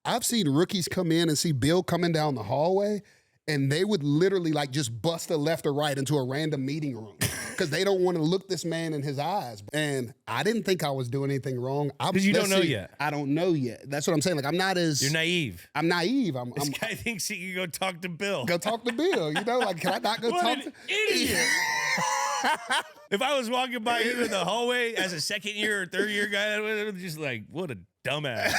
I've seen rookies come in and see Bill coming down the hallway, and they would literally like just bust a left or right into a random meeting room because they don't want to look this man in his eyes. And I didn't think I was doing anything wrong. Because you don't know yet. I don't know yet. That's what I'm saying. Like, I'm not as... You're naive. I'm naive. This guy thinks he can go talk to Bill. Go talk to Bill. You know, like, can I not go what talk an to... idiot. If I was walking by you in the hallway as a second year or third year guy, I would just like, what a dumbass.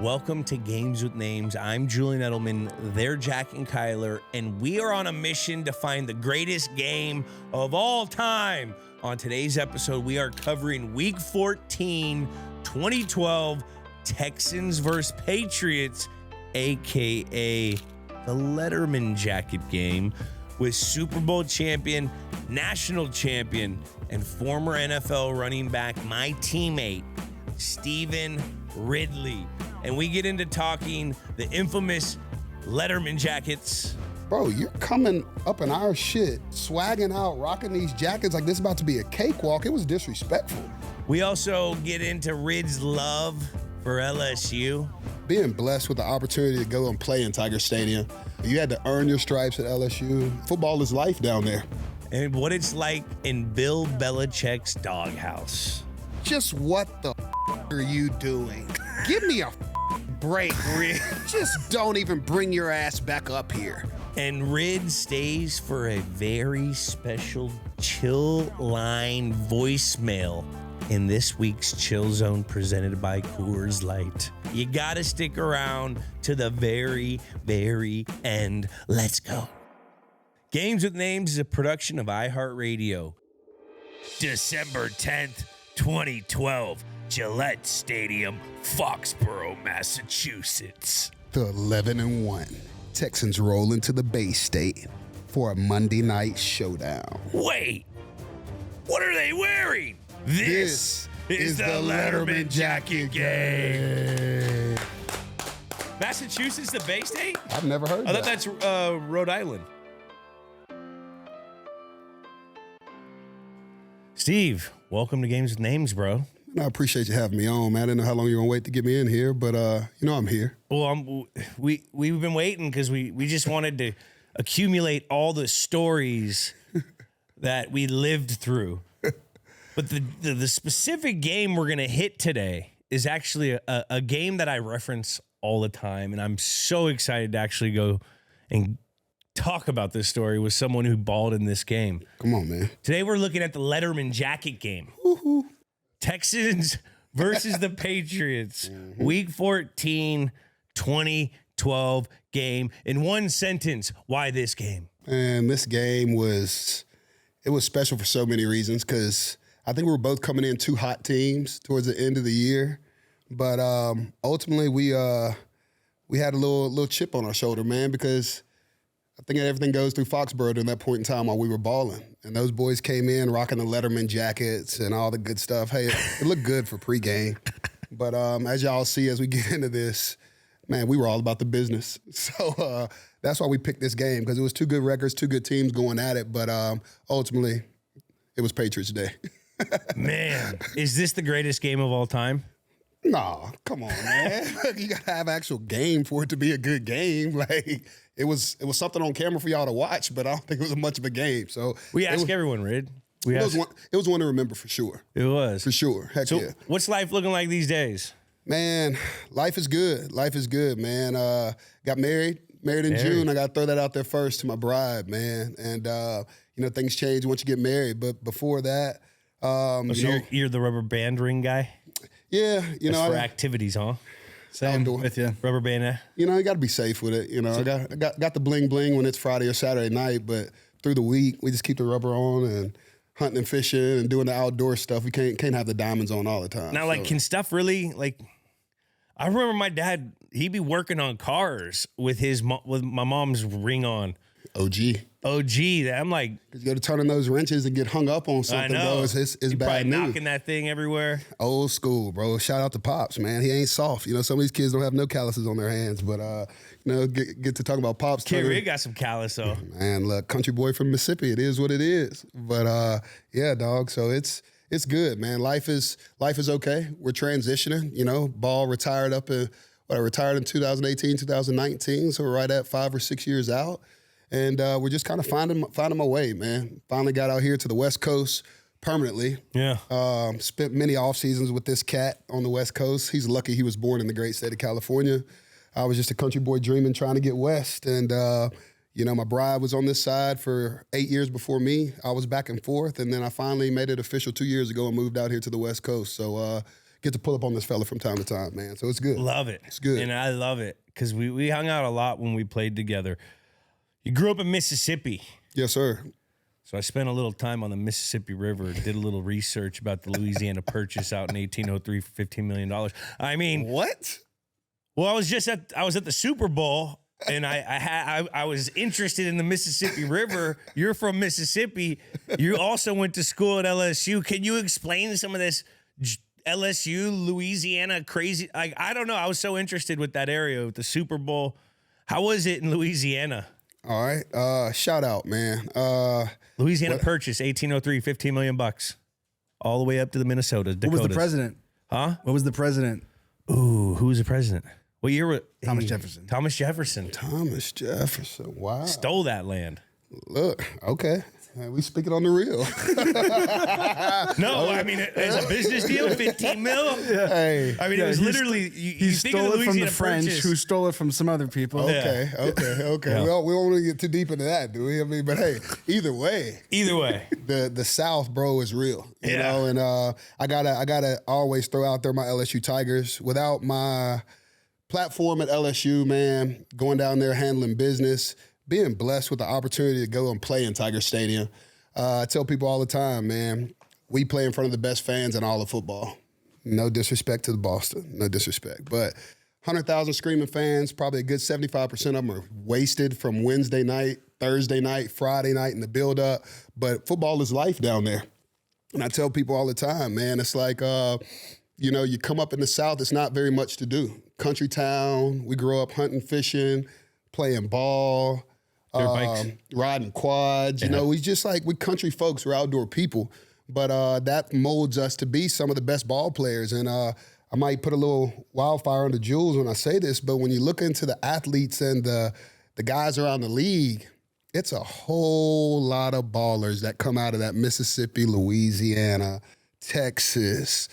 Welcome to Games with Names. I'm Julian Edelman. They're Jack and Kyler, and we are on a mission to find the greatest game of all time. On today's episode, we are covering Week 14, 2012, Texans versus Patriots, aka the Letterman Jacket Game, with Super Bowl champion, national champion, and former NFL running back, my teammate, Stevan Ridley. And we get into talking the infamous Letterman jackets. Bro, you're coming up in our shit, swagging out, rocking these jackets like this is about to be a cakewalk. It was disrespectful. We also get into Rid's love for LSU. Being blessed with the opportunity to go and play in Tiger Stadium. You had to earn your stripes at LSU. Football is life down there. And what it's like in Bill Belichick's Doghouse. Just what the are you doing? Give me a break, Rid. Just don't even bring your ass back up here. And Rid stays for a very special Chill Line voicemail in this week's Chill Zone presented by Coors Light. You gotta stick around to the very, very end. Let's go. Games with Names is a production of iHeartRadio. December 10th, 2012, Gillette Stadium, Foxborough, Massachusetts. The 11-1 Texans roll into the Bay State for a Monday night showdown. Wait, what are they wearing? This is the Letterman Jacket Game. Massachusetts, the Bay State? I've never heard I that. thought that's Rhode Island. Steve, welcome to Games with Names, bro. I appreciate you having me on, man. I didn't know how long you were going to wait to get me in here, but I'm here. Well, we've been waiting because we just wanted to accumulate all the stories that we lived through. But the specific game we're going to hit today is actually a game that I reference all the time, and I'm so excited to actually go and talk about this story with someone who balled in this game. Come on, man. Today we're looking at the Letterman Jacket Game. Woo-hoo. Texans versus the Patriots. Week 14, 2012 game. In one sentence, why this game? And this game was special for so many reasons because I think we were both coming in two hot teams towards the end of the year. But ultimately, we had a little chip on our shoulder, man, because I think everything goes through Foxborough during that point in time while we were balling. And those boys came in rocking the Letterman jackets and all the good stuff. Hey, it looked good for pregame. But as y'all see as we get into this, man, we were all about the business. So that's why we picked this game, because it was two good records, two good teams going at it. But ultimately, it was Patriots Day. Man, is this the greatest game of all time? Nah, come on, man. You gotta have actual game for it to be a good game. Like it was something on camera for y'all to watch, but I don't think it was much of a game. So we ask everyone, Rid. It was one to remember for sure. It was. For sure. Heck so yeah. What's life looking like these days? Man, life is good. Life is good, man. Got married in June. I gotta throw that out there first to my bride, man. And things change once you get married. But before that, you're the rubber band ring guy? Yeah, That's for activities, huh? Same with you. Rubber band. You got to be safe with it. I got the bling bling when it's Friday or Saturday night, but through the week we just keep the rubber on and hunting and fishing and doing the outdoor stuff. We can't have the diamonds on all the time. Now, can stuff really I remember my dad. He'd be working on cars with my mom's ring on. OG. I'm like, you go to turning those wrenches and get hung up on something, bro. It's bad news. Knocking that thing everywhere. Old school, bro. Shout out to Pops, man. He ain't soft. Some of these kids don't have no calluses on their hands, but get to talk about Pops. Kid got some callus though. Man, look, country boy from Mississippi. It is what it is. But yeah, dog. So it's it's good, man. Life is okay. We're transitioning. You know, Ball retired I retired in 2018, 2019, so we're right at 5 or 6 years out, and we're just kind of finding my way, man. Finally got out here to the West Coast permanently. Yeah. Spent many off seasons with this cat on the West Coast. He's lucky he was born in the great state of California. I was just a country boy dreaming, trying to get west, and you know, my bride was on this side for 8 years before me. I was back and forth, and then I finally made it official 2 years ago and moved out here to the West Coast. So get to pull up on this fella from time to time, man. So it's good. Love it. It's good. And I love it because we hung out a lot when we played together. You grew up in Mississippi. Yes, sir. So I spent a little time on the Mississippi River, did a little research about the Louisiana Purchase out in 1803 for $15 million. I mean, What? well, I was at the Super Bowl, and I was interested in the Mississippi River. You're from Mississippi. You also went to school at LSU. Can you explain some of this LSU, Louisiana crazy? I don't know. I was so interested with that area with the Super Bowl. How was it in Louisiana? All right. Shout out, man. Louisiana Purchase, 1803, $15 million, all the way up to the Minnesota, Dakotas. What was the president? Huh? What was the president? Ooh, who was the president? What year was Thomas Jefferson. Thomas Jefferson. Thomas Jefferson. Wow. Stole that land. Look, okay. We speaking on the real. No, I mean, as a business deal, 15 mil. Hey. I mean, it was literally, He think of stole the it from the Louisiana French, Purchase. who stole it from some other people. Okay. Yeah. Well, we don't want to get too deep into that, do we? I mean, but hey, either way, Either way. the South, bro, is real. You Yeah. know, and I gotta always throw out there my LSU Tigers. Without my platform at LSU, man, going down there handling business, being blessed with the opportunity to go and play in Tiger Stadium. I tell people all the time, man, we play in front of the best fans in all of football. No disrespect to the Boston, no disrespect. But 100,000 screaming fans, probably a good 75% of them are wasted from Wednesday night, Thursday night, Friday night in the build-up. But football is life down there. And I tell people all the time, man, it's like, you know, you come up in the South, it's not very much to do. Country town, we grow up hunting, fishing, playing ball, riding quads. You know, we just like, we country folks, we're outdoor people. But that molds us to be some of the best ball players. And I might put a little wildfire under Jules when I say this, but when you look into the athletes and the guys around the league, it's a whole lot of ballers that come out of that Mississippi, Louisiana, Texas.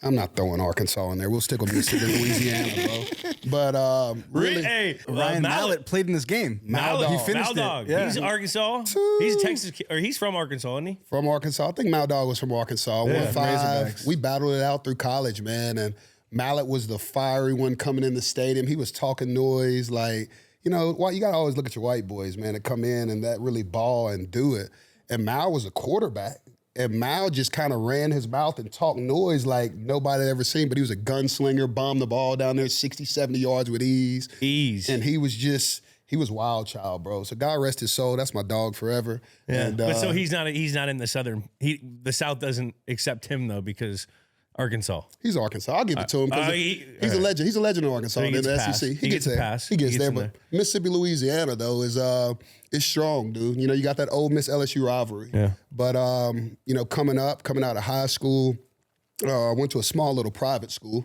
I'm not throwing Arkansas in there. We'll stick with Mississippi, Louisiana, bro. But really, Hey, Ryan Mallett played in this game. Mallett, He finished Maldog. it. Yeah. He's Arkansas. He's a Texas kid, or he's from Arkansas, isn't he? from Arkansas. I think Maldog was from Arkansas. Yeah, 1-5. Razorbacks. We battled it out through college, man. And Mallett was the fiery one coming in the stadium. He was talking noise. Like, you know, you got to always look at your white boys, man, that come in and that really ball and do it. And Mal was a quarterback. And Mal just kind of ran his mouth and talked noise like nobody had ever seen. But he was a gunslinger, bombed the ball down there 60, 70 yards with ease. And he was wild child, bro. So God rest his soul. That's my dog forever. Yeah. And, But so he's not in the Southern. The South doesn't accept him though because Arkansas. he's Arkansas. I'll give it to him because he's a legend. He's a legend in Arkansas So he in gets the a pass. SEC. He gets a there. pass. He gets there. in But Mississippi, Louisiana though is strong, dude. You know, you got that Ole Miss LSU rivalry. Yeah. But you know, coming out of high school, I went to a small little private school.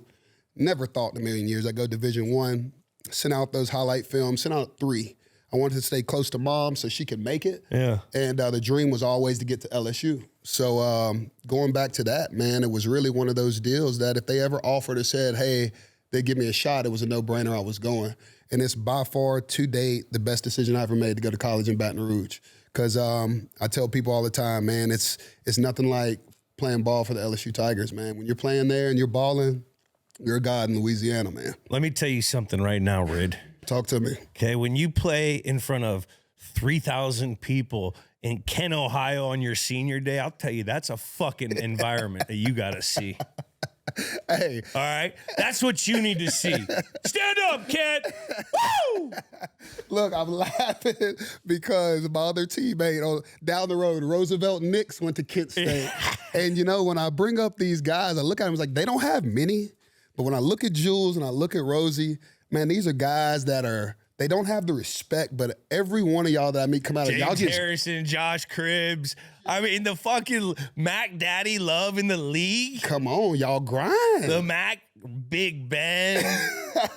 Never thought in a million years I'd go Division I. Sent out those highlight films. Sent out 3. I wanted to stay close to mom so she could make it. Yeah. And the dream was always to get to LSU. So going back to that, man, it was really one of those deals that if they ever offered or said, hey, they'd give me a shot, it was a no-brainer. I was going. And it's by far, to date, the best decision I ever made to go to college in Baton Rouge. Because I tell people all the time, man, it's nothing like playing ball for the LSU Tigers, man. When you're playing there and you're balling, you're a god in Louisiana, man. Let me tell you something right now, Rid. Talk to me. Okay, when you play in front of 3,000 people in Kent, Ohio on your senior day, I'll tell you, that's a fucking environment that you got to see. Hey. All right? That's what you need to see. Stand up, Kent. Woo! Look, I'm laughing because my other teammate down the road, Roosevelt Nix, went to Kent State. And, you know, when I bring up these guys, I look at them like, they don't have many. But when I look at Jules and I look at Rosie, man, these are guys that are they don't have the respect, but every one of y'all that I meet come out of y'all James just Harrison, Josh Cribbs. I mean, the fucking Mac Daddy love in the league. come on, y'all grind. The Mac Big Ben,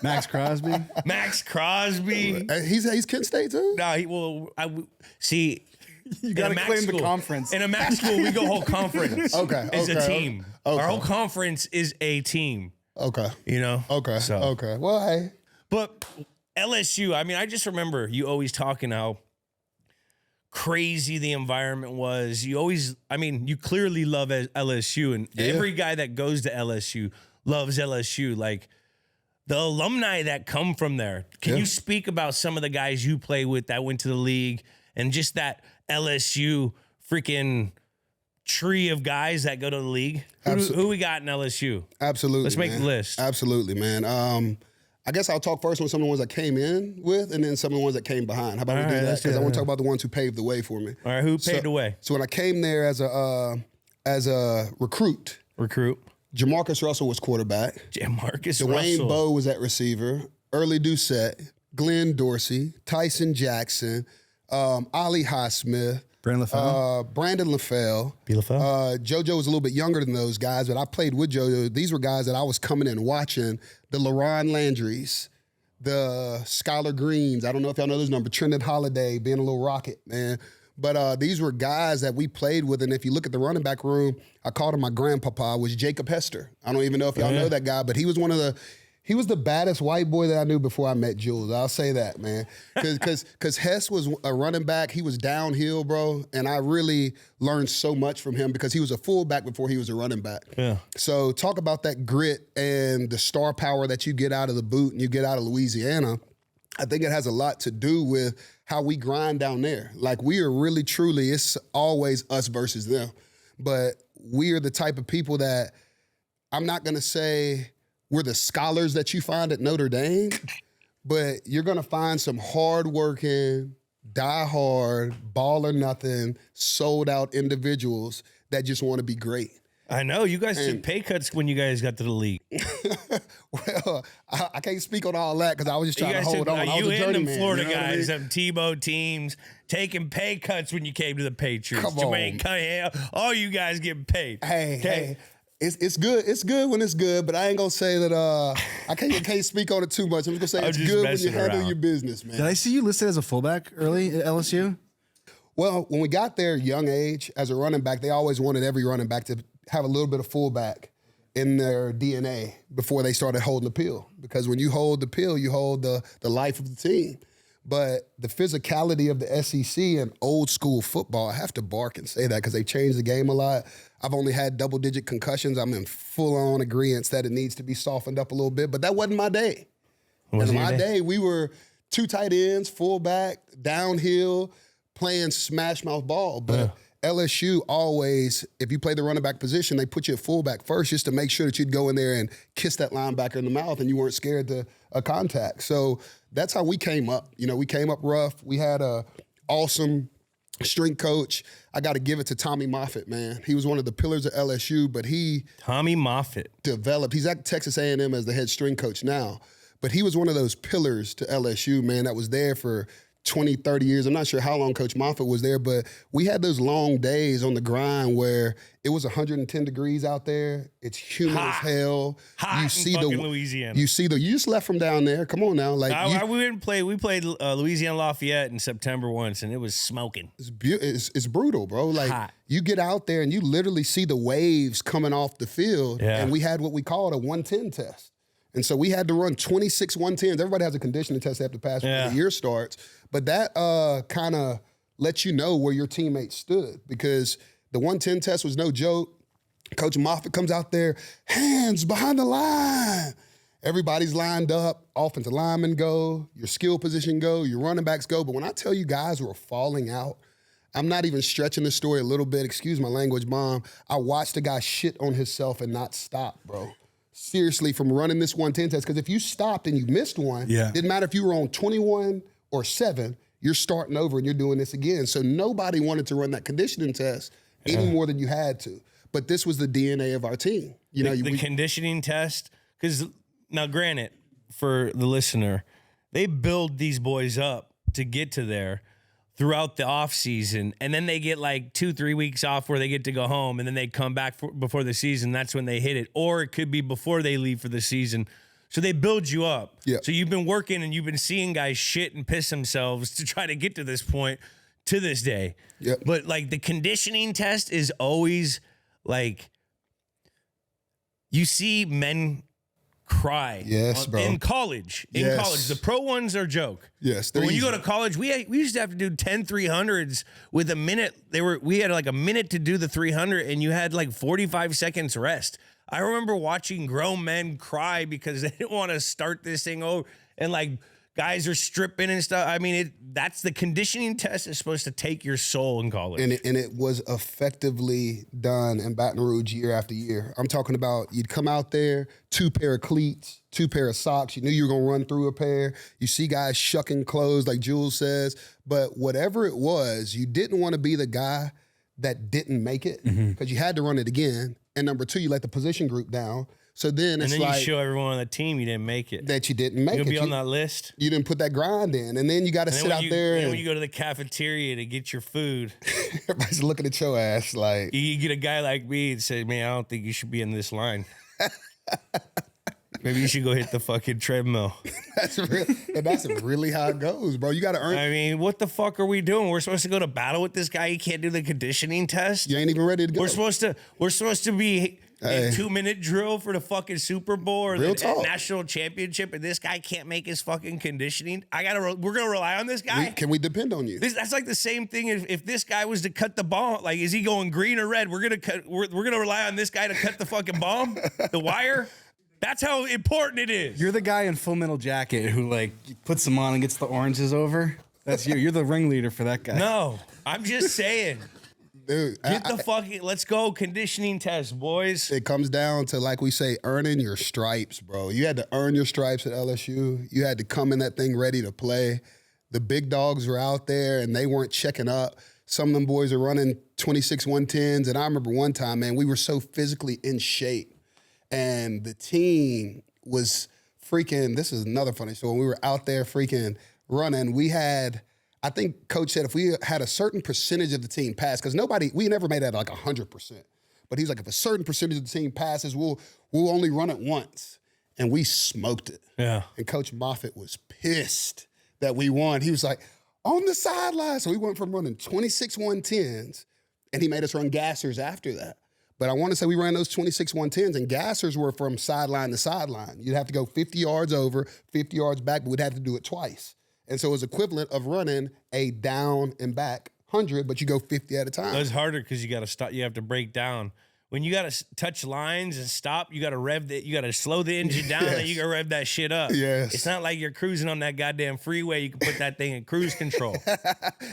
Max Crosby. Max Crosby. He's Kent State too. No, see. You got to claim the conference. In a Mac school, we go whole conference. Okay, It's a okay, team. okay. Our whole conference is a team. Okay. You know? Okay. So. Okay. Well, hey. But LSU, I mean, I just remember you always talking how crazy the environment was. You always, I mean, you clearly love LSU, and every guy that goes to LSU loves LSU. Like the alumni that come from there. Can you speak about some of the guys you play with that went to the league and just that LSU freaking tree of guys that go to the league? Who we got in LSU? Absolutely. Let's make man. the list. Absolutely, man. I guess I'll talk first on some of the ones that came in with, and then some of the ones that came behind. How about we do that? Because I want to talk about the ones who paved the way for me. All right, who paved the way? So when I came there as a recruit, Jamarcus Russell was quarterback. Jamarcus Dwayne Russell. Bowe was at receiver. Early Doucette, Glenn Dorsey, Tyson Jackson, Ali Highsmith, Brandon LaFell. JoJo was a little bit younger than those guys, but I played with JoJo. These were guys that I was coming in watching. The LaRon Landrys, the Skylar Greens. I don't know if y'all know those numbers. Trendon Holiday, being a little rocket, man. But these were guys that we played with, and if you look at the running back room, I called him my grandpapa, was Jacob Hester. I don't even know if y'all know that guy, but he was he was the baddest white boy that I knew before I met Jules. I'll say that, man. Because Hess was a running back. He was downhill, bro. And I really learned so much from him because he was a fullback before he was a running back. Yeah. So talk about that grit and the star power that you get out of the boot and you get out of Louisiana. I think it has a lot to do with how we grind down there. Like, we are really, truly, it's always us versus them. But we are the type of people that, I'm not going to say we're the scholars that you find at Notre Dame, but you're going to find some hardworking, die-hard, ball or nothing, sold-out individuals that just want to be great. I know. You guys took pay cuts when you guys got to the league. Well, I can't speak on all that because I was just trying to hold on. I was You a and them journeyman, Florida you know what I mean? guys, them Tebow teams, taking pay cuts when you came to the Patriots. Come on. Jermaine Cunningham, all you guys getting paid. Hey. It's good. It's good when it's good, but I ain't gonna say that. I can't speak on it too much. I'm just gonna say it's good when you handle your business, man. Did I see you listed as a fullback early at LSU? Well, when we got there, young age, as a running back, they always wanted every running back to have a little bit of fullback in their DNA before they started holding the pill. Because when you hold the pill, you hold the life of the team. But the physicality of the SEC and old school football, I have to bark and say that because they changed the game a lot. I've only had double-digit concussions. I'm in full-on agreement that it needs to be softened up a little bit, but that wasn't my day. In my day, we were two tight ends, fullback, downhill, playing smash mouth ball. But LSU always, if you play the running back position, they put you at fullback first just to make sure that you'd go in there and kiss that linebacker in the mouth and you weren't scared to a contact. So that's how we came up. You know, we came up rough. We had a awesome strength coach. I got to give it to Tommy Moffitt, man. He was one of the pillars of LSU, but Tommy Moffitt developed. He's at Texas A&M as the head strength coach now, but he was one of those pillars to LSU, man, that was there for 20, 30 years. I'm not sure how long Coach Moffitt was there, but we had those long days on the grind where it was 110 degrees out there. It's humid as hell. Hot you see in the fucking Louisiana. You just left from down there. Come on now, like we didn't play. We played Louisiana Lafayette in September once, and it was smoking. it's brutal, bro. Like Hot. You get out there and you literally see the waves coming off the field, and we had what we called a 110 test. And so we had to run 26 110s. Everybody has a conditioning test they have to pass before the year starts. But that kind of lets you know where your teammates stood because the 110 test was no joke. Coach Moffitt comes out there, hands behind the line. Everybody's lined up. Offensive linemen go, your skill position go, your running backs go. But when I tell you guys were falling out, I'm not even stretching the story a little bit. Excuse my language, Mom. I watched a guy shit on himself and not stop, bro. Seriously, from running this 110 test. Because if you stopped and you missed one, didn't matter if you were on 21 or 7, you're starting over and you're doing this again. So nobody wanted to run that conditioning test any more than you had to. But this was the DNA of our team. You know, the conditioning test, because now granted, for the listener, they build these boys up to get to there throughout the off season, and then they get like 2-3 weeks off where they get to go home, and then they come back before the season. That's when they hit it, or it could be before they leave for the season. So they build you up. Yeah. So you've been working and you've been seeing guys shit and piss themselves to try to get to this point to this day. Yep. But like the conditioning test is always like, you see men cry. Yes, bro. In college. In college. The pro ones are a joke. Yes. But when you go to college, we used to have to do 10 300s with a minute. We had like a minute to do the 300, and you had like 45 seconds rest. I remember watching grown men cry because they didn't want to start this thing over, and like guys are stripping and stuff. I mean, that's the conditioning test is supposed to take your soul in college. And it was effectively done in Baton Rouge year after year. I'm talking about you'd come out there, 2 pair of cleats, 2 pair of socks. You knew you were going to run through a pair. You see guys shucking clothes like Jules says. But whatever it was, you didn't want to be the guy that didn't make it because you had to run it again. And number 2, you let the position group down. So then it's and then like you show everyone on the team you didn't make it. that you didn't make You'll it. be on that list. You didn't put that grind in. And then you got to sit out there. And And when you go to the cafeteria to get your food, everybody's looking at your ass like. you get a guy like me and say, man, I don't think you should be in this line. Maybe you should go hit the fucking treadmill. That's really how it goes, bro. You got to earn. I mean, what the fuck are we doing? We're supposed to go to battle with this guy. He can't do the conditioning test. You ain't even ready to go. We're supposed to be in 2-minute drill for the fucking Super Bowl or Real the talk. national championship, and this guy can't make his fucking conditioning. We're gonna rely on this guy. Can we depend on you? That's like the same thing if this guy was to cut the bomb. Like, is he going green or red? We're gonna rely on this guy to cut the fucking bomb, the wire. That's how important it is. You're the guy in Full Metal Jacket who like puts them on and gets the oranges over. That's you. You're the ringleader for that guy. No, I'm just saying. Dude, Let's go conditioning test, boys. it comes down to, like we say, earning your stripes, bro. You had to earn your stripes at LSU. You had to come in that thing ready to play. The big dogs were out there, and they weren't checking up. Some of them boys are running 26 110s, and I remember one time, man, we were so physically in shape. And the team was freaking, this is another funny story. When we were out there freaking running, we had, I think Coach said if we had a certain percentage of the team pass, because we never made that like 100%. But he's like, if a certain percentage of the team passes, we'll only run it once. And we smoked it. Yeah. And Coach Moffitt was pissed that we won. He was like, on the sideline. So we went from running 26 110s, and he made us run gassers after that. But I want to say we ran those 26 110s, and gassers were from sideline to sideline. You'd have to go 50 yards over, 50 yards back, but we'd have to do it twice. And so it was equivalent of running a down and back 100, but you go 50 at a time. It's harder because you got to stop. You have to break down. When you got to touch lines and stop, you got to you got to slow the engine down, and you got to rev that shit up. Yes. It's not like you're cruising on that goddamn freeway. You can put that thing in cruise control.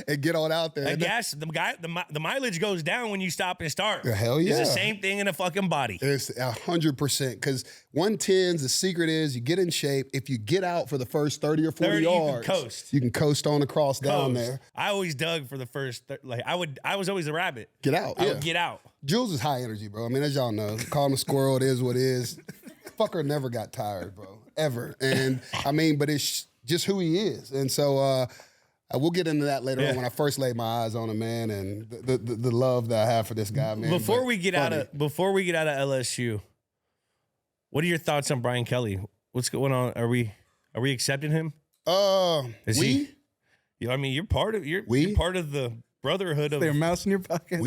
And get on out there. That gas, the mileage goes down when you stop and start. Hell yeah. It's the same thing in a fucking body. It's 100%. Because 110s, the secret is you get in shape. If you get out for the first 30 or 40 yards, you can coast on across down there. I always dug for the first, I was always a rabbit. Get out. I would get out. Jules is high energy, bro. I mean, as y'all know, call him a squirrel, it is what it is. Fucker never got tired, bro, ever. And I mean, but it's just who he is. And so we'll get into that later on when I first laid my eyes on him, man, and the love that I have for this guy, man. Before we get out of LSU, what are your thoughts on Brian Kelly? What's going on? Are we accepting him? Is he? I mean, you're part of you're part of the brotherhood of. Is there a mouse in your pocket?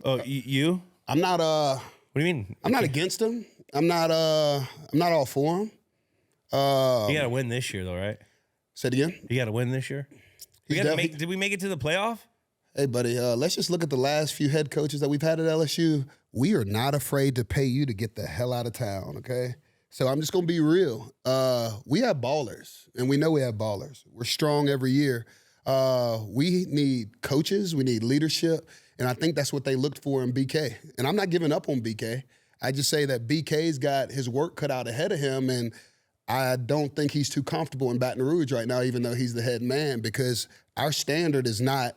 Oh, you? I'm not. What do you mean? I'm not against him. I'm not all for him. You got to win this year, though, right? Say it again. You got to win this year. Did we make it to the playoff? Hey, buddy. Let's just look at the last few head coaches that we've had at LSU. We are not afraid to pay you to get the hell out of town. Okay. So I'm just gonna be real. We have ballers, and we know we have ballers. We're strong every year. We need coaches. We need leadership. And I think that's what they looked for in BK. And I'm not giving up on BK. I just say that BK's got his work cut out ahead of him, and I don't think he's too comfortable in Baton Rouge right now, even though he's the head man, because our standard is not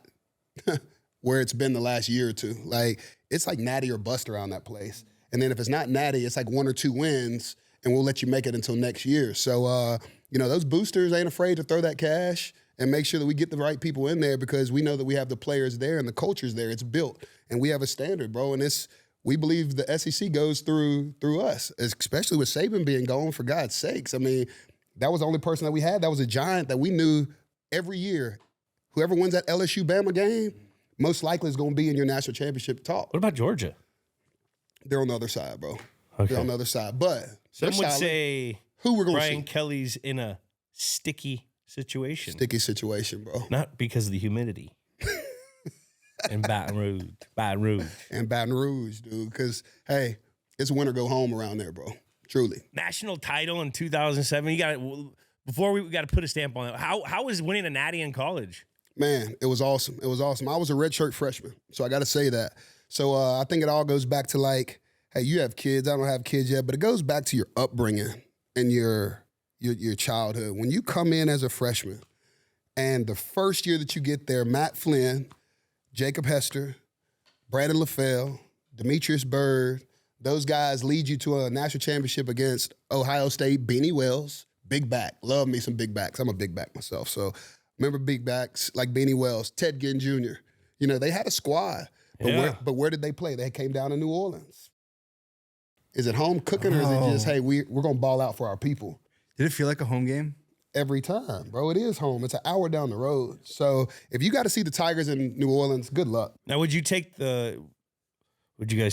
where it's been the last year or two. Like, it's like natty or bust around that place. And then if it's not natty, it's like 1 or 2 wins, and we'll let you make it until next year. So those boosters ain't afraid to throw that cash and make sure that we get the right people in there because we know that we have the players there and the culture's there. It's built, and we have a standard, bro. And we believe the SEC goes through us, especially with Saban being gone, for God's sakes. I mean, that was the only person that we had that was a giant that we knew every year. Whoever wins that LSU Bama game, most likely is going to be in your national championship talk. What about Georgia? They're on the other side, bro. Okay. They're on the other side. But some would say who we're going to Brian see. Kelly's in a sticky situation. Sticky situation, bro. Not because of the humidity. And Baton Rouge. And Baton Rouge, dude. Because, hey, it's winter go home around there, bro. Truly. National title in 2007. You got before we got to put a stamp on it. How was winning a natty in college? Man, it was awesome. It was awesome. I was a redshirt freshman, so I got to say that. So I think it all goes back to like, hey, you have kids. I don't have kids yet, but it goes back to your upbringing and your childhood. When you come in as a freshman, and the first year that you get there, Matt Flynn, Jacob Hester, Brandon LaFell, Demetrius Byrd, those guys lead you to a national championship against Ohio State, Beanie Wells, big back. Love me some big backs. I'm a big back myself. So remember big backs like Beanie Wells, Ted Ginn Jr. They had a squad. But where did they play? They came down to New Orleans. Is it home cooking or is it just, hey, we're going to ball out for our people? Did it feel like a home game? Every time, bro. It is home. It's an hour down the road. So if you got to see the Tigers in New Orleans, good luck. Now, would you guys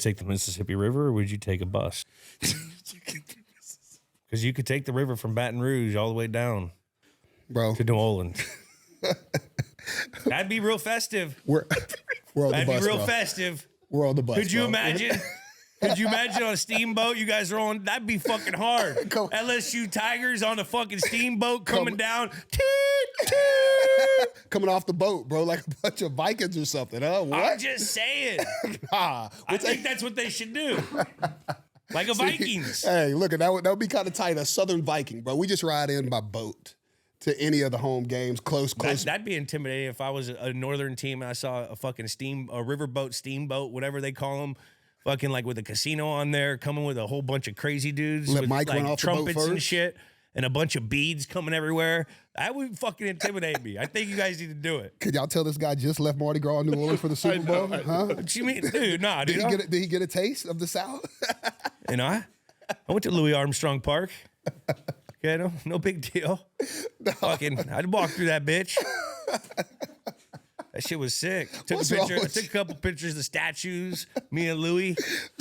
take the Mississippi River or would you take a bus? Because you could take the river from Baton Rouge all the way down bro, to New Orleans. That'd be real festive. We're on the bus, That'd be real bro. festive. We're on the bus, Could you bro. imagine? Could you imagine on a steamboat you guys are on? That'd be fucking hard. Come- LSU Tigers on a fucking steamboat coming down. Coming off the boat, bro, like a bunch of Vikings or something, huh? What? I'm just saying. Nah. I think that's what they should do. Like a Vikings. Hey, look, that would be kind of tight. A Southern Viking, bro. We just ride in by boat to any of the home games. Close. That'd be intimidating if I was a northern team and I saw a fucking riverboat, steamboat, whatever they call them, fucking like with a casino on there, coming with a whole bunch of crazy dudes Let with Mike like run off the boat trumpets and first? shit, and a bunch of beads coming everywhere. That would fucking intimidate me. I think you guys need to do it. Could y'all tell this guy just left Mardi Gras in New Orleans for the Super Bowl? Huh? What you mean, dude? Nah, dude. Did he get a taste of the South? I went to Louis Armstrong Park. Okay, no big deal. Fucking, I'd walk through that bitch. That shit was sick. Took a couple pictures of the statues, me and Louis.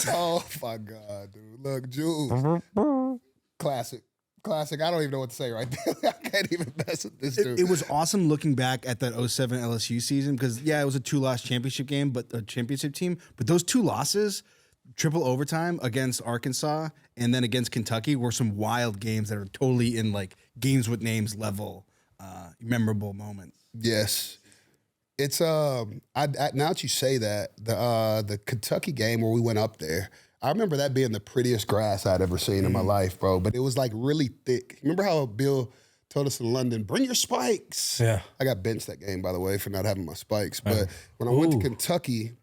Oh my God, dude. Look, Jules. Classic. I don't even know what to say right there. I can't even mess with this dude. It was awesome looking back at that 07 LSU season because, it was a 2-loss championship game, but a championship team. But those 2 losses, triple overtime against Arkansas and then against Kentucky, were some wild games that are totally in like games with names level, memorable moments. Yes. It's now that you say that, the Kentucky game where we went up there, I remember that being the prettiest grass I'd ever seen in my life, bro. But it was like really thick. Remember how Bill told us in London, bring your spikes? Yeah. I got benched that game, by the way, for not having my spikes. But when I went to Kentucky,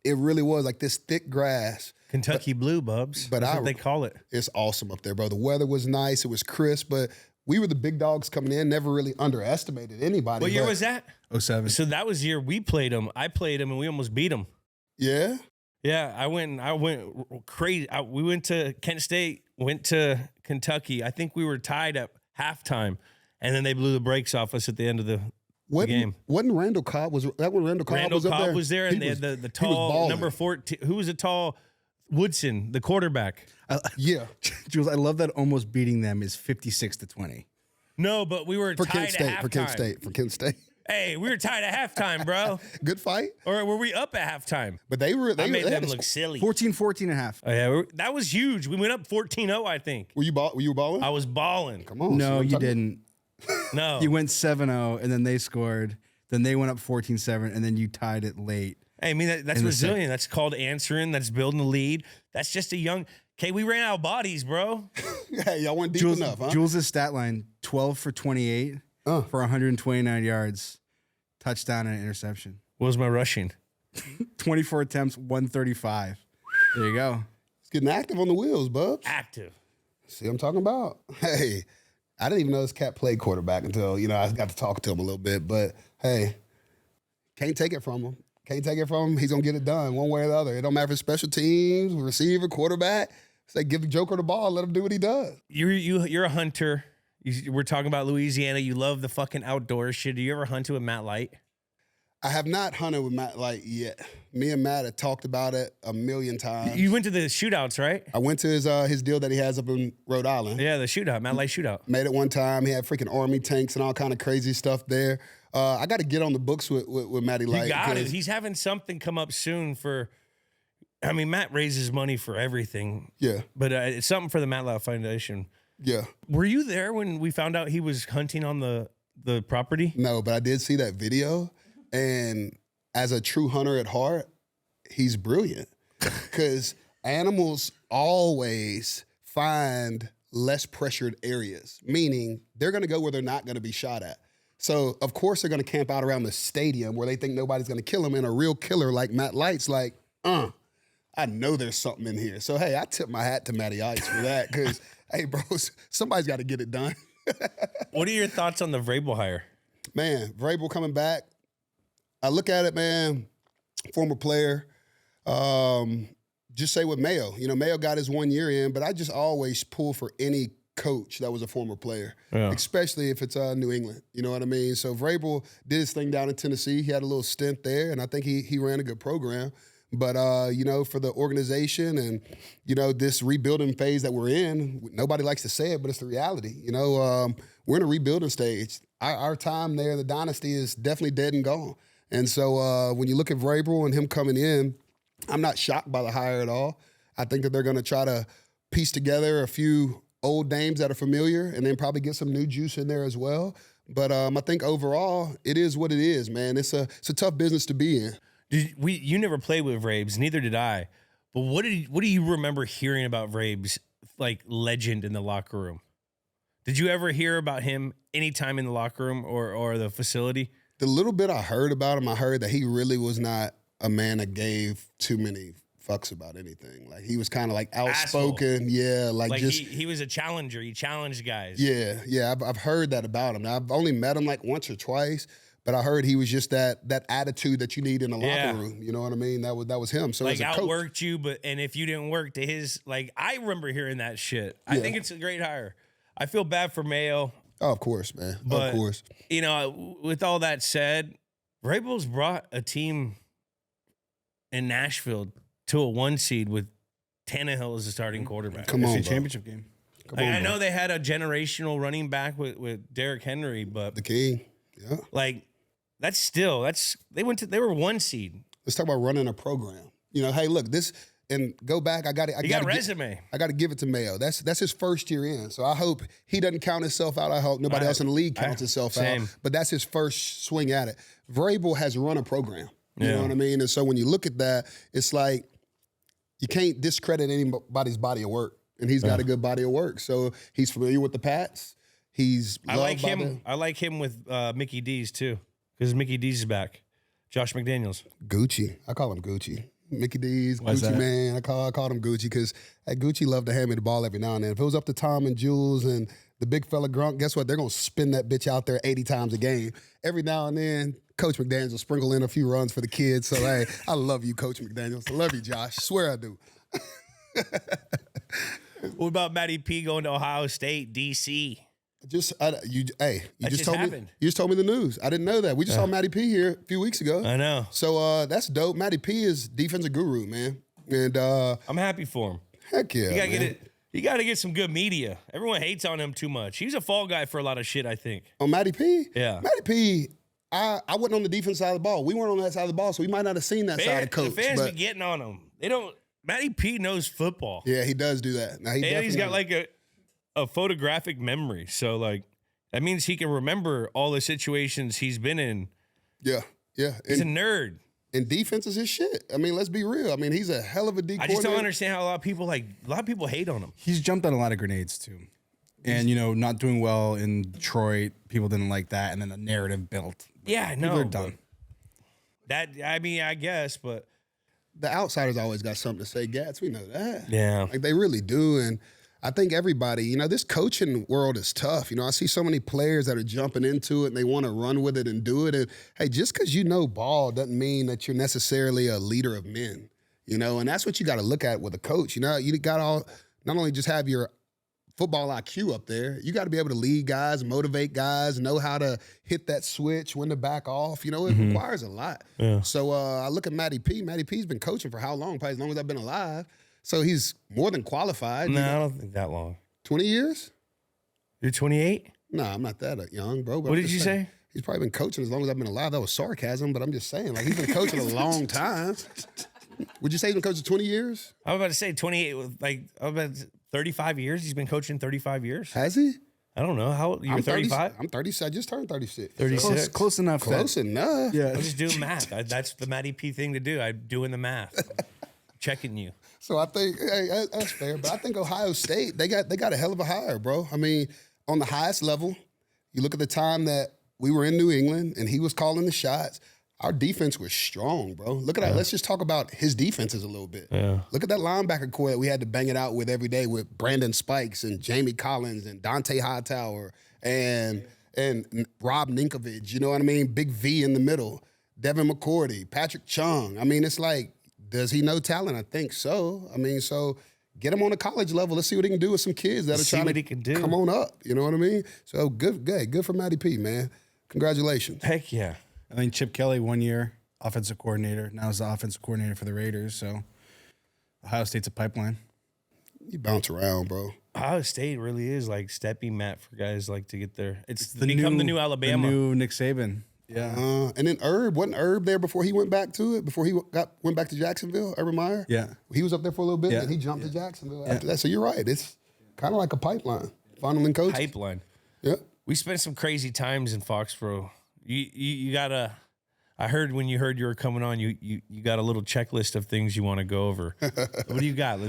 it really was like this thick grass. Kentucky Blue, Bubs. But That's what they call it. It's awesome up there, bro. The weather was nice. It was crisp, but we were the big dogs coming in, never really underestimated anybody. What year was that? 07. So that was the year we played them. I played them, and we almost beat them. Yeah? Yeah, I went crazy. We went to Kent State, went to Kentucky. I think we were tied at halftime, and then they blew the brakes off us at the end of the game. Wasn't Randall Cobb? Was that when Randall Cobb Randall was up Cobb there? was there, and they had the tall number 14. Who was the tall Woodson, the quarterback? Yeah. Jules, I love that almost beating them is 56-20. No, but we were For tied Kent State. at For Kent halftime. State. For Kent State. Hey, we were tied at halftime, bro. Good fight. Or were we up at halftime? But they I made had them a look silly. 14 and a half. Oh, yeah, that was huge. We went up 14-0, I think. Were you balling? I was balling. Come on. No, see what I'm you talking didn't. No. You went 7-0, and then they scored. Then they went up 14-7, and then you tied it late. Hey, I mean, that's resilient. That's called answering. That's building a lead. That's just a young... Okay, we ran out of bodies, bro. Hey, y'all went deep Jules, enough, huh? Jules' stat line, 12 for 28 for 129 yards, touchdown and an interception. What was my rushing? 24 attempts, 135. There you go. It's getting active on the wheels, Bubs. Active. See what I'm talking about? Hey, I didn't even know this cat played quarterback until, I got to talk to him a little bit. But, hey, can't take it from him. Can't take it from him. He's going to get it done one way or the other. It don't matter if it's special teams, receiver, quarterback. Say, give the Joker the ball, let him do what he does. You're a hunter. We're talking about Louisiana. You love the fucking outdoor shit. Do you ever hunt with Matt Light? I have not hunted with Matt Light yet. Me and Matt have talked about it a million times. You went to the shootouts, right? I went to his deal that he has up in Rhode Island. Yeah, the shootout, Matt Light shootout. Made it one time. He had freaking army tanks and all kind of crazy stuff there. I got to get on the books with Matty Light. You got it. He's having something come up soon for. I mean, Matt raises money for everything. Yeah, but it's something for the Matt Light Foundation. Yeah. Were you there when we found out he was hunting on the property? No, but I did see that video, and as a true hunter at heart, he's brilliant because animals always find less pressured areas, meaning they're going to go where they're not going to be shot at. So, of course, they're going to camp out around the stadium where they think nobody's going to kill them, and a real killer like Matt Light's like, I know there's something in here. So, hey, I tip my hat to Matty Ice for that because, hey, bro, somebody's got to get it done. What are your thoughts on the Vrabel hire? Man, Vrabel coming back. I look at it, man, former player. Just say with Mayo. Mayo got his 1 year in, but I just always pull for any coach that was a former player, especially if it's New England. You know what I mean? So Vrabel did his thing down in Tennessee. He had a little stint there, and I think he ran a good program. But, for the organization and, this rebuilding phase that we're in, nobody likes to say it, but it's the reality. We're in a rebuilding stage. Our time there, the dynasty is definitely dead and gone. And so when you look at Vrabel and him coming in, I'm not shocked by the hire at all. I think that they're going to try to piece together a few old names that are familiar and then probably get some new juice in there as well. But I think overall, it is what it is, man. It's a tough business to be in. You never played with Vrabes, neither did I. But what do you remember hearing about Vrabes, like legend in the locker room? Did you ever hear about him anytime in the locker room or the facility? The little bit I heard about him, I heard that he really was not a man that gave too many fucks about anything. Like he was kind of like outspoken. Asshole. Yeah. Like just he was a challenger. He challenged guys. Yeah. I've heard that about him. Now, I've only met him like once or twice, but I heard he was just that attitude that you need in a locker room. You know what I mean? That was him. So like as a outworked coach, you, and if you didn't work to his, like I remember hearing that shit. I think it's a great hire. I feel bad for Mayo. Oh, of course, man. But, of course. With all that said, Vrabel's brought a team in Nashville to a 1 seed with Tannehill as the starting quarterback. Come on, championship game. I know they had a generational running back with Derrick Henry, but the king. Yeah. Like they were 1 seed. Let's talk about running a program. Hey, look, this and go back. I got resume. I got to give it to Mayo. That's his first year in. So I hope he doesn't count himself out. I hope nobody else in the league counts himself out. But that's his first swing at it. Vrabel has run a program. You know what I mean? And so when you look at that, it's like you can't discredit anybody's body of work. And he's got a good body of work. So he's familiar with the Pats. I like him with Mickey D's too, because Mickey D's is back. Josh McDaniels. Gucci. I call him Gucci. Mickey D's, Gucci man. I called him Gucci because Gucci loved to hand me the ball every now and then. If it was up to Tom and Jules and the big fella Grunk, guess what? They're going to spin that bitch out there 80 times a game. Every now and then, Coach McDaniels will sprinkle in a few runs for the kids. So, hey, I love you, Coach McDaniels. I love you, Josh. Swear I do. What about Matty P going to Ohio State, D.C.? You just told me the news. I didn't know that. We just saw Matty P here a few weeks ago. I know. So that's dope. Matty P is defensive guru, man. And I'm happy for him. Heck yeah. You got to get some good media. Everyone hates on him too much. He's a fall guy for a lot of shit, I think. On Matty P? Yeah. Matty P, I wasn't on the defense side of the ball. We weren't on that side of the ball, so we might not have seen that side of coach. The fans be getting on him. Matty P knows football. Yeah, he does do that. Now, he's got like a photographic memory. So like that means he can remember all the situations he's been in. Yeah. He's a nerd. And defense is his shit. I mean, let's be real. I mean, he's a hell of a D coordinator. I just don't understand how a lot of people hate on him. He's jumped on a lot of grenades too. And not doing well in Detroit, people didn't like that, and then the narrative built. Yeah, no. People are done. I guess, but the outsiders always got something to say, Gats. We know that. Yeah. Like they really do. And I think everybody, this coaching world is tough. I see so many players that are jumping into it and they want to run with it and do it. And hey, just because you know ball doesn't mean that you're necessarily a leader of men, and that's what you got to look at with a coach. You got to not only just have your football IQ up there, you got to be able to lead guys, motivate guys, know how to hit that switch, when to back off. It requires a lot. Yeah. So I look at Matty P. Matty P's been coaching for how long? Probably as long as I've been alive. So he's more than qualified. No, I don't think that long. 20 years? You're 28? No, I'm not that young, bro. What did you say? He's probably been coaching as long as I've been alive. That was sarcasm, but I'm just saying, he's been coaching a long time. Would you say he's been coaching 20 years? I was about to say 28, I was about 35 years. He's been coaching 35 years. Has he? I don't know. How old? You're 35? I'm 36. I just turned 36. 36. Close enough. Close enough. Yeah. I'm just doing math. That's the Matty P thing to do. I'm doing the math. Checking you. So I think that's fair. But I think Ohio State, they got a hell of a hire, bro. I mean, on the highest level, you look at the time that we were in New England and he was calling the shots. Our defense was strong, bro. Look at that. Let's just talk about his defenses a little bit. Yeah. Look at that linebacker core that we had to bang it out with every day with Brandon Spikes and Jamie Collins and Dante Hightower and Rob Ninkovich. You know what I mean? Big V in the middle. Devin McCourty, Patrick Chung. I mean, it's like, does he know talent? I think so. I mean, so get him on a college level. Let's see what he can do with some kids that are See trying what to he can do. come on up. You know what I mean? So good for Matty P, man. Congratulations. Heck yeah. I think Chip Kelly 1 year offensive coordinator. Now he's the offensive coordinator for the Raiders. So Ohio State's a pipeline. You bounce around, bro. Ohio State really is like stepping mat for guys to get there. It's the new Alabama. The new Nick Saban. Yeah. And then wasn't Herb there before he went back to it? Before he went back to Jacksonville, Urban Meyer? Yeah. He was up there for a little bit, Yeah. and he jumped to Jacksonville after that. So you're right. It's kind of like a pipeline. Funneling coach. Pipeline. Yeah. We spent some crazy times in Foxborough. You gotta. I heard when you were coming on, you got a little checklist of things you want to go over. What do you got?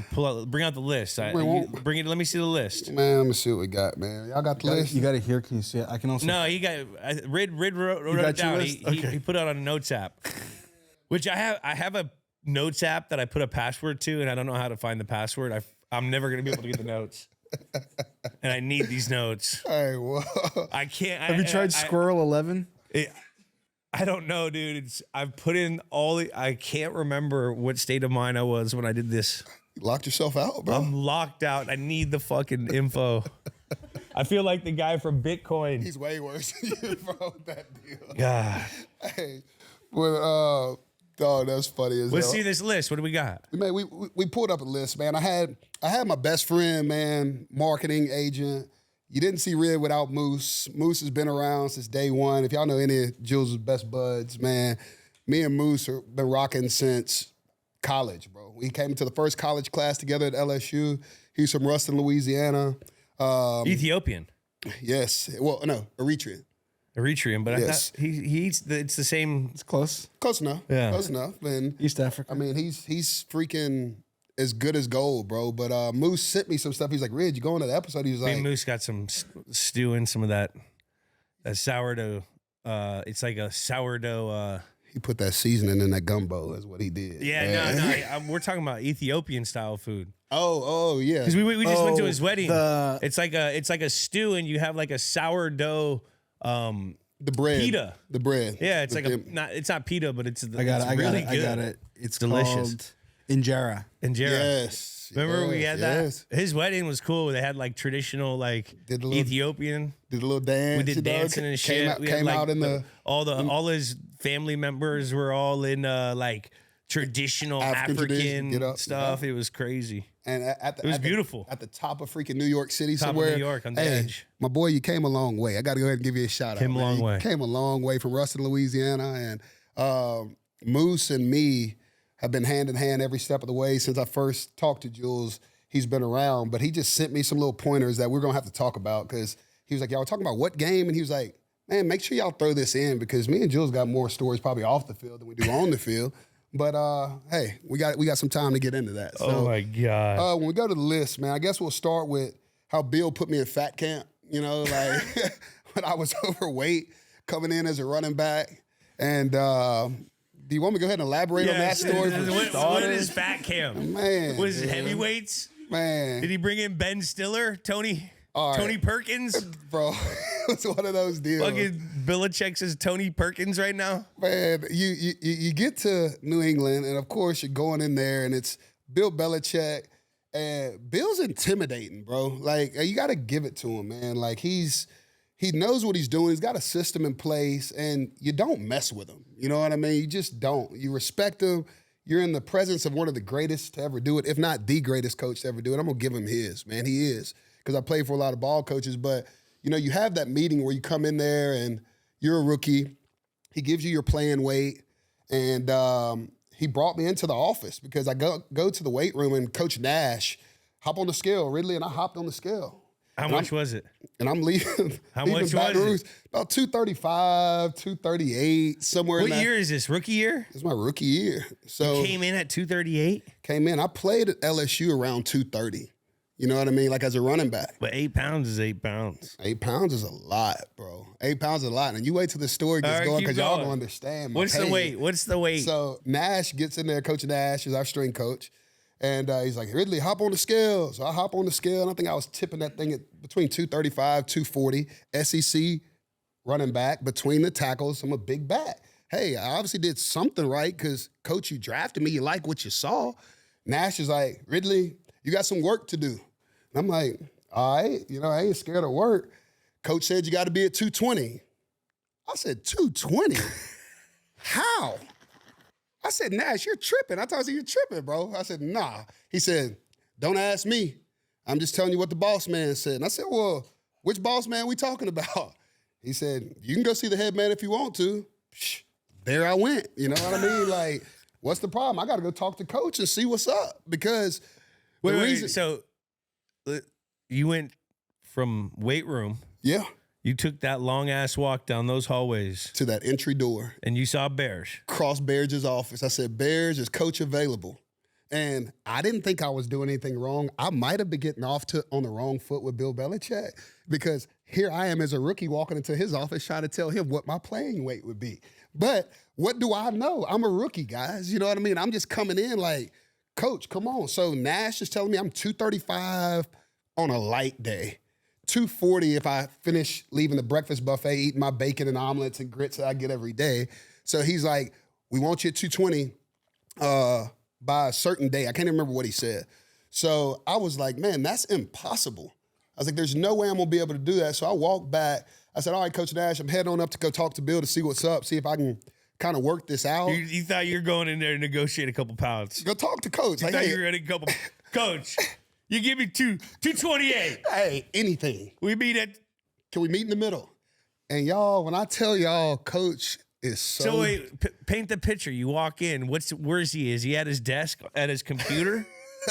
Bring out the list. Bring it. Let me see the list. Man, let me see what we got, man. Y'all got the list? You got it here. Can you see it? I can also. No, he got. Rid wrote it down. He put it on a notes app, which I have a notes app that I put a password to, and I don't know how to find the password. I'm never gonna be able to get the notes. And I need these notes. Hey, well. I can't. Have you tried Squirrel 11? I don't know, dude. I've put in I can't remember what state of mind I was when I did this. You locked yourself out, bro. I'm locked out. I need the fucking info. I feel like the guy from Bitcoin. He's way worse than you, bro, with that deal. God. Hey, well, oh, that's funny as Let's hell. see this list. What do we got? Man, we pulled up a list, man. I had my best friend, man, marketing agent. You didn't see Red without Moose. Moose has been around since day one. If y'all know any of Jules' best buds, man, me and Moose have been rocking since college, bro. We came to the first college class together at LSU. He's from Ruston, Louisiana. Ethiopian. Yes. Well, no, Eritrean. Eritrean, but Yes. I thought he eats it's the same. It's close. Close enough. Yeah. Close enough. And East Africa. I mean, he's freaking as good as gold, bro. But Moose sent me some stuff. He's like, Red, you going to the episode? He was Me like, and Moose got some stew in some of that sourdough. It's like a sourdough. he put that seasoning in that gumbo. Is what he did. Yeah, no. We're talking about Ethiopian style food. Oh, yeah. Because we just went to his wedding. the- It's like a stew, and you have like a sourdough. The bread. Pita. The bread. Yeah, it's The like pim- it's not pita, but it's I got it. really I good. got it. It's delicious. called injera. Injera. Yes. Remember we yes, had yes. that? His wedding was cool. They had like traditional Did a little- Ethiopian. Did a little dance. We did you know, dancing and shit. Came out, We had, came like, out in the all his family members were all in like traditional African tradition, African get up, stuff. It was crazy. and at the, It was at the- beautiful. at the top of freaking New York City Top of somewhere. New York on the hey, edge. my boy, you came a long way. I got to go ahead and give you a shout out. Came a man. long You way. Came a long way from Ruston, Louisiana, and Moose and me have been hand in hand every step of the way since I first talked to Jules. He's been around, but he just sent me some little pointers that we're gonna have to talk about because he was like, "Y'all talking about what game?" And he was like, "Man, make sure y'all throw this in because me and Jules got more stories probably off the field than we do on the field." But hey, we got some time to get into that. So, Oh my god. when we go to the list, man, I guess we'll start with how Bill put me in fat camp. You know, like when I was overweight coming in as a running back. And do you want me to go ahead and elaborate on that story? For What starters? is fat camp? Man, What is it? man. Heavyweights? Man. Did he bring in Ben Stiller? Tony All right. Tony Perkins? Bro, it's one of those deals. Fucking Belichick says Tony Perkins right now. Man, you get to New England, and of course you're going in there, and it's Bill Belichick, and Bill's intimidating, bro. Like, you got to give it to him, man. Like, he knows what he's doing. He's got a system in place, and you don't mess with him. You know what I mean? You just don't. You respect him. You're in the presence of one of the greatest to ever do it, if not the greatest coach to ever do it. I'm going to give him his, man. He is. Because I played for a lot of ball coaches. But, you have that meeting where you come in there and you're a rookie. He gives you your playing weight. And he brought me into the office because I go to the weight room and Coach Nash, hop on the scale, Ridley, and I hopped on the scale. How much was it? And I'm leaving. How much was it? About 235, 238, somewhere in that. What year is this? Rookie year? It's my rookie year. So You came in at 238? Came in. I played at LSU around 230. You know what I mean? Like as a running back. But 8 pounds is 8 pounds. 8 pounds is a lot, bro. 8 pounds is a lot. And you wait till the story gets going because y'all don't understand. What's the weight? What's the weight? So Nash gets in there. Coach Nash is our strength coach. And he's like, Ridley, hop on the scale. So I hop on the scale, and I think I was tipping that thing at between 235, 240. SEC running back between the tackles. I'm a big back. Hey, I obviously did something right because, Coach, you drafted me. You like what you saw. Nash is like, Ridley, you got some work to do. And I'm like, all right, I ain't scared of work. Coach said you got to be at 220. I said, 220? How? I said, Nash, you're tripping. I told you you're tripping, bro. I said, nah. He said, don't ask me. I'm just telling you what the boss man said. And I said, well, which boss man we talking about? He said, you can go see the head man if you want to. Psh, there I went. You know what I mean? Like, what's the problem? I got to go talk to Coach and see what's up because So you went from weight room. Yeah. You took that long-ass walk down those hallways. To that entry door. And you saw Bears. Cross Bears' office. I said, Bears, is Coach available? And I didn't think I was doing anything wrong. I might have been getting off on the wrong foot with Bill Belichick because here I am as a rookie walking into his office trying to tell him what my playing weight would be. But what do I know? I'm a rookie, guys. You know what I mean? I'm just coming in like, Coach, come on. So Nash is telling me I'm 235 on a light day. 240 if I finish leaving the breakfast buffet, eating my bacon and omelets and grits that I get every day. So he's like, we want you at 220 by a certain day. I can't even remember what he said. So I was like, man, that's impossible. I was like, there's no way I'm going to be able to do that. So I walked back. I said, all right, Coach Nash, I'm heading on up to go talk to Bill to see what's up, see if I can kind of work this out. You thought you were going in there to negotiate a couple pounds. Go talk to Coach. You thought you were getting a couple. Coach, you give me 228. Hey, anything. We meet at. Can we meet in the middle? And y'all, when I tell y'all, Coach is So wait, paint the picture. You walk in. Where is he? Is he at his desk at his computer?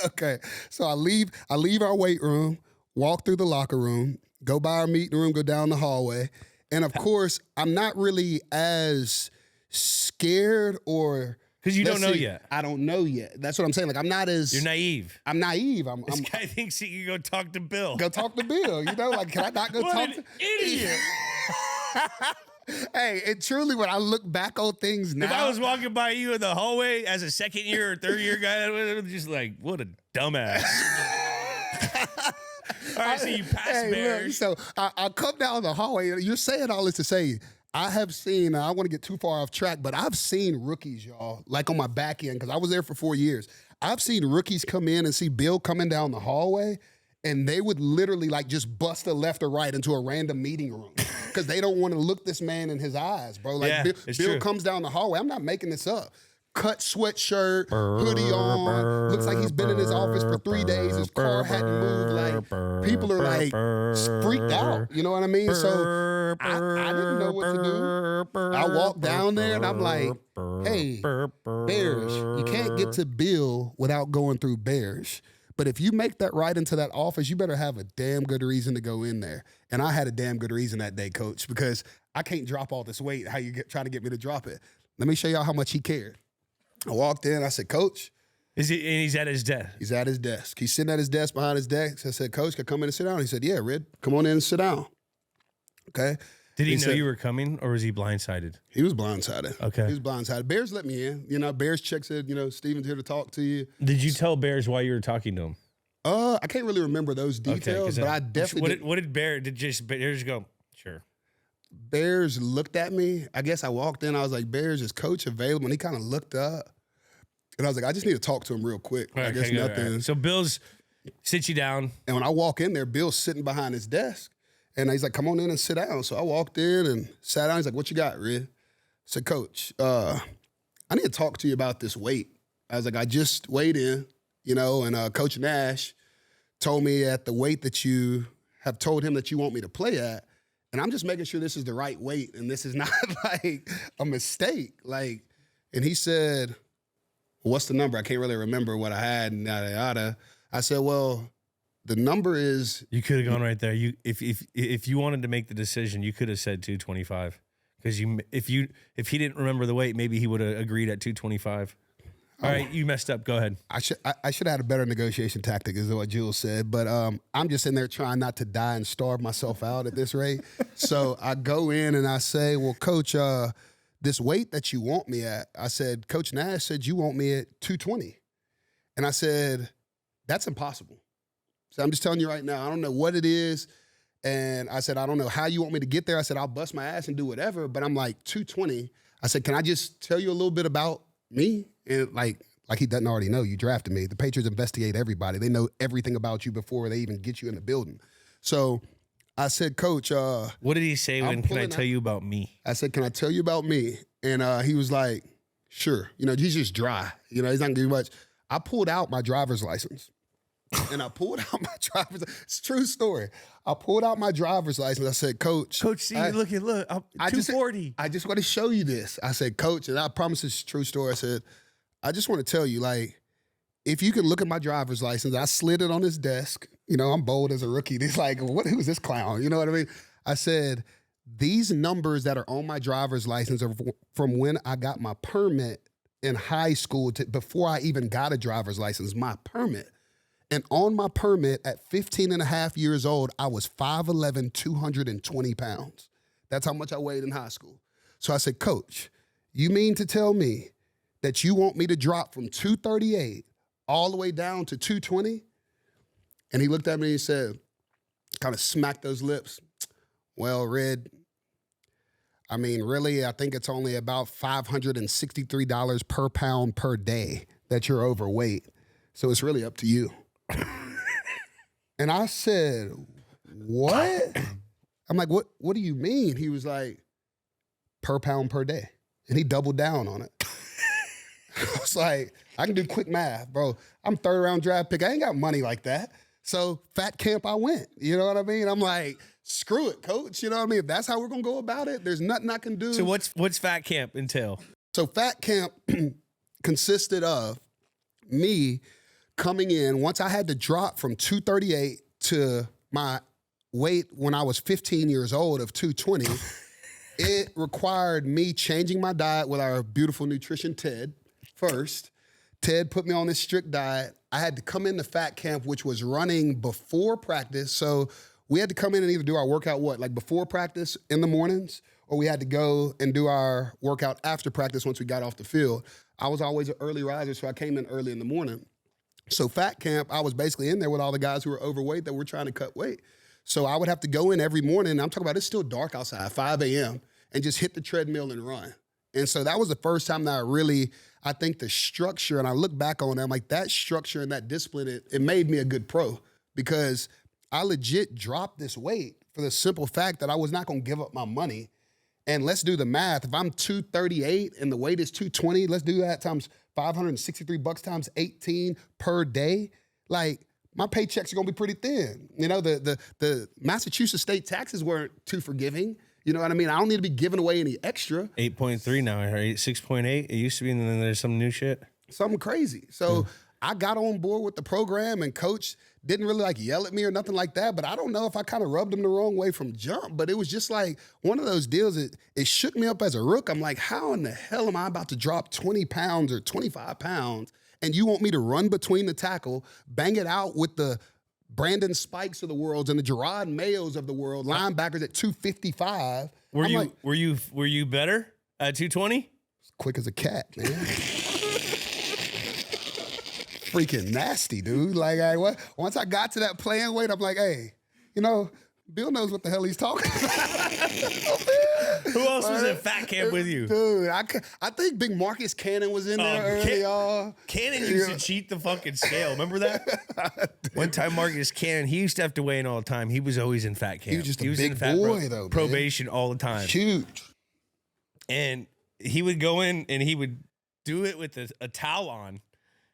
Okay. So I leave our weight room, walk through the locker room, go by our meeting room, go down the hallway. And of course, I'm not really as scared or because you don't know yet. I don't know yet. That's what I'm saying. Like, I'm not as you're naive. I'm naive. This guy thinks he can go talk to Bill. Go talk to Bill. Like, can I not go talk to idiot? Hey, and truly, when I look back on things now, if I was walking by you in the hallway as a second year or third year guy, I would just like, what a dumbass. All right, so you pass Bears. Look, so I come down the hallway. You're saying all this to say, I have seen, I don't want to get too far off track, but I've seen rookies, y'all, like on my back end, because I was there for 4 years. I've seen rookies come in and see Bill coming down the hallway, and they would literally like just bust a left or right into a random meeting room because they don't want to look this man in his eyes, bro. Like, yeah, Bill comes down the hallway. I'm not making this up. Cut sweatshirt, hoodie on. Looks like he's been in his office for 3 days. His car hadn't moved. Like, people are like freaked out. You know what I mean? So I didn't know what to do. I walked down there and I'm like, hey, Bears, you can't get to Bill without going through Bears. But if you make that right into that office, you better have a damn good reason to go in there. And I had a damn good reason that day, Coach, because I can't drop all this weight. How you trying to get me to drop it? Let me show y'all how much he cared. I walked in. I said, Coach. And he's at his desk. He's at his desk. He's sitting at his desk behind his desk. I said, Coach, can I come in and sit down? He said, yeah, Rid, come on in and sit down. Okay. Did he know you were coming, or was he blindsided? He was blindsided. Okay. He was blindsided. Bears let me in. Bears check said, Steven's here to talk to you. Did you tell Bears why you were talking to him? I can't really remember those details, but I definitely. What did Bears go? Sure. Bears looked at me. I guess I walked in. I was like, "Bears, is coach available?" And he kind of looked up, and I was like, "I just need to talk to him real quick." I guess nothing. Right. So Bill's sits you down, and when I walk in there, Bill's sitting behind his desk, and he's like, "Come on in and sit down." So I walked in and sat down. He's like, "What you got, Rid?" I said, "Coach, I need to talk to you about this weight." I was like, "I just weighed in, and Coach Nash told me at the weight that you have told him that you want me to play at. And I'm just making sure this is the right weight and this is not like a mistake." And he said, "Well, what's the number?" I can't really remember what I had and yada yada. I said, "Well, the number is." You could have gone right there. If you wanted to make the decision, you could have said 225. Because if he didn't remember the weight, maybe he would have agreed at 225. All right, you messed up. Go ahead. I should have had a better negotiation tactic, is what Jules said. But I'm just in there trying not to die and starve myself out at this rate. So I go in and I say, "Well, Coach, this weight that you want me at," I said, "Coach Nash said you want me at 220. And I said, "That's impossible." So I'm just telling you right now, I don't know what it is. And I said, "I don't know how you want me to get there." I said, "I'll bust my ass and do whatever." But I'm like, 220. I said, "Can I just tell you a little bit about me?" And like he doesn't already know, you drafted me. The Patriots investigate everybody. They know everything about you before they even get you in the building. So I said, "Coach, what did he say when can I tell you about me?" I said, "Can I tell you about me?" And he was like, "Sure." He's just dry. He's not gonna do much. I pulled out my driver's license. And I pulled out my driver's license. It's a true story. I pulled out my driver's license. I said, "Coach, see, look, I'm 240. I just want to show you this." I said, "Coach," and I promise it's a true story. I said, "I just want to tell you, if you can look at my driver's license," I slid it on his desk. I'm bold as a rookie. He's like, who's this clown? You know what I mean? I said, "These numbers that are on my driver's license are from when I got my permit in high school before I even got a driver's license, my permit. And on my permit at 15 and a half years old, I was 5'11", 220 pounds. That's how much I weighed in high school." So I said, "Coach, you mean to tell me that you want me to drop from 238 all the way down to 220? And he looked at me and he said, kind of smacked those lips, "Well, Red, I mean, really, I think it's only about $563 per pound per day that you're overweight. So it's really up to you." And I said, "What?" I'm like, what do you mean?" He was like, "Per pound per day." And he doubled down on it. I was like, I can do quick math, bro. I'm third round draft pick. I ain't got money like that. So fat camp I went. You know what I mean? I'm like, screw it, Coach. You know what I mean? If that's how we're going to go about it, there's nothing I can do. So what's fat camp entail? So fat camp consisted of me coming in. Once I had to drop from 238 to my weight when I was 15 years old of 220, it required me changing my diet with our beautiful nutrition Ted first. Ted put me on this strict diet. I had to come into fat camp, which was running before practice. So we had to come in and either do our workout, before practice in the mornings, or we had to go and do our workout after practice once we got off the field. I was always an early riser, so I came in early in the morning. So fat camp, I was basically in there with all the guys who were overweight that were trying to cut weight. So I would have to go in every morning, I'm talking about it's still dark outside, 5 a.m., and just hit the treadmill and run. And so that was the first time that I think the structure, and I look back on it, I'm like, that structure and that discipline, it made me a good pro, because I legit dropped this weight for the simple fact that I was not going to give up my money. And let's do the math. If I'm 238 and the weight is 220, let's do that times $563 times 18 per day. Like, my paychecks are going to be pretty thin. The Massachusetts state taxes weren't too forgiving. You know what I mean? I don't need to be giving away any extra. 8.3 now, right? 6.8. It used to be, and then there's some new shit. Something crazy. So I got on board with the program, and coach didn't really yell at me or nothing like that. But I don't know if I kind of rubbed him the wrong way from jump. But it was just one of those deals. It shook me up as a rook. I'm like, how in the hell am I about to drop 20 pounds or 25 pounds? And you want me to run between the tackle, bang it out with the Brandon Spikes of the world and the Gerard Mayos of the world, linebackers at 255. Were you better at 220? Quick as a cat, man. freaking nasty, dude. Like, once I got to that playing weight, I'm like, hey, Bill knows what the hell he's talking about. Who else was in fat camp with you? Dude, I think Big Marcus Cannon was in there early, y'all. Cannon used to cheat the fucking scale. Remember that? One time Marcus Cannon, he used to have to weigh in all the time. He was always in fat camp. He was just a big boy, though, probation all the time. Huge. And he would go in and he would do it with a towel on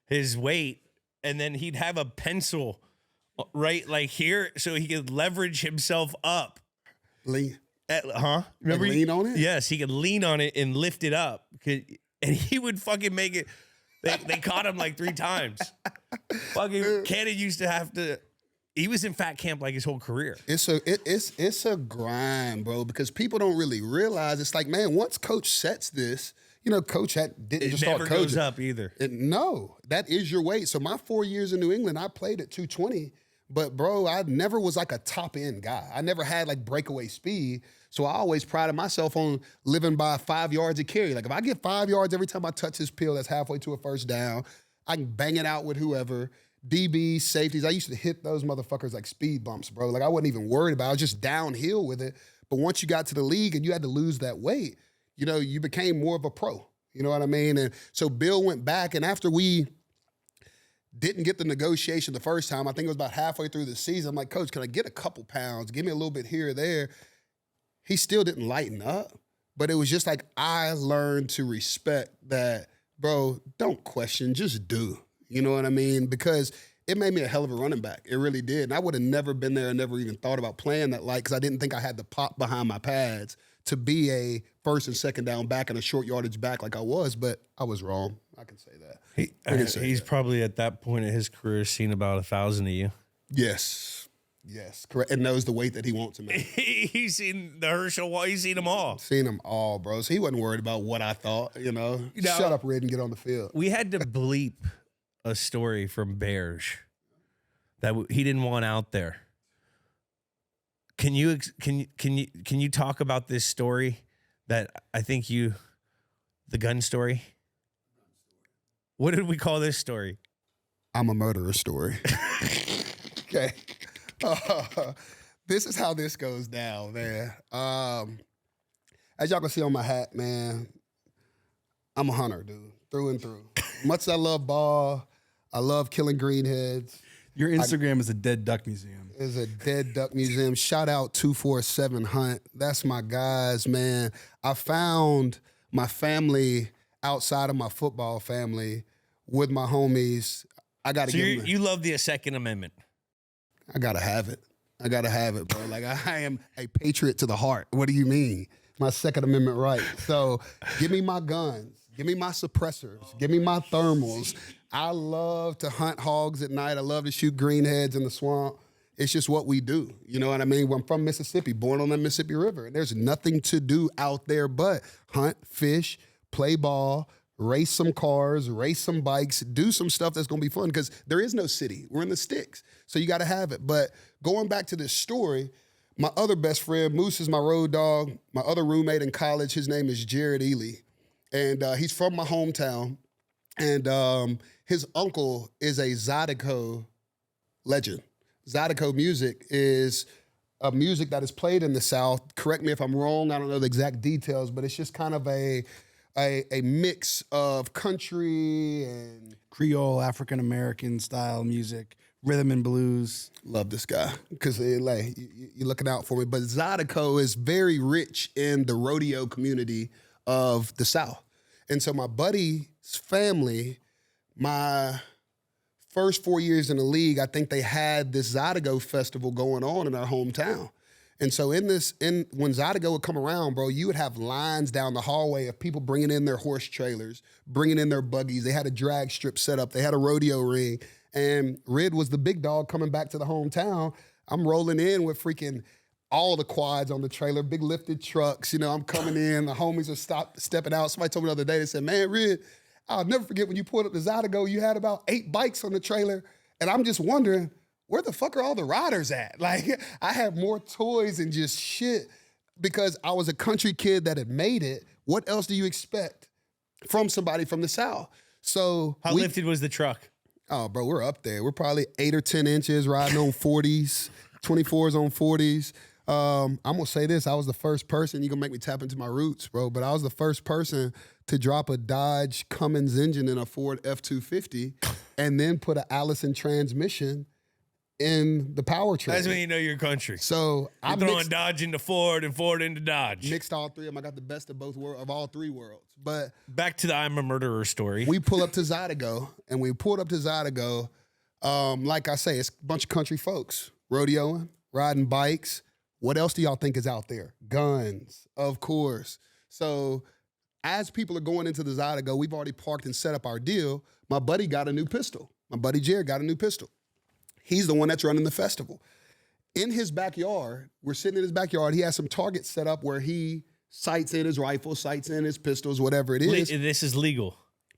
his weight, and then he'd have a pencil right like here so he could leverage himself up. Lean. Remember? Lean on it? Yes, he could lean on it and lift it up. And he would fucking make it. They caught him like 3 times. Fucking Cannon used to have to. He was in fat camp like his whole career. It's a grind, bro, because people don't really realize. It's like, man, once coach sets this, coach didn't just start coaching. It never goes up either. No, that is your weight. So my 4 years in New England, I played at 220. But, bro, I never was like a top-end guy. I never had, like, breakaway speed. So I always prided myself on living by 5 yards a carry. Like, if I get 5 yards every time I touch this pill that's halfway to a first down, I can bang it out with whoever. DBs, safeties, I used to hit those motherfuckers like speed bumps, bro. Like, I wasn't even worried about it. I was just downhill with it. But once you got to the league and you had to lose that weight, you became more of a pro. You know what I mean? And so Bill went back, and after we didn't get the negotiation the first time. I think it was about halfway through the season. I'm like, Coach, can I get a couple pounds? Give me a little bit here or there. He still didn't lighten up, but it was just like I learned to respect that, bro, don't question, just do. You know what I mean? Because it made me a hell of a running back. It really did. And I would have never been there and never even thought about playing that light because I didn't think I had the pop behind my pads to be a first and second down back and a short yardage back like I was, but I was wrong. I can say that. He's probably at that point in his career seen about 1,000 of you. Yes, correct. And knows the weight that he wants to make. He's seen the Herschel Wall. He's seen them all. Seen them all, bro. So he wasn't worried about what I thought, Shut up, Red, and get on the field. We had to bleep a story from Bears that he didn't want out there. Can you talk about this story that I think the gun story? What did we call this story? I'm a murderer story. Okay. This is how this goes down, man. As y'all can see on my hat, man, I'm a hunter, dude, through and through. Much as I love ball, I love killing greenheads. Your Instagram is a dead duck museum. Is a dead duck museum. Shout out 247 Hunt. That's my guys, man. I found my family outside of my football family with my homies. I got to give them. You love the Second Amendment. I got to have it. Bro. Like, I am a patriot to the heart. What do you mean? My Second Amendment right. So give me my guns. Give me my suppressors. Give me my thermals. I love to hunt hogs at night. I love to shoot greenheads in the swamp. It's just what we do. You know what I mean? I'm from Mississippi, born on the Mississippi River. And there's nothing to do out there but hunt, fish, play ball, race some cars, race some bikes, do some stuff that's going to be fun because there is no city. We're in the sticks. So you got to have it. But going back to this story, my other best friend, Moose, is my road dog. My other roommate in college, his name is Jared Ely. And he's from my hometown. And his uncle is a Zydeco legend. Zydeco music is a music that is played in the South. Correct me if I'm wrong. I don't know the exact details, but it's just kind of a mix of country and Creole, African-American style music, rhythm and blues. Love this guy because like you're looking out for me. But Zydeco is very rich in the rodeo community of the South. And so my buddy's family, my first 4 years in the league, I think they had this Zydeco festival going on in our hometown. And so when Zydeco would come around, bro, you would have lines down the hallway of people bringing in their horse trailers, bringing in their buggies. They had a drag strip set up. They had a rodeo ring. And Rid was the big dog coming back to the hometown. I'm rolling in with freaking all the quads on the trailer, big lifted trucks. I'm coming in. The homies are stepping out. Somebody told me the other day, they said, man, Rid, I'll never forget when you pulled up the Zydeco, you had about 8 bikes on the trailer. And I'm just wondering, where the fuck are all the riders at? Like, I have more toys and just shit because I was a country kid that had made it. What else do you expect from somebody from the South? So how lifted was the truck? Oh, bro, we're up there. We're probably 8 or 10 inches riding on 40s, 24s on 40s. I'm going to say this. I was the first person, you're going to make me tap into my roots, bro, but I was the first person to drop a Dodge Cummins engine in a Ford F-250 and then put an Allison transmission in the powertrain. That's when you know your country. So I'm throwing Dodge into Ford and Ford into Dodge. Mixed all three of them. I got the best of both worlds, of all three worlds. But back to the I'm a murderer story. We pull up to Zydeco, and we pulled up to Zydeco. Like I say, it's a bunch of country folks rodeoing, riding bikes. What else do y'all think is out there? Guns, of course. So as people are going into the Zydeco, we've already parked and set up our deal. My buddy got a new pistol. My buddy Jared got a new pistol. He's the one that's running the festival. In his backyard, we're sitting in his backyard. He has some targets set up where he sights in his rifle, sights in his pistols, whatever it is. This is legal.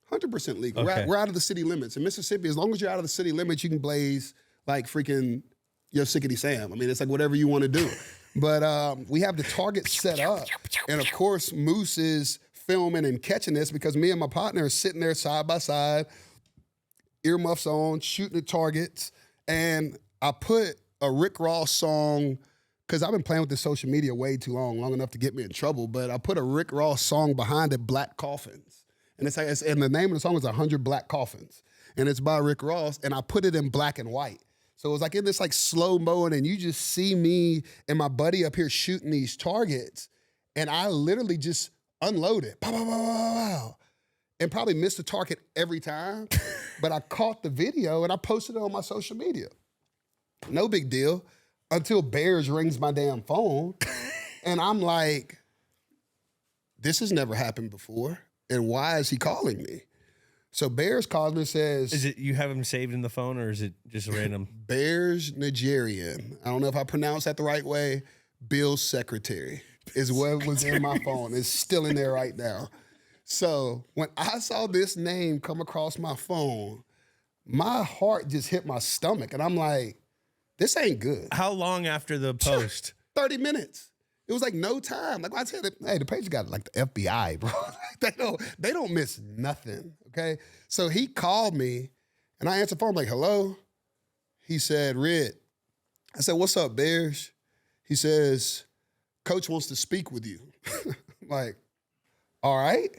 100% legal. Okay. We're out of the city limits. In Mississippi, as long as you're out of the city limits, you can blaze like freaking Yosemite Sam. I mean, it's like whatever you want to do. But we have the target set up. And of course, Moose is filming and catching this because me and my partner are sitting there side by side, earmuffs on, shooting at targets. And I put a Rick Ross song, because I've been playing with the social media way too long enough to get me in trouble, but I put a Rick Ross song behind it, Black Coffins. And and the name of the song is 100 Black Coffins. And it's by Rick Ross, and I put it in black and white. So it was like in this like slow-mo, and you just see me and my buddy up here shooting these targets, and I literally just unloaded. Pow, pow, pow, pow, pow. And probably missed the target every time, but I caught the video and I posted it on my social media. No big deal until Bears rings my damn phone, and I'm like, this has never happened before, and why is he calling me? So Bears calls me and says... Is it you have him saved in the phone, or is it just random? Bears Nigerian. I don't know if I pronounced that the right way. Bill's secretary is what was in my phone. It's still in there right now. So when I saw this name come across my phone, my heart just hit my stomach. And I'm like, this ain't good. How long after the post? 30 minutes. It was like no time. Like I said, hey, the page got like the FBI, bro. They don't miss nothing, okay? So he called me, and I answered the phone, I'm like, hello? He said, Red. I said, what's up, Bears? He says, Coach wants to speak with you. I'm like, all right.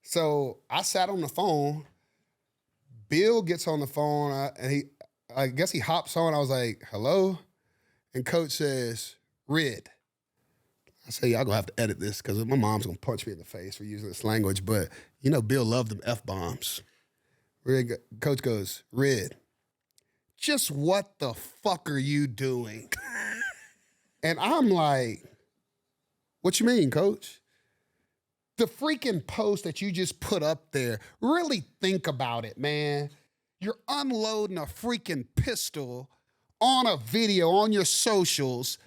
So I sat on the phone. Bill gets on the phone, and I guess he hops on. I was like, hello? And Coach says, Red. I say, y'all gonna have to edit this because my mom's gonna punch me in the face for using this language, but you know Bill loved them F-bombs. Coach goes, Red, just what the fuck are you doing? And I'm like, what you mean, Coach? The freaking post that you just put up there, really think about it, man. You're unloading a freaking pistol on a video on your socials.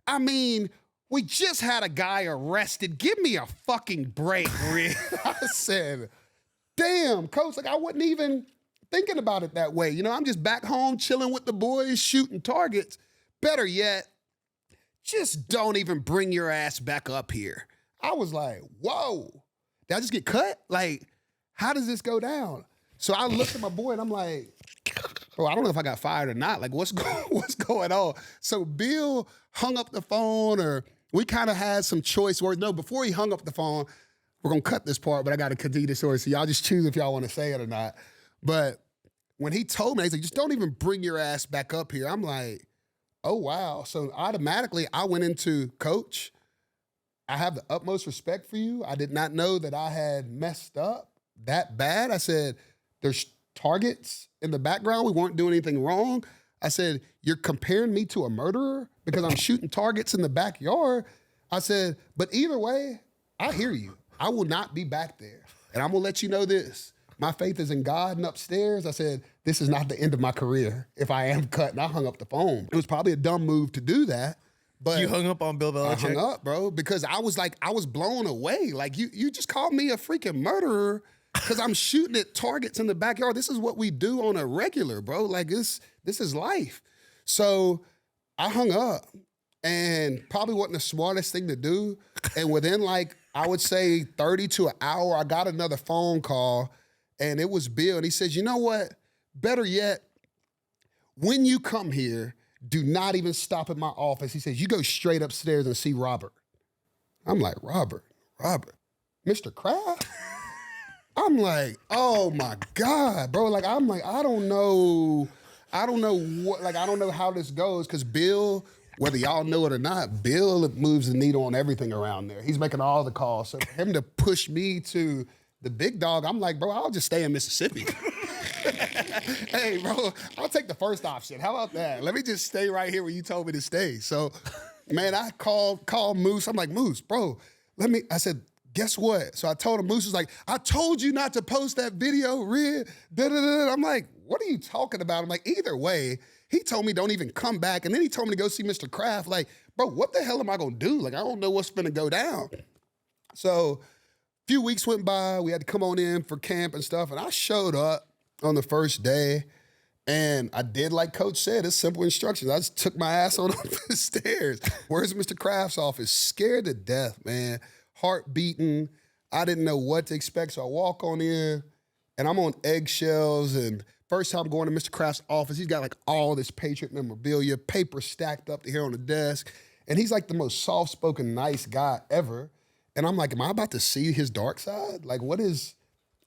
I mean, we just had a guy arrested. Give me a fucking break, Rick. I said, damn, Coach, like I wasn't even thinking about it that way. You know, I'm just back home chilling with the boys, shooting targets. Better yet, just don't even bring your ass back up here. I was like, whoa, did I just get cut? Like, how does this go down? So I looked at my boy and I'm like, bro, I don't know if I got fired or not. Like, what's going on? So Bill hung up the phone, or we kind of had some choice words. No, before he hung up the phone, we're going to cut this part, but I got to continue the story. So y'all just choose if y'all want to say it or not. But when he told me, he's like, just don't even bring your ass back up here. I'm like, oh, wow. So automatically I went into, Coach, I have the utmost respect for you. I did not know that I had messed up that bad. I said, there's targets in the background. We weren't doing anything wrong. I said, you're comparing me to a murderer because I'm shooting targets in the backyard. I said, but either way, I hear you. I will not be back there. And I'm going to let you know this. My faith is in God and upstairs. I said, this is not the end of my career if I am cut. And I hung up the phone. It was probably a dumb move to do that. But you hung up on Bill Belichick? I hung up, bro, because I was blown away. Like, you just called me a freaking murderer because I'm shooting at targets in the backyard. This is what we do on a regular, bro. Like, this is life. So I hung up, and probably wasn't the smartest thing to do. And within, like, I would say 30 to an hour, I got another phone call, and it was Bill. And he says, you know what? better yet, when you come here, do not even stop at my office. He says, you go straight upstairs and see Robert. I'm like, Robert, Mr. Kraft? I'm like, oh my God, bro. Like, I'm like, I don't know how this goes, because Bill, whether y'all know it or not, Bill moves the needle on everything around there. He's making all the calls. So for him to push me to the big dog, I'm like, bro, I'll just stay in Mississippi. Hey, bro, I'll take the first option. How about that? Let me just stay right here where you told me to stay. So, man, I called Moose. I'm like, Moose, bro, I said, guess what? So I told him, Moose was like, I told you not to post that video, Rid. I'm like, what are you talking about? I'm like, either way, he told me don't even come back. And then he told me to go see Mr. Kraft. Like, bro, what the hell am I going to do? Like, I don't know what's going to go down. So a few weeks went by. We had to come on in for camp and stuff. And I showed up on the first day. And I did like Coach said, it's simple instructions. I just took my ass on up the stairs. Where's Mr. Kraft's office? Scared to death, man. Heart beating. I didn't know what to expect. So I walk on in, and I'm on eggshells. And first time going to Mr. Kraft's office, he's got like all this Patriot memorabilia, paper stacked up to here on the desk. And he's like the most soft-spoken, nice guy ever. And I'm like, am I about to see his dark side? Like, what is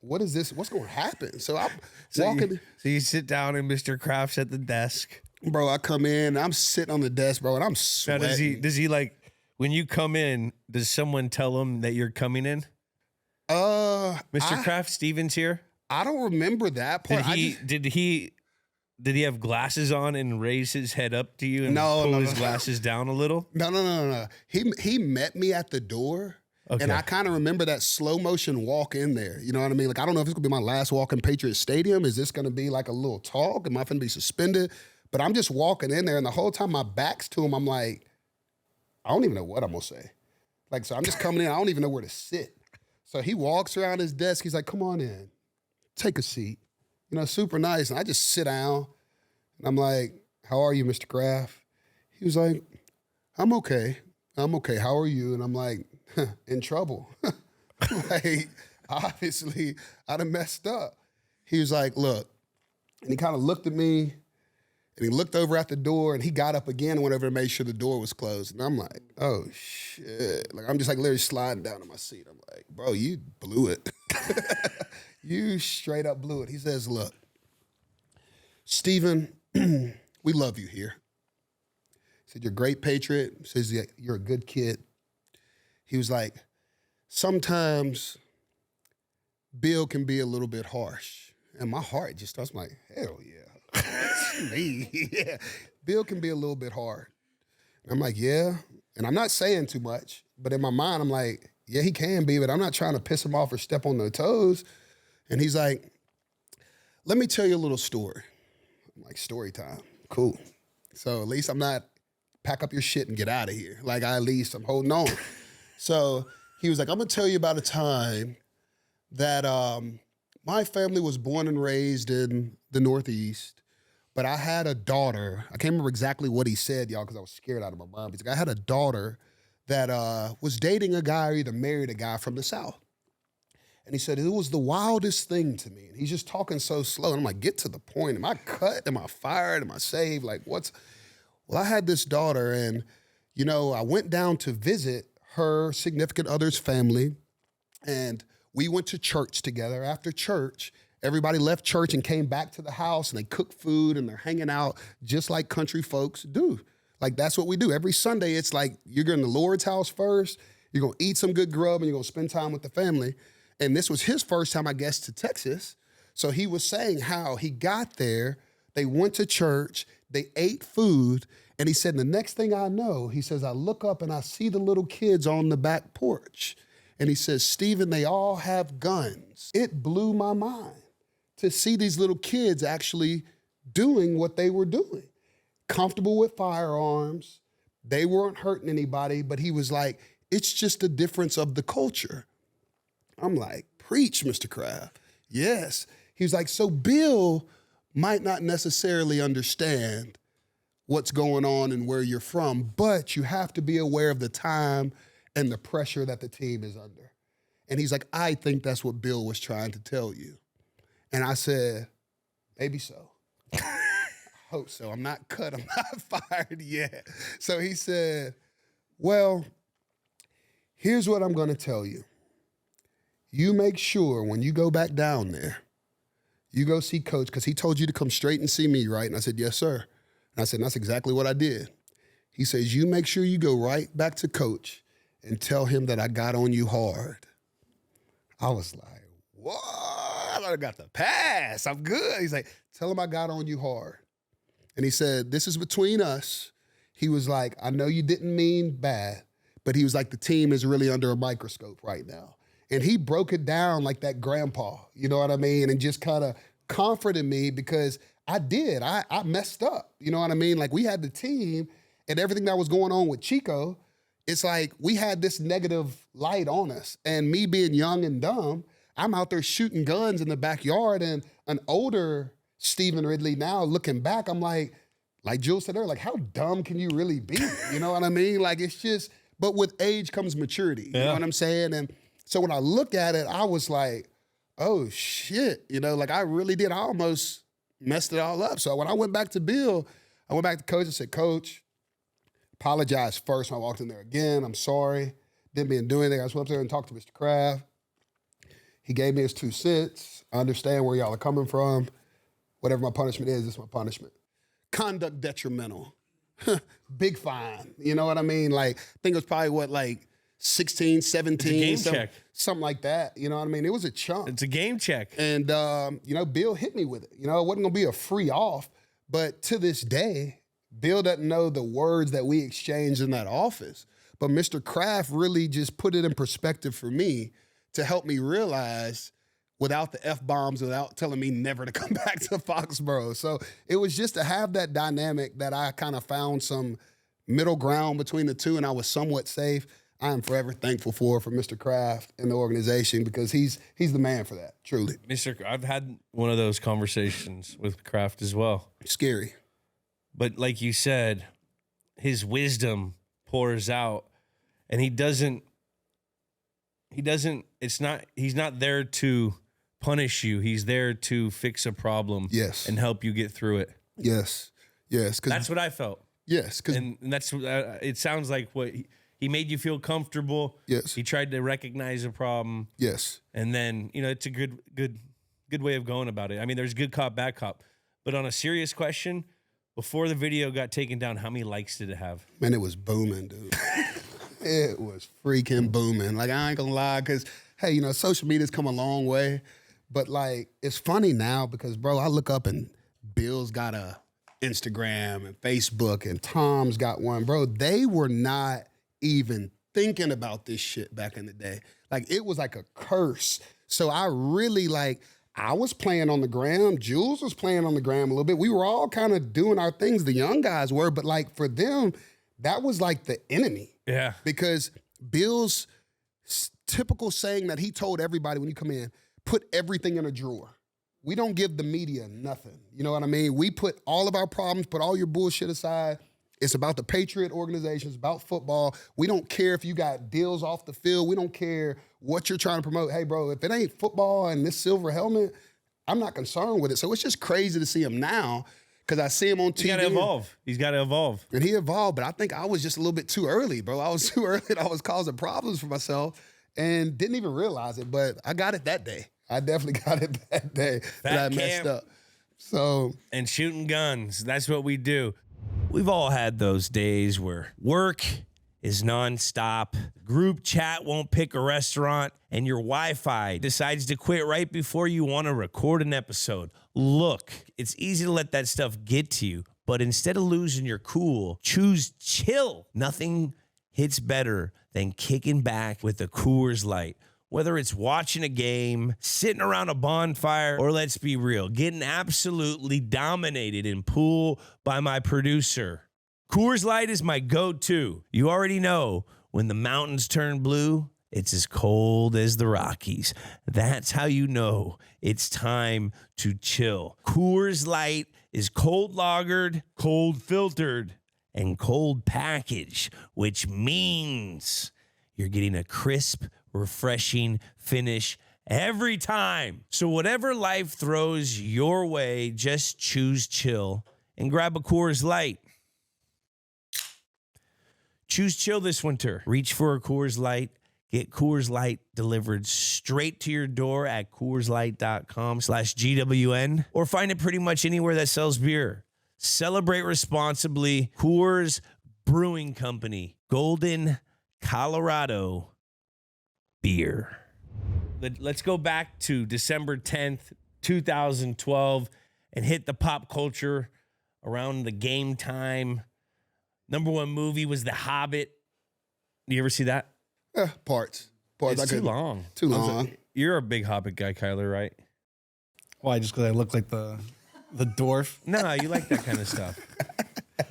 this? What's going to happen? So I'm walking. So you sit down and Mr. Kraft's at the desk. Bro, I come in, I'm sitting on the desk, bro, and I'm sweating. Now, does he like, when you come in, does someone tell him that you're coming in? Mr. Kraft, Steven's here? I don't remember that part. Did he have glasses on and raise his head up to you and pull his glasses down a little? No. He met me at the door. Okay. And I kind of remember that slow motion walk in there. You know what I mean? Like, I don't know if it's going to be my last walk in Patriots Stadium. Is this going to be like a little talk? Am I going to be suspended? But I'm just walking in there, and the whole time my back's to him, I'm like, I don't even know what I'm going to say. Like, so I'm just coming in. I don't even know where to sit. So he walks around his desk. He's like, come on in. Take a seat. You know, super nice. And I just sit down, and I'm like, how are you, Mr. Kraft? He was like, I'm okay. How are you? And I'm like, in trouble. Like, obviously, I done messed up. He was like, look. And he kind of looked at me, and he looked over at the door, and he got up again and went over to make sure the door was closed. And I'm like, oh, shit. Like, I'm just like literally sliding down in my seat. I'm like, bro, you blew it. You straight up blew it. He says, look, Steven, we love you here. He said, you're a great Patriot. He says, yeah, you're a good kid. He was like, sometimes Bill can be a little bit harsh. And my heart just starts like, hell yeah. It's me. Yeah. Bill can be a little bit hard. And I'm like, yeah. And I'm not saying too much, but in my mind, I'm like, yeah, he can be, but I'm not trying to piss him off or step on their toes. And he's like, let me tell you a little story. I'm like, story time. Cool. So at least I'm not pack up your shit and get out of here. Like, at least I'm holding on. So he was like, I'm going to tell you about a time that my family was born and raised in the Northeast, but I had a daughter. I can't remember exactly what he said, y'all, because I was scared out of my mind. He's like, I had a daughter that was dating a guy or either married a guy from the South. And he said, it was the wildest thing to me. And he's just talking so slow. And I'm like, get to the point. Am I cut? Am I fired? Am I saved? Like, what's... Well, I had this daughter, and, you know, I went down to visit her significant other's family, and we went to church together. After church, everybody left church and came back to the house, and they cook food, and they're hanging out just like country folks do. Like, that's what we do. Every Sunday, it's like you're going to the Lord's house first, you're going to eat some good grub, and you're going to spend time with the family. And this was his first time, I guess, to Texas. So he was saying how he got there, they went to church, they ate food, and he said, the next thing I know, he says, I look up and I see the little kids on the back porch. And he says, Steven, they all have guns. It blew my mind to see these little kids actually doing what they were doing. Comfortable with firearms. They weren't hurting anybody, but he was like, it's just a difference of the culture. I'm like, preach, Mr. Kraft. Yes. He was like, so Bill might not necessarily understand what's going on and where you're from, but you have to be aware of the time and the pressure that the team is under. And he's like, I think that's what Bill was trying to tell you. And I said, maybe so. I hope so. I'm not cut. I'm not fired yet. So he said, well, here's what I'm going to tell you. You make sure when you go back down there, you go see Coach, because he told you to come straight and see me, right? And I said, yes, sir. And I said, that's exactly what I did. He says, you make sure you go right back to Coach and tell him that I got on you hard. I was like, what? I got the pass. I'm good. He's like, tell him I got on you hard. And he said, this is between us. He was like, I know you didn't mean bad, but he was like, the team is really under a microscope right now. And he broke it down like that grandpa, you know what I mean? And just kind of comforted me because I did. I messed up, you know what I mean? Like we had the team and everything that was going on with Chico, it's like we had this negative light on us. And me being young and dumb, I'm out there shooting guns in the backyard, and an older Stevan Ridley now looking back, I'm like Jules said earlier, like how dumb can you really be? You know what I mean? Like it's just, but with age comes maturity, you know what I'm saying? And so when I look at it, I was like, oh shit, you know, like I really did. I almost messed it all up. So when I went back to Bill, I went back to Coach and said, Coach, apologize first when I walked in there again. I'm sorry. Didn't mean to do anything. I just went up there and talked to Mr. Kraft. He gave me his 2 cents. I understand where y'all are coming from. Whatever my punishment is, it's my punishment. Conduct detrimental. Big fine. You know what I mean? Like, I think it was probably what, like 16, 17. It's a game check. Something like that. You know what I mean? It was a chunk. It's a game check. And, you know, Bill hit me with it. You know, it wasn't going to be a free off. But to this day, Bill doesn't know the words that we exchanged in that office. But Mr. Kraft really just put it in perspective for me to help me realize without the F-bombs, without telling me never to come back to Foxborough. So it was just to have that dynamic that I kind of found some middle ground between the two, and I was somewhat safe. I am forever thankful for Mr. Kraft and the organization because he's the man for that, truly. I've had one of those conversations with Kraft as well. Scary. But like you said, his wisdom pours out, and he's not there to punish you. He's there to fix a problem. Yes. And help you get through it. Yes. Yes. That's what I felt. Yes. And that's, it sounds like what he made you feel comfortable. Yes. He tried to recognize a problem. Yes. And then, you know, it's a good way of going about it. I mean, there's good cop, bad cop. But on a serious question, before the video got taken down, how many likes did it have? Man, it was booming, dude. It was freaking booming. Like, I ain't gonna lie, because, hey, you know, social media's come a long way. But, like, it's funny now because, bro, I look up and Bill's got a Instagram and Facebook and Tom's got one. Bro, they were not even thinking about this shit back in the day. Like, it was like a curse. So I really, like, I was playing on the gram. Jules was playing on the gram a little bit. We were all kind of doing our things. The young guys were. But, like, for them, that was like the enemy. Yeah. Because Bill's typical saying that he told everybody when you come in, put everything in a drawer. We don't give the media nothing. You know what I mean? We put all of our problems, put all your bullshit aside. It's about the Patriot organization. It's about football. We don't care if you got deals off the field. We don't care what you're trying to promote. Hey, bro, if it ain't football and this silver helmet, I'm not concerned with it. So it's just crazy to see him now because I see him on TV. He's got to evolve. He's got to evolve. And he evolved, but I think I was just a little bit too early, bro. I was too early and I was causing problems for myself and didn't even realize it, but I got it that day. I definitely got it that day that I messed up. So, and shooting guns, that's what we do. We've all had those days where work is nonstop, group chat won't pick a restaurant, and your Wi-Fi decides to quit right before you want to record an episode. Look, it's easy to let that stuff get to you, but instead of losing your cool, choose chill. Nothing hits better than kicking back with a Coors Light. Whether it's watching a game, sitting around a bonfire, or let's be real, getting absolutely dominated in pool by my producer. Coors Light is my go-to. You already know when the mountains turn blue, it's as cold as the Rockies. That's how you know it's time to chill. Coors Light is cold lagered, cold filtered, and cold packaged, which means you're getting a crisp, refreshing finish every time. So whatever life throws your way, just choose chill and grab a Coors Light. Choose chill this winter. Reach for a Coors Light. Get Coors Light delivered straight to your door at CoorsLight.com/GWN or find it pretty much anywhere that sells beer. Celebrate responsibly. Coors Brewing Company, Golden, Colorado beer. Let's go back to December 10th, 2012 and hit the pop culture around the game time. Number one movie was The Hobbit. You ever see that? Parts. It's too long. Too long. You're a big Hobbit guy, Kyler, right? Why? Just because I look like the dwarf? No, you like that kind of stuff.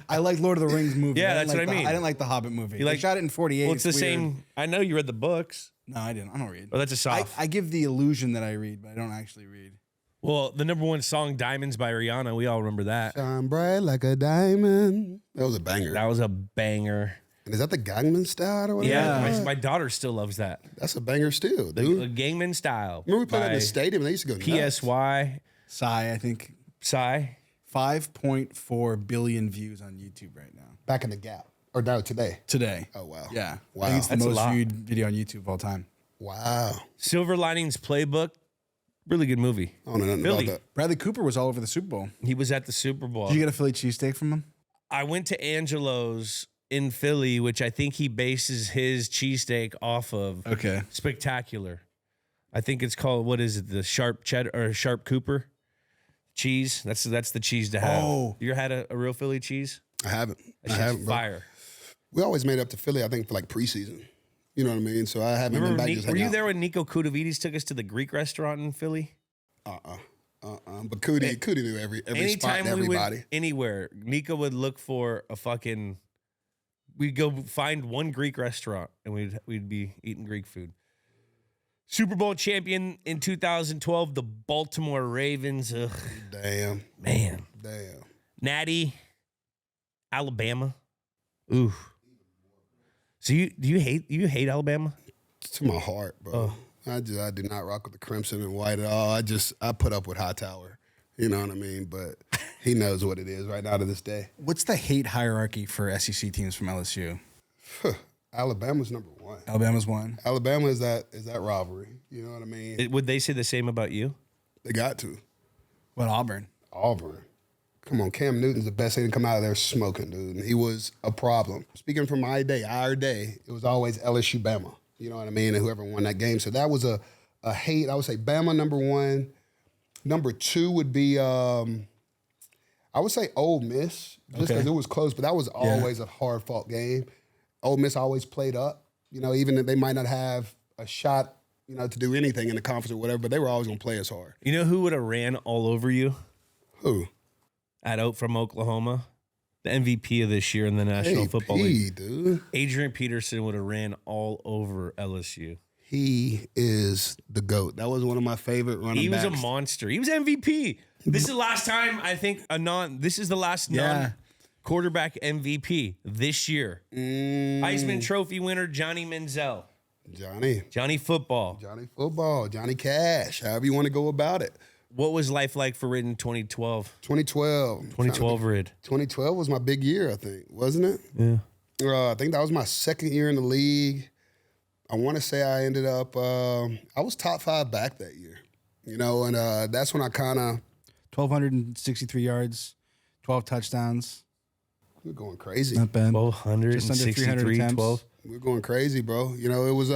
I like Lord of the Rings movie. Yeah, I didn't that's like what I mean. I didn't like the Hobbit movie. You They like- shot it in 48. Well, it's the weird. same. I know you read the books. No, I didn't. I don't read. Well, that's a soft. I give the illusion that I read, but I don't actually read. Well, the number one song, Diamonds by Rihanna, we all remember that. Shine bright like a diamond. That was a banger. That was a banger. And is that the Gangnam Style or whatever? Yeah, my daughter still loves that. That's a banger still, The dude. Gangman Style. Remember we played that in by the stadium and they used to go nuts. PSY. Psy, I think Psy. 5.4 billion views on YouTube right now. Back in the Gap. Or no, today. Today. Oh, wow. Yeah. Wow. I think it's the That's a most lot. viewed video on YouTube of all time. Wow. Silver Linings Playbook. Really good movie. I don't know nothing Philly. about that. Bradley Cooper was all over the Super Bowl. He was at the Super Bowl. Did you get a Philly cheesesteak from him? I went to Angelo's in Philly, which I think he bases his cheesesteak off of. Okay. Spectacular. I think it's called, what is it? The Sharp Cheddar or Sharp Cooper cheese. That's the cheese to have. Oh. You ever had a real Philly cheese? I haven't. That I shit's haven't, bro. fire. We always made up to Philly, I think, for like preseason. You know what I mean? So I haven't Remember, been back just were hanging you out. there when Nico Kudavides took us to the Greek restaurant in Philly? But Cootie knew every spot Anytime and we everybody. went anywhere, Nico would look for a fucking. We'd go find one Greek restaurant and we'd be eating Greek food. Super Bowl champion in 2012, the Baltimore Ravens. Ugh, Damn. man. Damn. Natty, Alabama. Ooh. So you hate Alabama? To my heart, bro. I do not rock with the crimson and white at all. I put up with Hightower. You know what I mean? But he knows what it is right now to this day. What's the hate hierarchy for SEC teams from LSU? Alabama's number one. Alabama's one. Alabama is that rivalry. You know what I mean? Would they say the same about you? They got to. What, Auburn? Auburn. Come on, Cam Newton's the best thing to come out of there smoking, dude. And he was a problem. Speaking from our day, it was always LSU Bama. You know what I mean? And whoever won that game. So that was a hate. I would say Bama number one. Number two would be, I would say Ole Miss, just because it was close, but that was always a hard-fought game. Ole Miss always played up. You know, even if they might not have a shot, you know, to do anything in the conference or whatever, but they were always going to play us hard. You know who would have ran all over you? Who? From Oklahoma, the MVP of this year in the National Football League. Dude. Adrian Peterson would have ran all over LSU. He is the GOAT. That was one of my favorite running backs. He was a monster. He was MVP. This is the last time I think this is the last non-quarterback MVP this year. Heisman Trophy winner Johnny Manziel. Johnny Football. Johnny Cash, however you want to go about it. What was life like for Rid in 2012? 2012 Rid. 2012 was my big year, I think, wasn't it? Yeah. I think that was my second year in the league. I want to say I ended up, I was top 5 back that year, you know, and that's when I kind of. 1,263 yards, 12 touchdowns. We're going crazy. Not bad. 1,263, 12. We're going crazy, bro. You know, it was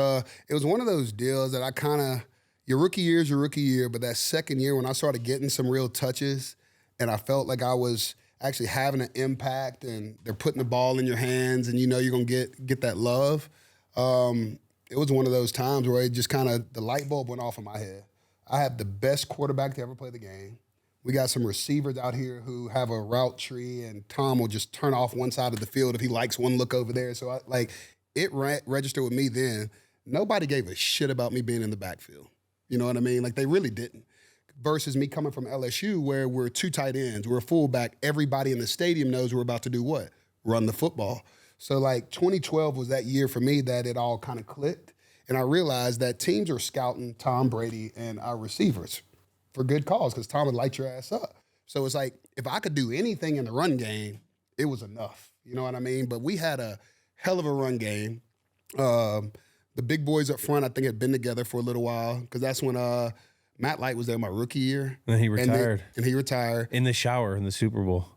one of those deals that I kind of, your rookie year is your rookie year, but that second year when I started getting some real touches and I felt like I was actually having an impact and they're putting the ball in your hands and you know you're going to get that love, it was one of those times where it just kind of, the light bulb went off in my head. I have the best quarterback to ever play the game. We got some receivers out here who have a route tree, and Tom will just turn off one side of the field if he likes one look over there. So, it registered with me then. Nobody gave a shit about me being in the backfield. You know what I mean? Like, they really didn't. Versus me coming from LSU where we're 2 tight ends, we're a fullback. Everybody in the stadium knows we're about to do what? Run the football. So, 2012 was that year for me that it all kind of clicked. And I realized that teams are scouting Tom Brady and our receivers for good cause because Tom would light your ass up. So it's like, if I could do anything in the run game, it was enough. You know what I mean? But we had a hell of a run game. The big boys up front, I think, had been together for a little while because that's when Matt Light was there my rookie year. And he retired. And he retired. In the shower in the Super Bowl.